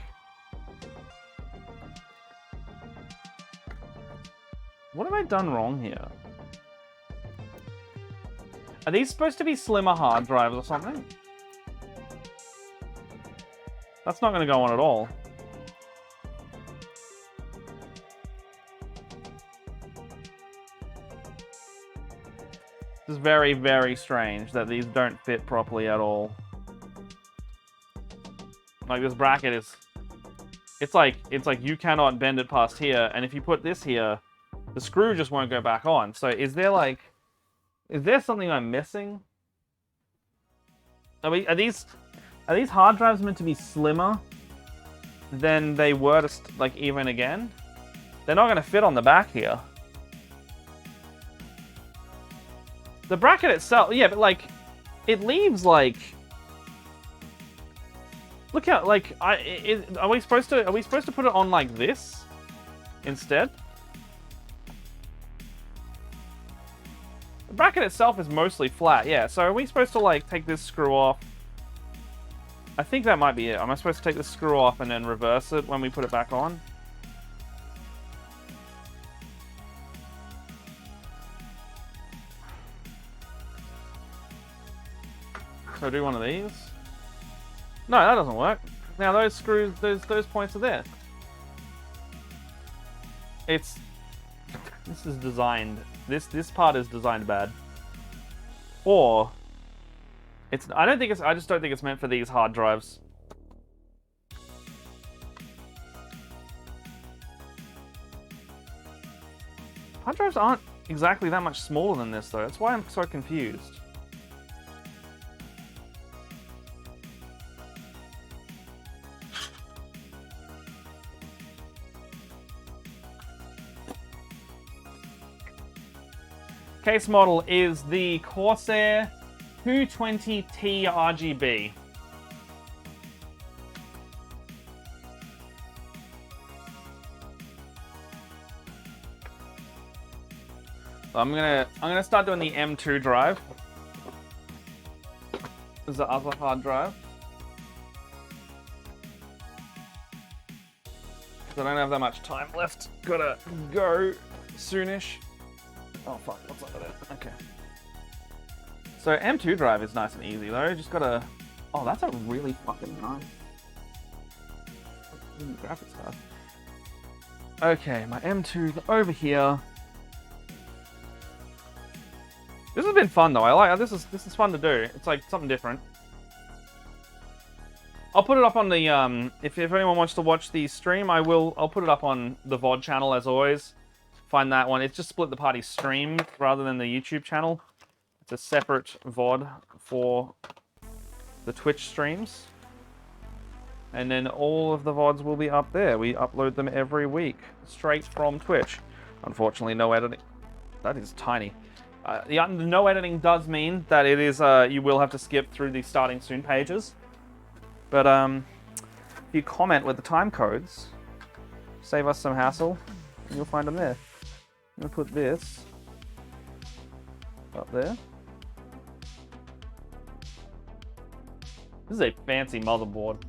What have I done wrong here? Are these supposed to be slimmer hard drives or something? That's not going to go on at all. This is very, very strange that these don't fit properly at all. Like, this bracket is... It's like you cannot bend it past here, and if you put this here, the screw just won't go back on. So is there something I'm missing? Are these hard drives meant to be slimmer than they were to, like, even again? They're not going to fit on the back here. The bracket itself, yeah, but, like, it leaves, like... Look how, like, are we supposed to put it on like this instead? The bracket itself is mostly flat, yeah. So are we supposed to, like, take this screw off? I think that might be it. Am I supposed to take this screw off and then reverse it when we put it back on? So do one of these? No, that doesn't work. Now those screws, those points are there. This is designed. This part is designed bad. Or I just don't think it's meant for these hard drives. Hard drives aren't exactly that much smaller than this though. That's why I'm so confused. Case model is the Corsair 220T RGB. So I'm gonna start doing the M2 drive. This is the other hard drive. So I don't have that much time left. Gotta go soonish. Oh fuck, what's under there? Okay. So M2 drive is nice and easy though. Just gotta... Oh, that's a really fucking nice graphics card. Okay, my M2's over here. This has been fun though. I like this is fun to do. It's like something different. I'll put it up on the if anyone wants to watch the stream, I'll put it up on the VOD channel as always. Find that one. It's just split the party stream rather than the YouTube channel. It's a separate VOD for the Twitch streams. And then all of the VODs will be up there. We upload them every week, straight from Twitch. Unfortunately, no editing. That is tiny. The no editing does mean that it is you will have to skip through the starting soon pages. But if you comment with the time codes, save us some hassle, and you'll find them there. I'm gonna put this up there. This is a fancy motherboard.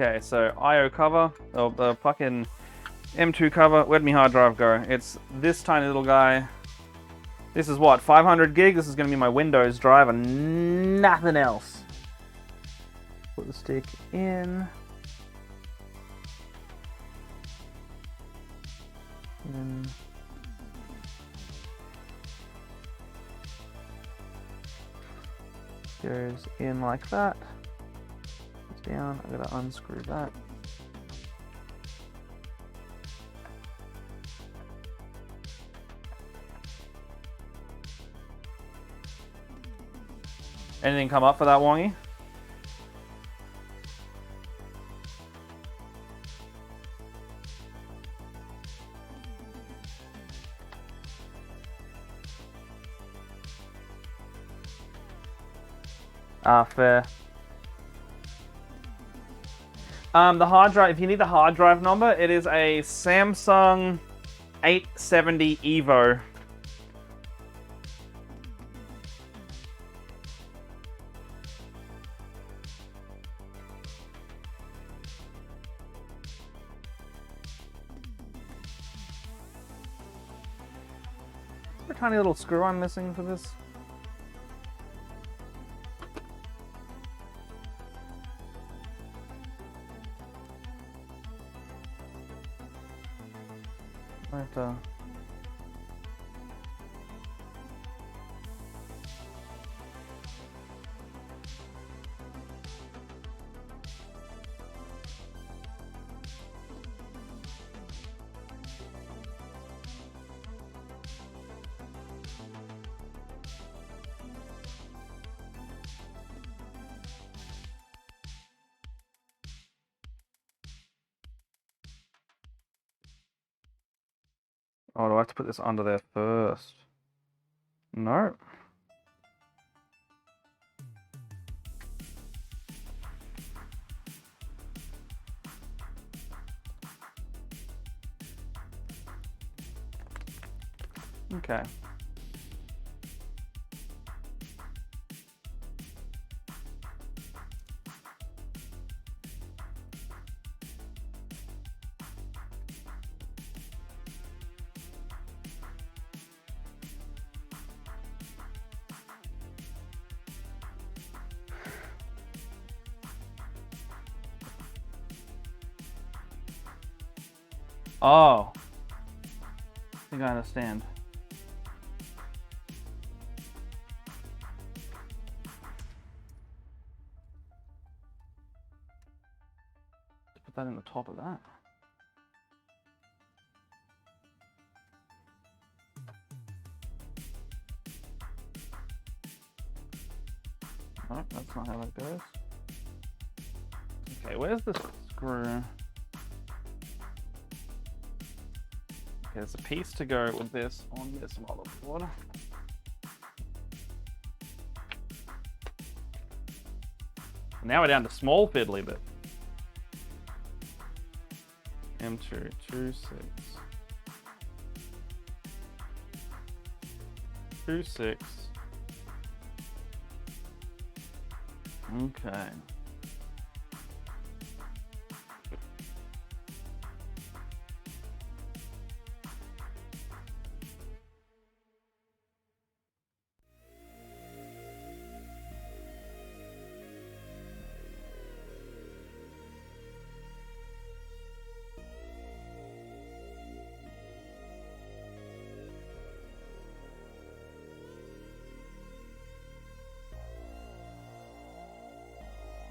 Okay, so I/O cover, or the fucking M2 cover. Where'd my hard drive go? It's this tiny little guy. This is what, 500 gig? This is going to be my Windows drive and nothing else. Put the stick in. And goes in like that. Down. I gotta unscrew that. Anything come up for that, Wongy? Fair. The hard drive, if you need the hard drive number, it is a Samsung 870 Evo. Is there a tiny little screw I'm missing for this? Right. Oh, do I have to put this under there first? No. Okay. Oh. I think I understand. Put that in the top of that. No, that's not how that goes. Okay, where's the screw? Okay, there's a piece to go with this on this motherboard. Now we're down to small fiddly bit. M2, 26. 26. Okay.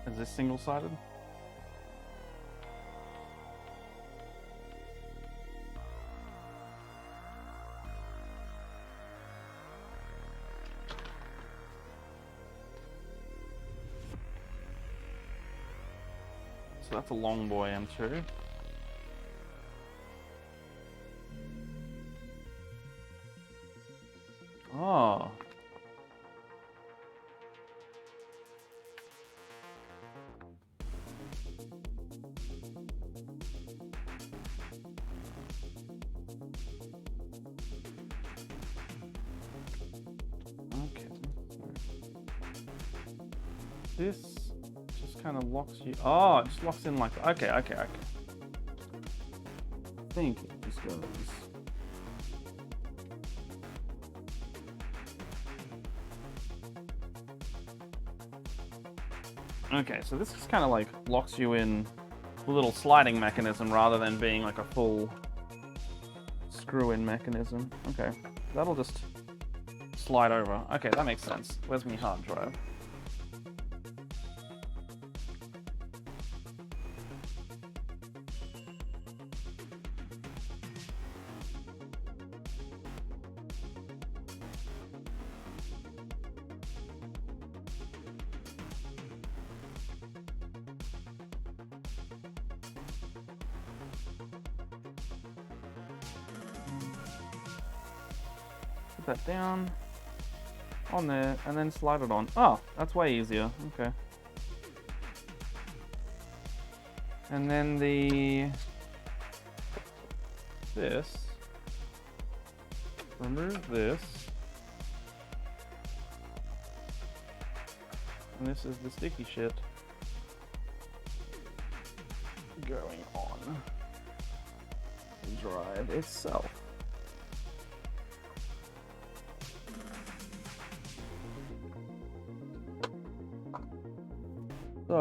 Is this single-sided? So that's a long boy M2. Oh. Okay. This just kind of locks you. Oh, it just locks in like. Okay. I think it just goes. Okay, so this just kind of like locks you in a little sliding mechanism rather than being like a full screw-in mechanism. Okay, that'll just slide over. Okay, that makes sense. Where's my hard drive? That down on there and then slide it on. Oh, that's way easier. Okay. And then this, remove this, and this is the sticky shit going on the drive itself. So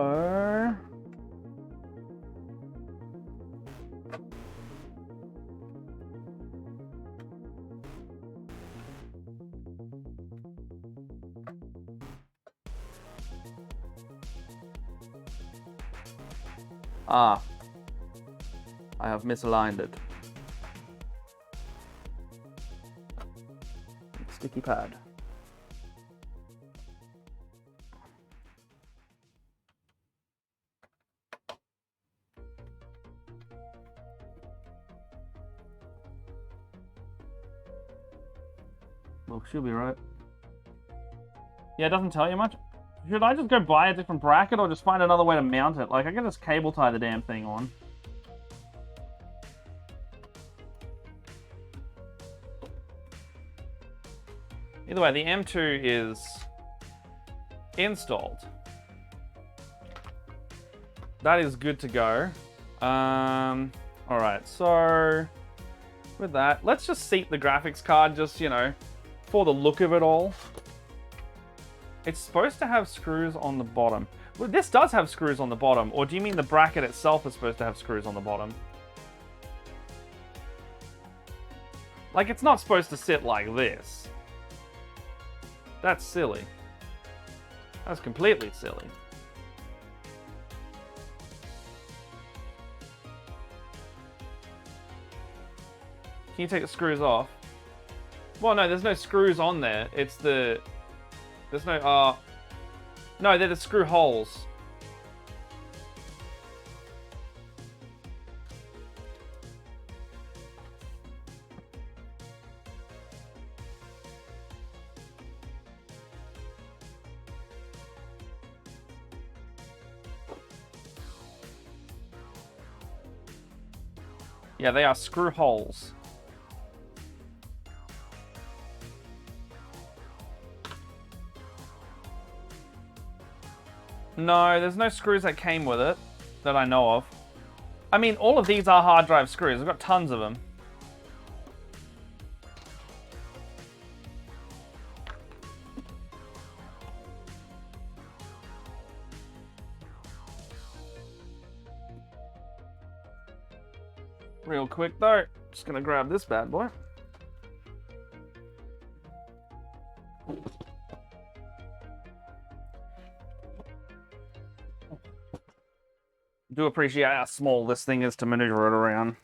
I have misaligned it. Sticky pad. Well, she'll be right. Yeah, it doesn't tell you much. Should I just go buy a different bracket or just find another way to mount it? Like, I can just cable tie the damn thing on. Either way, the M2 is installed. That is good to go. Alright, so with that, let's just seat the graphics card, just, you know, for the look of it all. It's supposed to have screws on the bottom. Well, this does have screws on the bottom, or do you mean the bracket itself is supposed to have screws on the bottom? Like, it's not supposed to sit like this. That's silly. That's completely silly. Can you take the screws off? Well, no, there's no screws on there. It's the... There's no, no, they're the screw holes. Yeah, they are screw holes. No, there's no screws that came with it, that I know of. I mean, all of these are hard drive screws. I've got tons of them. Real quick though, just gonna grab this bad boy. do appreciate how small this thing is to maneuver it around.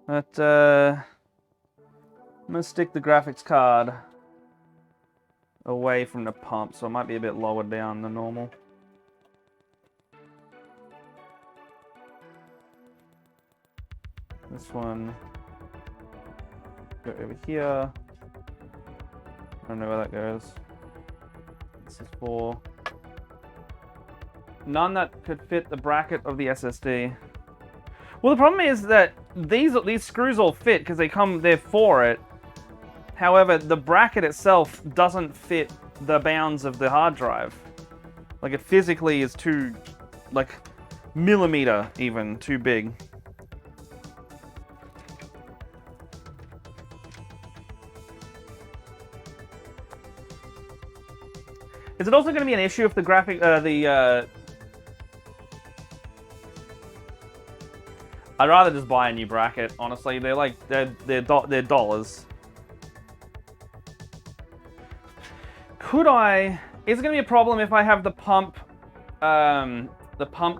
But, I'm going to stick the graphics card away from the pump, so it might be a bit lower down than normal. This one, go over here. I don't know where that goes. This is for none that could fit the bracket of the SSD. Well, the problem is that these screws all fit because they're for it. However, the bracket itself doesn't fit the bounds of the hard drive. Like, it physically is too, like, millimeter even too big. Is it also going to be an issue if the graphic, I'd rather just buy a new bracket, honestly. They're like, they're dollars. Could I... Is it going to be a problem if I have the pump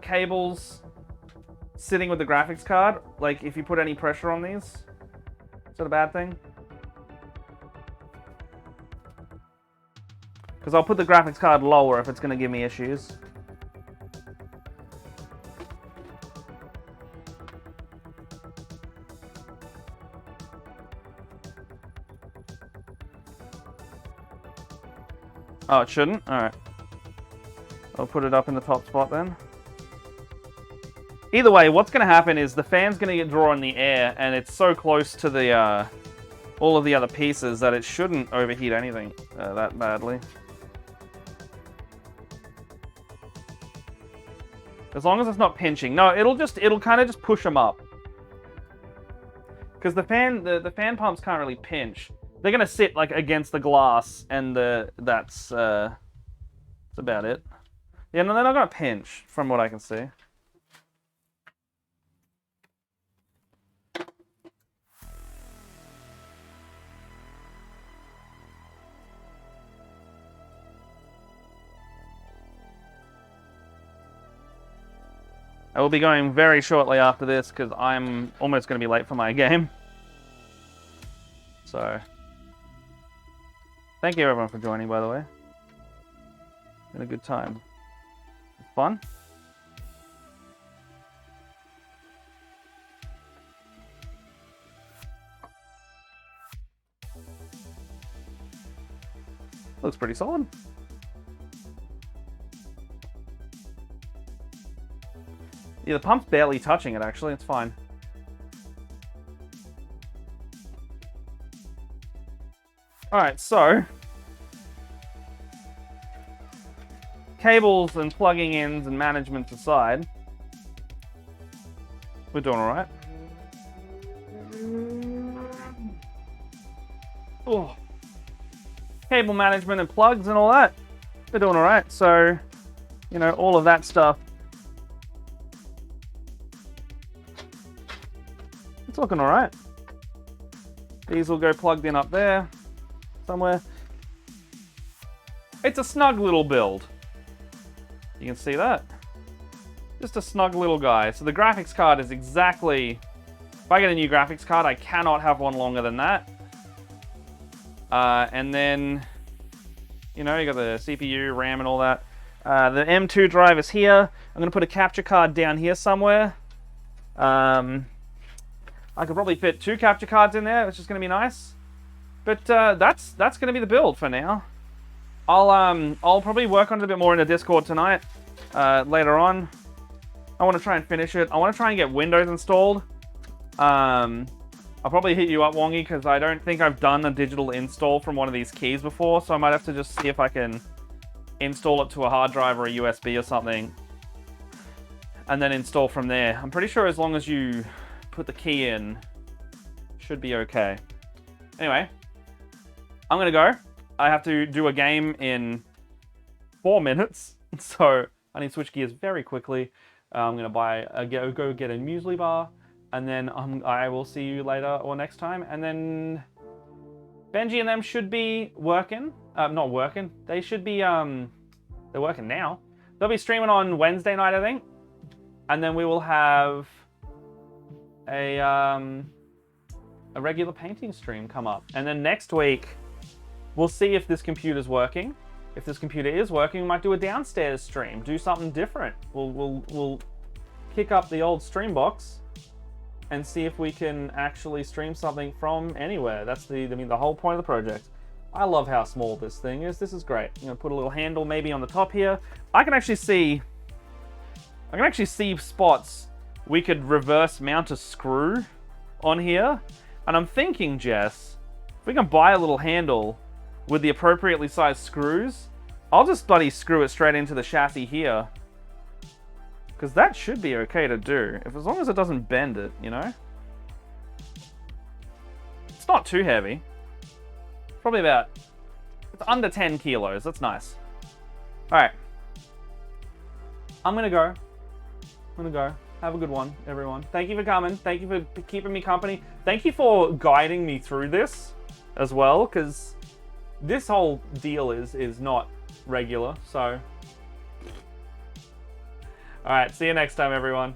cables sitting with the graphics card? Like, if you put any pressure on these? Is that a bad thing? Because I'll put the graphics card lower if it's going to give me issues. Oh, it shouldn't? Alright. I'll put it up in the top spot then. Either way, what's going to happen is the fan's going to get drawn in the air, and it's so close to the all of the other pieces that it shouldn't overheat anything that badly. As long as it's not pinching. No, it'll kind of just push them up. Because the fan pumps can't really pinch. They're gonna sit like against the glass, and that's about it. Yeah, no, they're not gonna pinch, from what I can see. I will be going very shortly after this because I'm almost going to be late for my game. So, thank you everyone for joining, by the way. Been a good time. Fun. Looks pretty solid. Yeah, the pump's barely touching it, actually. It's fine. Alright, so... cables and plugging ins and management aside, we're doing alright. Oh. Cable management and plugs and all that, we're doing alright. So, you know, all of that stuff. It's looking alright. These will go plugged in up there, somewhere. It's a snug little build. You can see that. Just a snug little guy. So the graphics card is exactly... If I get a new graphics card, I cannot have one longer than that. And then, you know, you got the CPU, RAM, and all that. The M2 drive is here. I'm going to put a capture card down here somewhere. I could probably fit 2 capture cards in there, which is going to be nice. But that's going to be the build for now. I'll probably work on it a bit more in the Discord tonight, later on. I want to try and finish it. I want to try and get Windows installed. I'll probably hit you up, Wongy, because I don't think I've done a digital install from one of these keys before, so I might have to just see if I can install it to a hard drive or a USB or something, and then install from there. I'm pretty sure as long as you put the key in, should be okay. Anyway, I'm gonna go. I have to do a game in 4 minutes, so I need to switch gears very quickly. I'm gonna go get a muesli bar, and then I will see you later or next time. And then Benji and them should be working. not working. They should be, they're working now. They'll be streaming on Wednesday night, I think. And then we will have a regular painting stream come up. And then next week, we'll see if this computer's working. If this computer is working, we might do a downstairs stream, do something different. We'll kick up the old stream box and see if we can actually stream something from anywhere. That's the whole point of the project. I love how small this thing is. This is great. I'm gonna put a little handle maybe on the top here. I can actually see spots we could reverse mount a screw on here. And I'm thinking, Jess, if we can buy a little handle with the appropriately sized screws, I'll just bloody screw it straight into the chassis here. Because that should be okay to do, as long as it doesn't bend it, you know? It's not too heavy. Probably it's under 10 kilos, that's nice. Alright. I'm gonna go. Have a good one, everyone. Thank you for coming. Thank you for keeping me company. Thank you for guiding me through this as well, because this whole deal is not regular, so. Alright, see you next time, everyone.